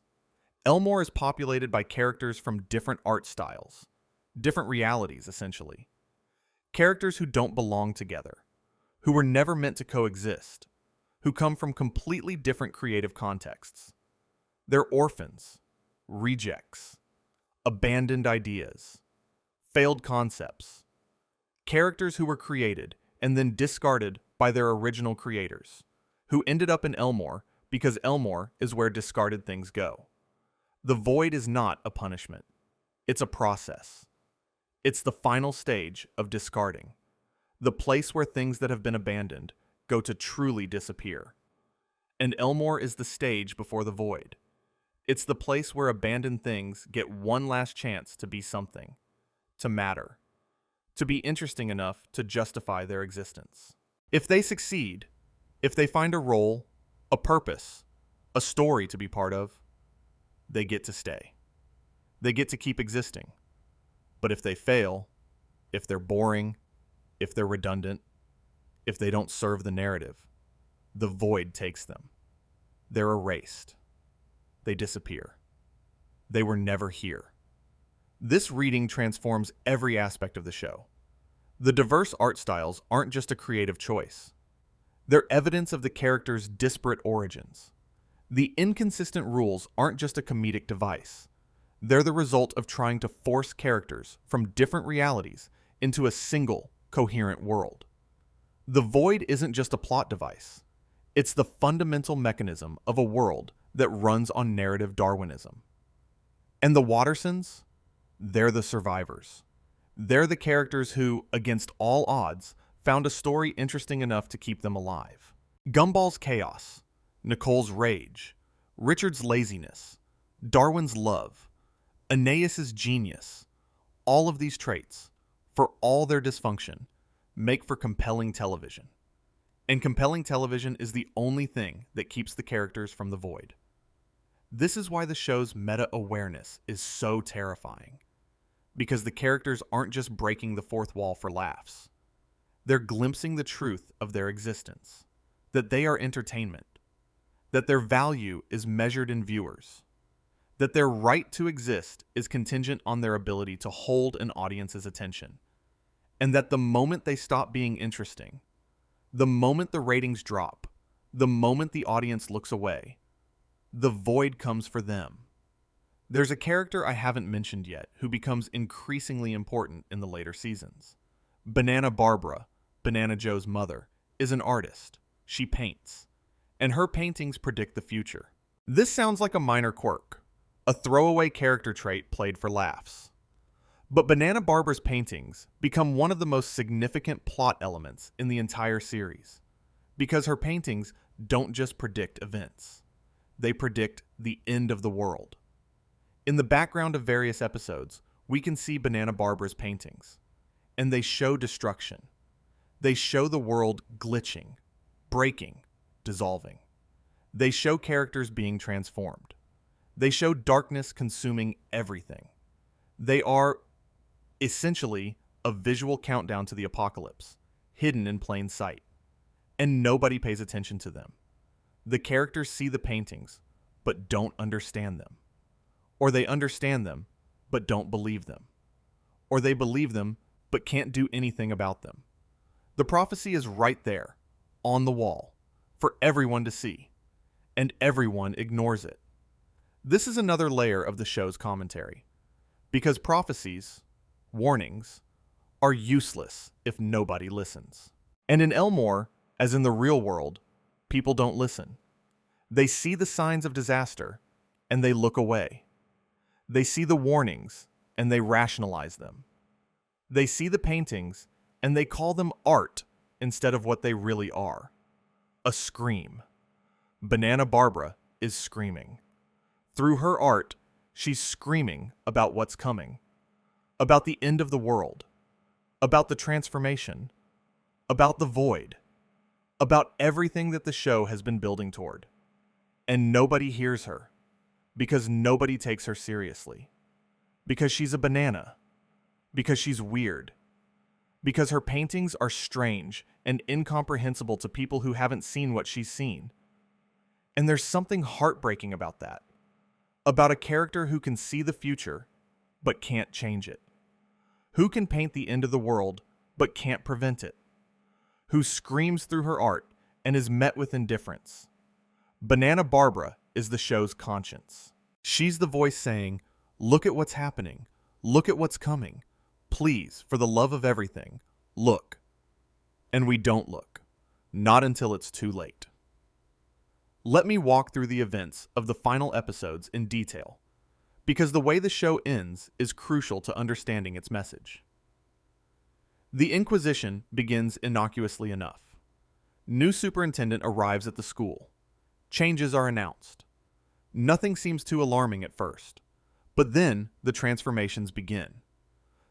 Elmore is populated by characters from different art styles, different realities, essentially. Characters who don't belong together, who were never meant to coexist, who come from completely different creative contexts. They're orphans, rejects, abandoned ideas, failed concepts. Characters who were created and then discarded by their original creators, who ended up in Elmore because Elmore is where discarded things go. The void is not a punishment. It's a process. It's the final stage of discarding, the place where things that have been abandoned go to truly disappear. And Elmore is the stage before the void. It's the place where abandoned things get one last chance to be something, to matter, to be interesting enough to justify their existence. If they succeed, if they find a role, a purpose, a story to be part of, they get to stay. They get to keep existing. But if they fail, if they're boring, if they're redundant, if they don't serve the narrative, the void takes them. They're erased. They disappear. They were never here. This reading transforms every aspect of the show. The diverse art styles aren't just a creative choice. They're evidence of the characters' disparate origins. The inconsistent rules aren't just a comedic device. They're the result of trying to force characters from different realities into a single, coherent world. The void isn't just a plot device. It's the fundamental mechanism of a world that runs on narrative Darwinism. And the Wattersons? They're the survivors. They're the characters who, against all odds, found a story interesting enough to keep them alive. Gumball's chaos, Nicole's rage, Richard's laziness, Darwin's love, Aeneas's genius, all of these traits, for all their dysfunction, make for compelling television. And compelling television is the only thing that keeps the characters from the void. This is why the show's meta-awareness is so terrifying. Because the characters aren't just breaking the fourth wall for laughs. They're glimpsing the truth of their existence. That they are entertainment. That their value is measured in viewers. That their right to exist is contingent on their ability to hold an audience's attention. And that the moment they stop being interesting, the moment the ratings drop, the moment the audience looks away, the void comes for them. There's a character I haven't mentioned yet who becomes increasingly important in the later seasons. Banana Barbara, Banana Joe's mother, is an artist. She paints. And her paintings predict the future. This sounds like a minor quirk, a throwaway character trait played for laughs. But Banana Barbara's paintings become one of the most significant plot elements in the entire series, because her paintings don't just predict events. They predict the end of the world. In the background of various episodes, we can see Banana Barbara's paintings, and they show destruction. They show the world glitching, breaking, dissolving. They show characters being transformed. They show darkness consuming everything. They are, essentially, a visual countdown to the apocalypse, hidden in plain sight. And nobody pays attention to them. The characters see the paintings, but don't understand them. Or they understand them, but don't believe them. Or they believe them, but can't do anything about them. The prophecy is right there, on the wall, for everyone to see. And everyone ignores it. This is another layer of the show's commentary. Because prophecies, warnings, are useless if nobody listens. And in Elmore, as in the real world, people don't listen. They see the signs of disaster, and they look away. They see the warnings, and they rationalize them. They see the paintings, and they call them art instead of what they really are. A scream. Banana Barbara is screaming. Through her art, she's screaming about what's coming. About the end of the world. About the transformation. About the void. About everything that the show has been building toward. And nobody hears her. Because nobody takes her seriously. Because she's a banana. Because she's weird. because her paintings are strange and incomprehensible to people who haven't seen what she's seen. And there's something heartbreaking about that. About a character who can see the future, but can't change it. Who can paint the end of the world, but can't prevent it. Who screams through her art and is met with indifference. Banana Barbara is the show's conscience. She's the voice saying, "Look at what's happening. Look at what's coming. Please, for the love of everything, look." And we don't look. Not until it's too late. Let me walk through the events of the final episodes in detail, because the way the show ends is crucial to understanding its message. The Inquisition begins innocuously enough. New superintendent arrives at the school. Changes are announced. Nothing seems too alarming at first, but then the transformations begin.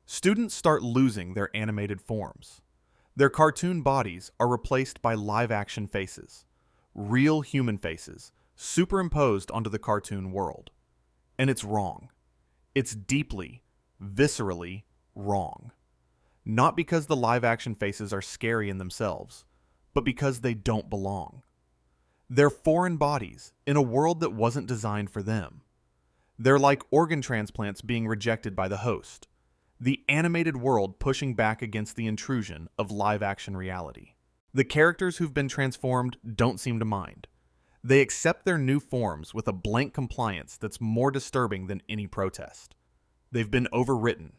Students start losing their animated forms. Their cartoon bodies are replaced by live-action faces, real human faces, superimposed onto the cartoon world. And it's wrong. It's deeply, viscerally wrong. Not because the live-action faces are scary in themselves, but because they don't belong. They're foreign bodies in a world that wasn't designed for them. They're like organ transplants being rejected by the host, the animated world pushing back against the intrusion of live-action reality. The characters who've been transformed don't seem to mind. They accept their new forms with a blank compliance that's more disturbing than any protest. They've been overwritten.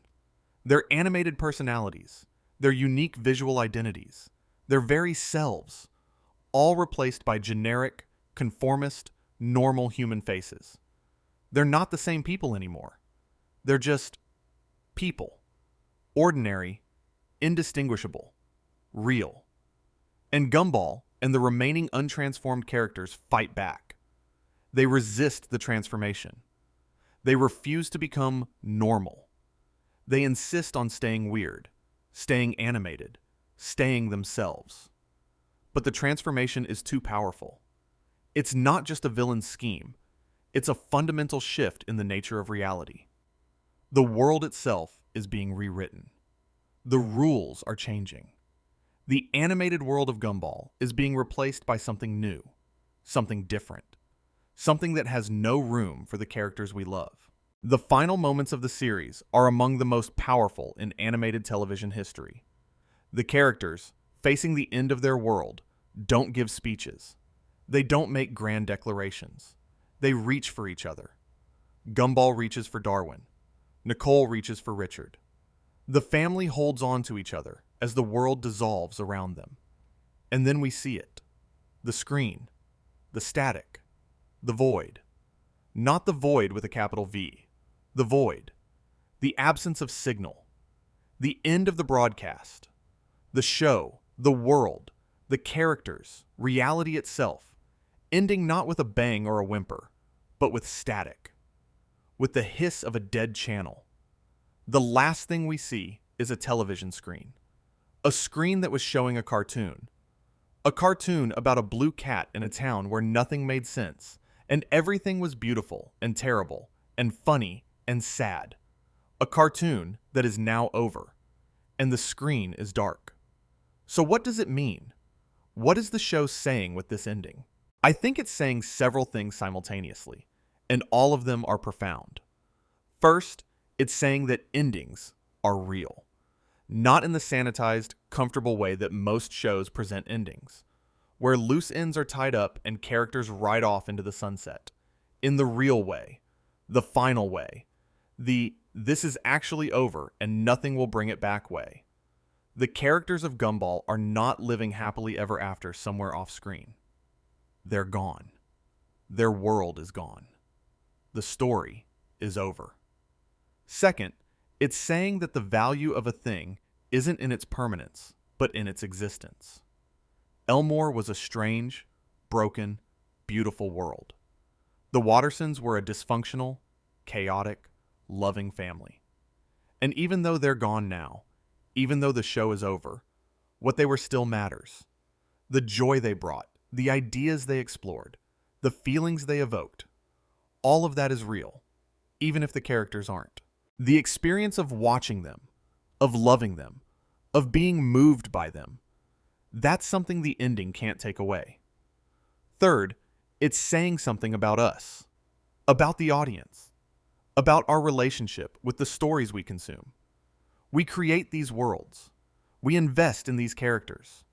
Their animated personalities, their unique visual identities, their very selves, all replaced by generic, conformist, normal human faces. They're not the same people anymore. They're just people. Ordinary, indistinguishable, real. And Gumball and the remaining untransformed characters fight back. They resist the transformation. They refuse to become normal. They insist on staying weird, staying animated, staying themselves. But the transformation is too powerful. It's not just a villain's scheme. It's a fundamental shift in the nature of reality. The world itself is being rewritten. The rules are changing. The animated world of Gumball is being replaced by something new, something different, something that has no room for the characters we love. The final moments of the series are among the most powerful in animated television history. The characters, facing the end of their world, don't give speeches. They don't make grand declarations. They reach for each other. Gumball reaches for Darwin. Nicole reaches for Richard. The family holds on to each other as the world dissolves around them. And then we see it. The screen. The static. The void. Not the void with a capital V. The void. The absence of signal. The end of the broadcast. The show. The world. The characters. Reality itself. Ending not with a bang or a whimper, but with static. With the hiss of a dead channel. The last thing we see is a television screen. A screen that was showing a cartoon. A cartoon about a blue cat in a town where nothing made sense, and everything was beautiful and terrible and funny and sad. A cartoon that is now over, and the screen is dark. So what does it mean? What is the show saying with this ending? I think it's saying several things simultaneously, and all of them are profound. First, it's saying that endings are real. Not in the sanitized, comfortable way that most shows present endings, where loose ends are tied up and characters ride off into the sunset. In the real way, the final way, the "this is actually over and nothing will bring it back" way. The characters of Gumball are not living happily ever after somewhere off screen. They're gone. Their world is gone. The story is over. Second, it's saying that the value of a thing isn't in its permanence, but in its existence. Elmore was a strange, broken, beautiful world. The Wattersons were a dysfunctional, chaotic, loving family. And even though they're gone now, even though the show is over, what they were still matters. The joy they brought, the ideas they explored, the feelings they evoked, all of that is real, even if the characters aren't. The experience of watching them, of loving them, of being moved by them. That's something the ending can't take away. Third, it's saying something about us, about the audience, about our relationship with the stories we consume. We create these worlds. We invest in these characters.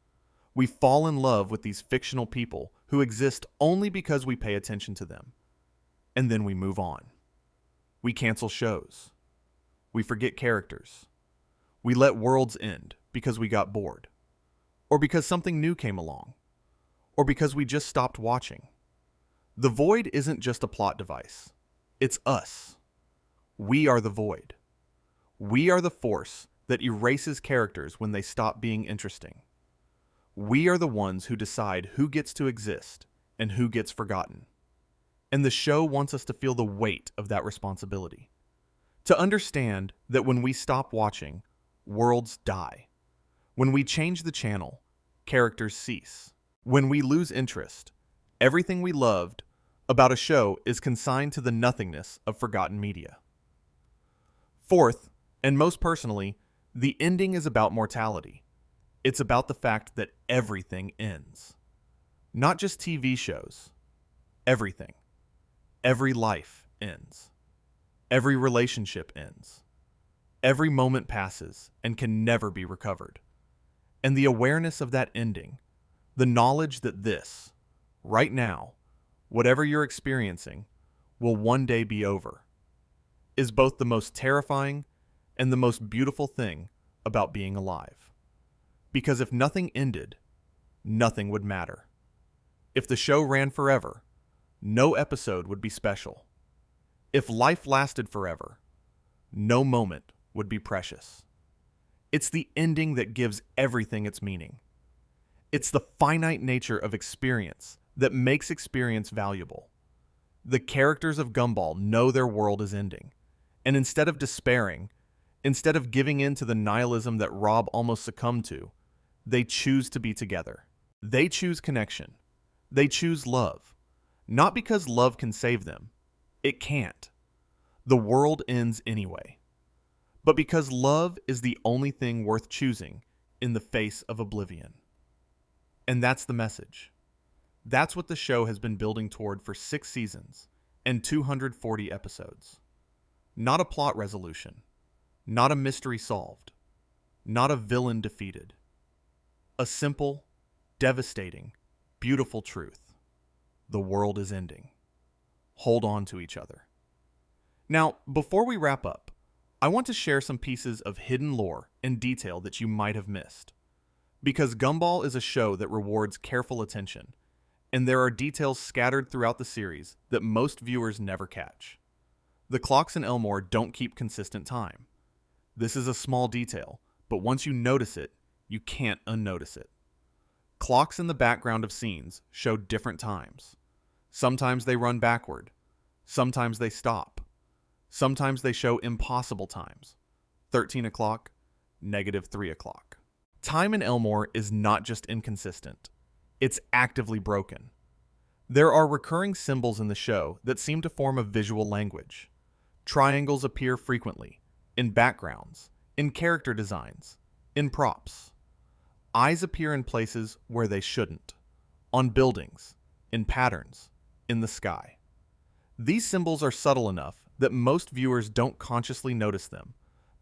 We fall in love with these fictional people who exist only because we pay attention to them. And then we move on. We cancel shows. We forget characters. We let worlds end because we got bored, or because something new came along, or because we just stopped watching. The void isn't just a plot device. It's us. We are the void. We are the force that erases characters when they stop being interesting. We are the ones who decide who gets to exist and who gets forgotten. And the show wants us to feel the weight of that responsibility. To understand that when we stop watching, worlds die. When we change the channel, characters cease. When we lose interest, everything we loved about a show is consigned to the nothingness of forgotten media. Fourth, and most personally, the ending is about mortality. It's about the fact that everything ends. Not just TV shows. Everything. Every life ends. Every relationship ends. Every moment passes and can never be recovered. And the awareness of that ending, the knowledge that this, right now, whatever you're experiencing, will one day be over, is both the most terrifying and the most beautiful thing about being alive. Because if nothing ended, nothing would matter. If the show ran forever, no episode would be special. If life lasted forever, no moment would be precious. It's the ending that gives everything its meaning. It's the finite nature of experience that makes experience valuable. The characters of Gumball know their world is ending, and instead of despairing, instead of giving in to the nihilism that Rob almost succumbed to, they choose to be together. They choose connection. They choose love. Not because love can save them. It can't. The world ends anyway. But because love is the only thing worth choosing in the face of oblivion. And that's the message. That's what the show has been building toward for 6 seasons and 240 episodes. Not a plot resolution. Not a mystery solved. Not a villain defeated. A simple, devastating, beautiful truth. The world is ending. Hold on to each other. Now, before we wrap up, I want to share some pieces of hidden lore and detail that you might have missed. Because Gumball is a show that rewards careful attention, and there are details scattered throughout the series that most viewers never catch. The clocks in Elmore don't keep consistent time. This is a small detail, but once you notice it, you can't unnotice it. Clocks in the background of scenes show different times. Sometimes they run backward. Sometimes they stop. Sometimes they show impossible times. 13 o'clock, -3 o'clock. Time in Elmore is not just inconsistent. It's actively broken. There are recurring symbols in the show that seem to form a visual language. Triangles appear frequently, in backgrounds, in character designs, in props. Eyes appear in places where they shouldn't, on buildings, in patterns, in the sky. These symbols are subtle enough that most viewers don't consciously notice them,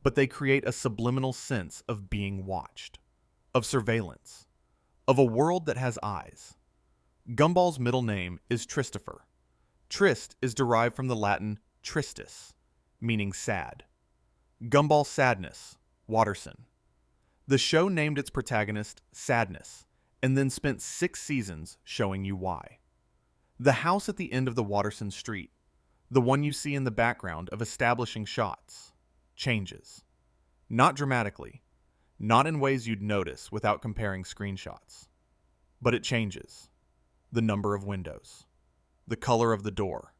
but they create a subliminal sense of being watched, of surveillance, of a world that has eyes. Gumball's middle name is Tristopher. Trist is derived from the Latin tristis, meaning sad. Gumball Sadness, Watterson. The show named its protagonist Sadness, and then spent 6 seasons showing you why. The house at the end of the Watterson Street, the one you see in the background of establishing shots, changes. Not dramatically, not in ways you'd notice without comparing screenshots. But it changes. The number of windows, the color of the door,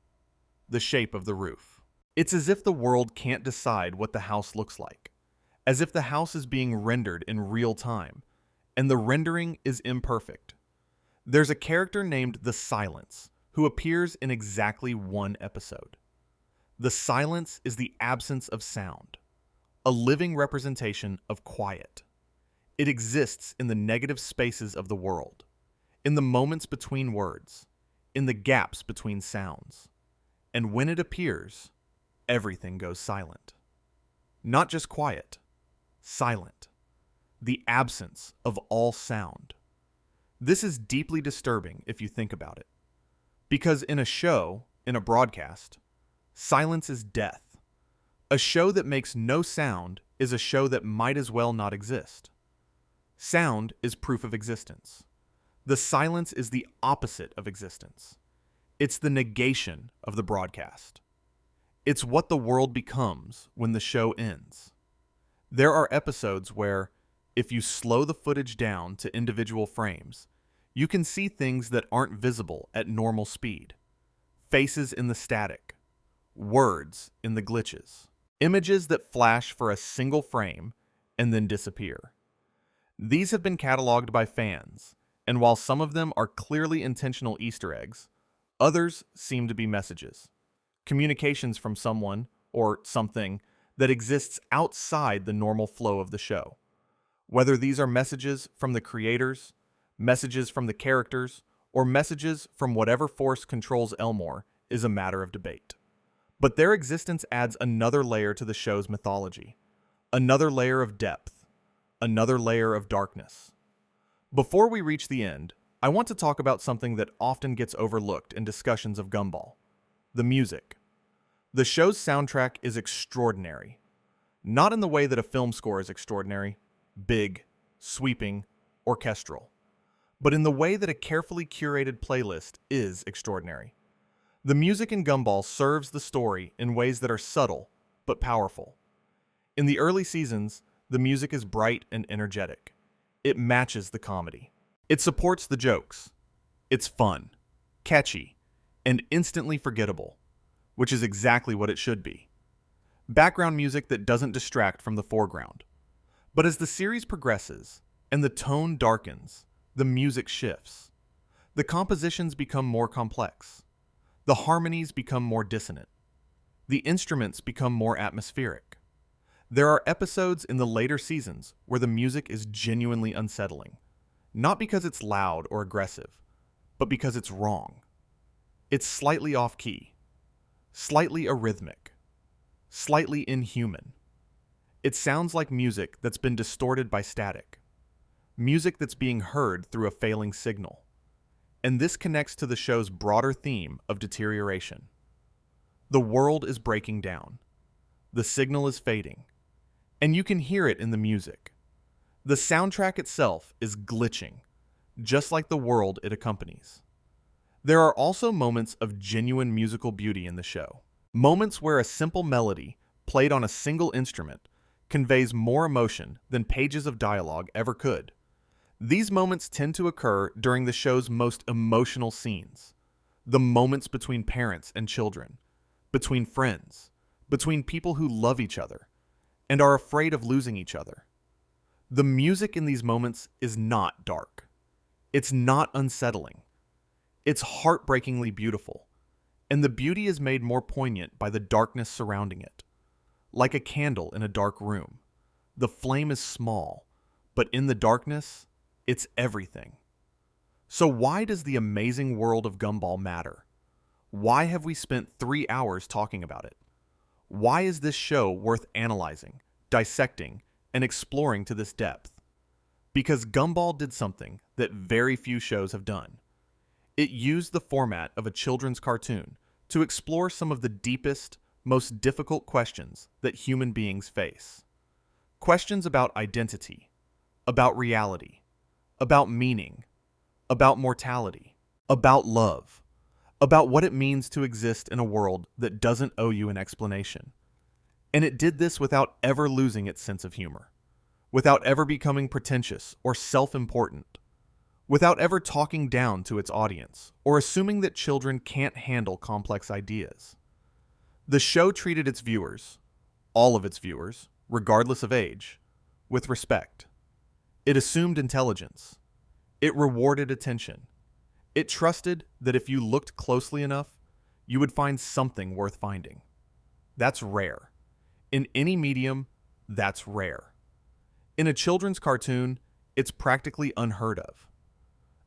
the shape of the roof. It's as if the world can't decide what the house looks like, as if the house is being rendered in real time, and the rendering is imperfect. There's a character named the Silence, who appears in exactly 1 episode. The silence is the absence of sound, a living representation of quiet. It exists in the negative spaces of the world, in the moments between words, in the gaps between sounds. And when it appears, everything goes silent. Not just quiet, silent. The absence of all sound. This is deeply disturbing if you think about it. Because in a show, in a broadcast, silence is death. A show that makes no sound is a show that might as well not exist. Sound is proof of existence. The silence is the opposite of existence. It's the negation of the broadcast. It's what the world becomes when the show ends. There are episodes where, if you slow the footage down to individual frames, you can see things that aren't visible at normal speed. Faces in the static. Words in the glitches. Images that flash for a single frame and then disappear. These have been cataloged by fans, and while some of them are clearly intentional Easter eggs, others seem to be messages. Communications from someone, or something, that exists outside the normal flow of the show. Whether these are messages from the creators, messages from the characters, or messages from whatever force controls Elmore is a matter of debate. But their existence adds another layer to the show's mythology, another layer of depth, another layer of darkness. Before we reach the end, I want to talk about something that often gets overlooked in discussions of Gumball: the music. The show's soundtrack is extraordinary. Not in the way that a film score is extraordinary, big, sweeping, orchestral, but in the way that a carefully curated playlist is extraordinary. The music in Gumball serves the story in ways that are subtle but powerful. In the early seasons, the music is bright and energetic. It matches the comedy. It supports the jokes. It's fun, catchy, and instantly forgettable, which is exactly what it should be. Background music that doesn't distract from the foreground. But as the series progresses and the tone darkens, the music shifts. The compositions become more complex. The harmonies become more dissonant. The instruments become more atmospheric. There are episodes in the later seasons where the music is genuinely unsettling, not because it's loud or aggressive, but because it's wrong. It's slightly off-key, slightly arrhythmic, slightly inhuman. It sounds like music that's been distorted by static, music that's being heard through a failing signal. And this connects to the show's broader theme of deterioration. The world is breaking down. The signal is fading. And you can hear it in the music. The soundtrack itself is glitching, just like the world it accompanies. There are also moments of genuine musical beauty in the show. Moments where a simple melody, played on a single instrument, conveys more emotion than pages of dialogue ever could. These moments tend to occur during the show's most emotional scenes. The moments between parents and children, between friends, between people who love each other and are afraid of losing each other. The music in these moments is not dark. It's not unsettling. It's heartbreakingly beautiful, and the beauty is made more poignant by the darkness surrounding it. Like a candle in a dark room, the flame is small, but in the darkness, it's everything. So why does the amazing world of Gumball matter? Why have we spent 3 hours talking about it? Why is this show worth analyzing, dissecting, and exploring to this depth? Because Gumball did something that very few shows have done. It used the format of a children's cartoon to explore some of the deepest, most difficult questions that human beings face. Questions about identity, about reality, about meaning, about mortality, about love, about what it means to exist in a world that doesn't owe you an explanation. And it did this without ever losing its sense of humor, without ever becoming pretentious or self-important, without ever talking down to its audience or assuming that children can't handle complex ideas. The show treated its viewers, all of its viewers, regardless of age, with respect. It assumed intelligence. It rewarded attention. It trusted that if you looked closely enough, you would find something worth finding. That's rare. In any medium, that's rare. In a children's cartoon, It's practically unheard of.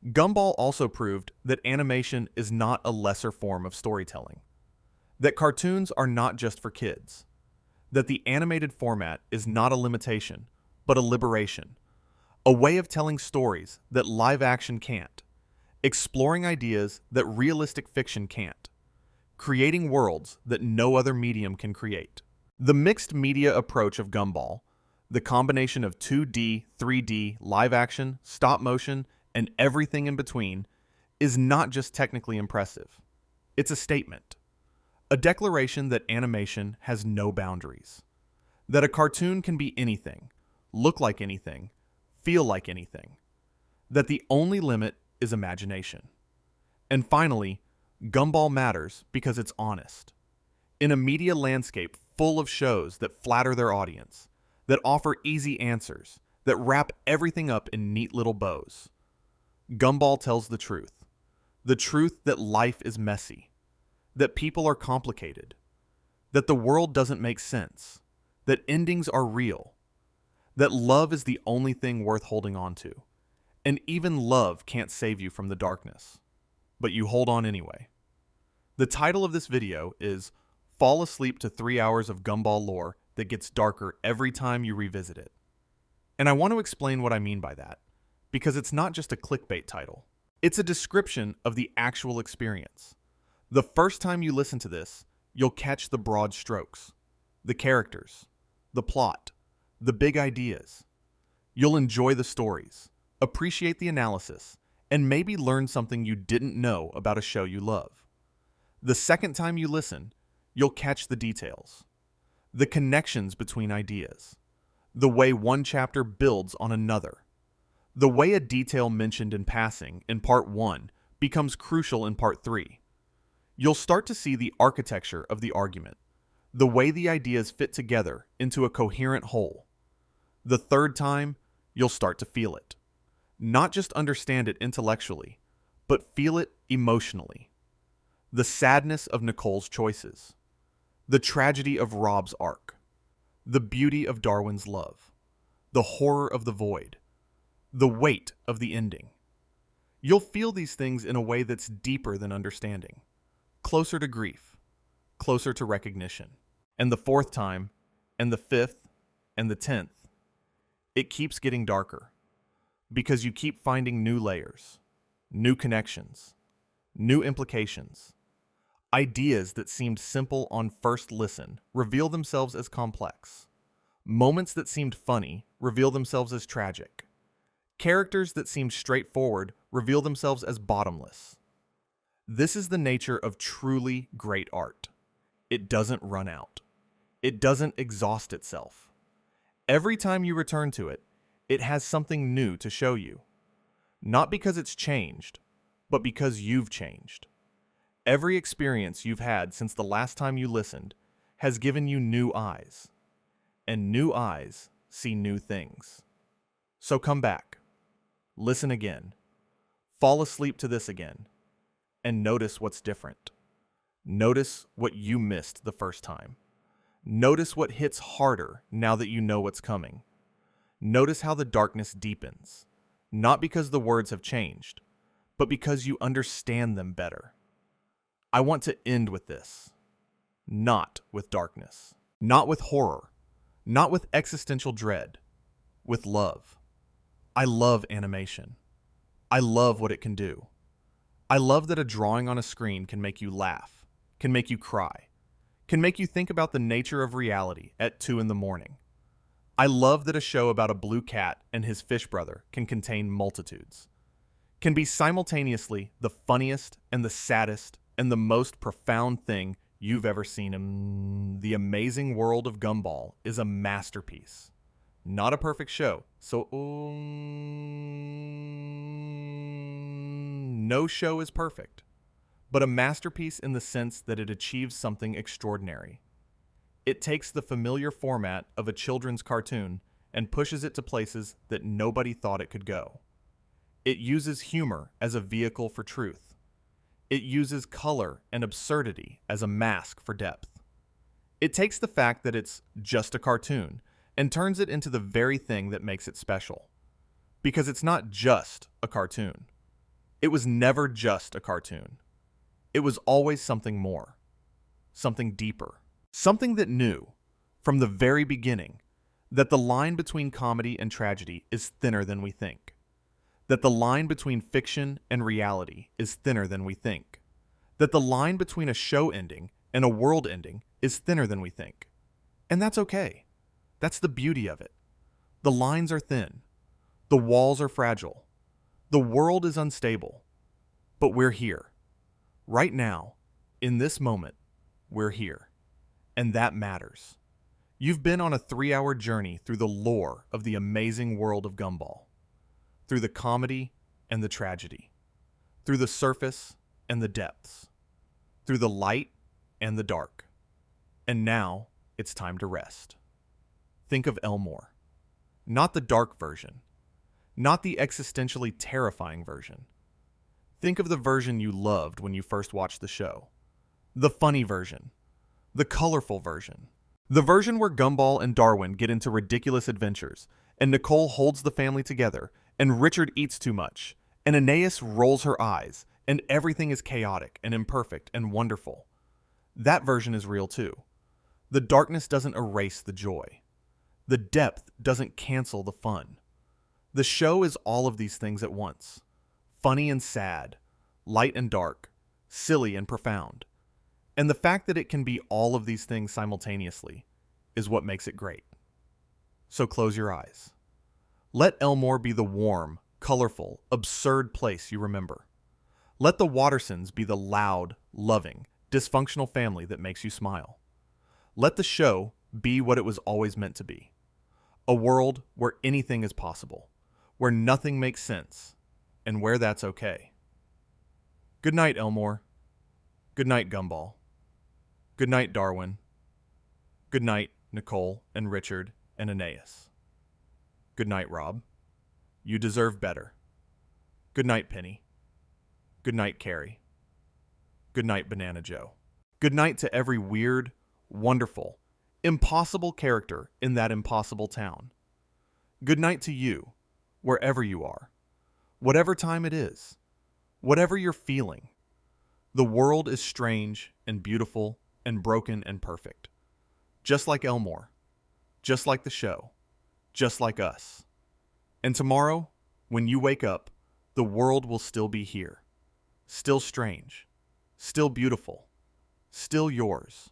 Gumball also proved that animation is not a lesser form of storytelling, that cartoons are not just for kids, that the animated format is not a limitation, but a liberation, a way of telling stories that live action can't, exploring ideas that realistic fiction can't, creating worlds that no other medium can create. The mixed media approach of Gumball, the combination of 2D, 3D, live action, stop motion, and everything in between, is not just technically impressive. It's a statement. A declaration that animation has no boundaries. That a cartoon can be anything, look like anything, feel like anything. That the only limit is imagination. And finally, Gumball matters because it's honest. In a media landscape full of shows that flatter their audience, that offer easy answers, that wrap everything up in neat little bows, Gumball tells the truth. The truth that life is messy, that people are complicated, that the world doesn't make sense, that endings are real, that love is the only thing worth holding on to, and even love can't save you from the darkness. But you hold on anyway. The title of this video is Fall Asleep to 3 Hours of Gumball Lore that gets darker every time you revisit it. And I want to explain what I mean by that, because it's not just a clickbait title. It's a description of the actual experience. The first time you listen to this, you'll catch the broad strokes, the characters, the plot, the big ideas. You'll enjoy the stories, appreciate the analysis, and maybe learn something you didn't know about a show you love. The second time you listen, you'll catch the details, the connections between ideas, the way one chapter builds on another, the way a detail mentioned in passing in Part 1 becomes crucial in Part 3. You'll start to see the architecture of the argument, the way the ideas fit together into a coherent whole. The third time, you'll start to feel it. Not just understand it intellectually, but feel it emotionally. The sadness of Nicole's choices, the tragedy of Rob's arc, the beauty of Darwin's love, the horror of the void, the weight of the ending. You'll feel these things in a way that's deeper than understanding, closer to grief, closer to recognition. And the fourth time, and the fifth, and the 10th, it keeps getting darker, because you keep finding new layers, new connections, new implications. Ideas that seemed simple on first listen reveal themselves as complex. Moments that seemed funny reveal themselves as tragic. Characters that seemed straightforward reveal themselves as bottomless. This is the nature of truly great art. It doesn't run out. It doesn't exhaust itself. Every time you return to it, it has something new to show you. Not because it's changed, but because you've changed. Every experience you've had since the last time you listened has given you new eyes. And new eyes see new things. So come back. Listen again. Fall asleep to this again. And notice what's different. Notice what you missed the first time. Notice what hits harder now that you know what's coming. Notice how the darkness deepens. Not because the words have changed, but because you understand them better. I want to end with this. Not with darkness. Not with horror. Not with existential dread. With love. I love animation. I love what it can do. I love that a drawing on a screen can make you laugh, can make you cry, can make you think about the nature of reality at 2 in the morning. I love that a show about a blue cat and his fish brother can contain multitudes, can be simultaneously the funniest and the saddest and the most profound thing you've ever seen. The amazing world of Gumball is a masterpiece. Not a perfect show, so no show is perfect, but a masterpiece in the sense that it achieves something extraordinary. It takes the familiar format of a children's cartoon and pushes it to places that nobody thought it could go. It uses humor as a vehicle for truth. It uses color and absurdity as a mask for depth. It takes the fact that it's just a cartoon and turns it into the very thing that makes it special. Because it's not just a cartoon. It was never just a cartoon. It was always something more, something deeper, something that knew, from the very beginning, that the line between comedy and tragedy is thinner than we think. That the line between fiction and reality is thinner than we think. That the line between a show ending and a world ending is thinner than we think. And that's okay. That's the beauty of it. The lines are thin. The walls are fragile. The world is unstable. But we're here. Right now, in this moment, we're here. And that matters. You've been on a 3-hour journey through the lore of the amazing world of Gumball. Through the comedy and the tragedy. Through the surface and the depths. Through the light and the dark. And now, it's time to rest. Think of Elmore. Not the dark version. Not the existentially terrifying version. Think of the version you loved when you first watched the show. The funny version. The colorful version. The version where Gumball and Darwin get into ridiculous adventures, and Nicole holds the family together, and Richard eats too much, and Anais rolls her eyes, and everything is chaotic and imperfect and wonderful. That version is real too. The darkness doesn't erase the joy. The depth doesn't cancel the fun. The show is all of these things at once. Funny and sad, light and dark, silly and profound. And the fact that it can be all of these things simultaneously is what makes it great. So close your eyes. Let Elmore be the warm, colorful, absurd place you remember. Let the Wattersons be the loud, loving, dysfunctional family that makes you smile. Let the show be what it was always meant to be. A world where anything is possible, where nothing makes sense, and where that's okay. Good night, Elmore. Good night, Gumball. Good night, Darwin. Good night, Nicole and Richard and Anais. Good night, Rob. You deserve better. Good night, Penny. Good night, Carrie. Good night, Banana Joe. Good night to every weird, wonderful, impossible character in that impossible town. Good night to you, wherever you are, whatever time it is, whatever you're feeling. The world is strange and beautiful and broken and perfect. Just like Elmore, just like the show, just like us. And tomorrow, when you wake up, the world will still be here. Still strange, still beautiful, still yours.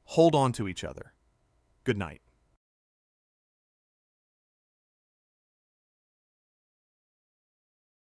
Hold on to each other. Good night.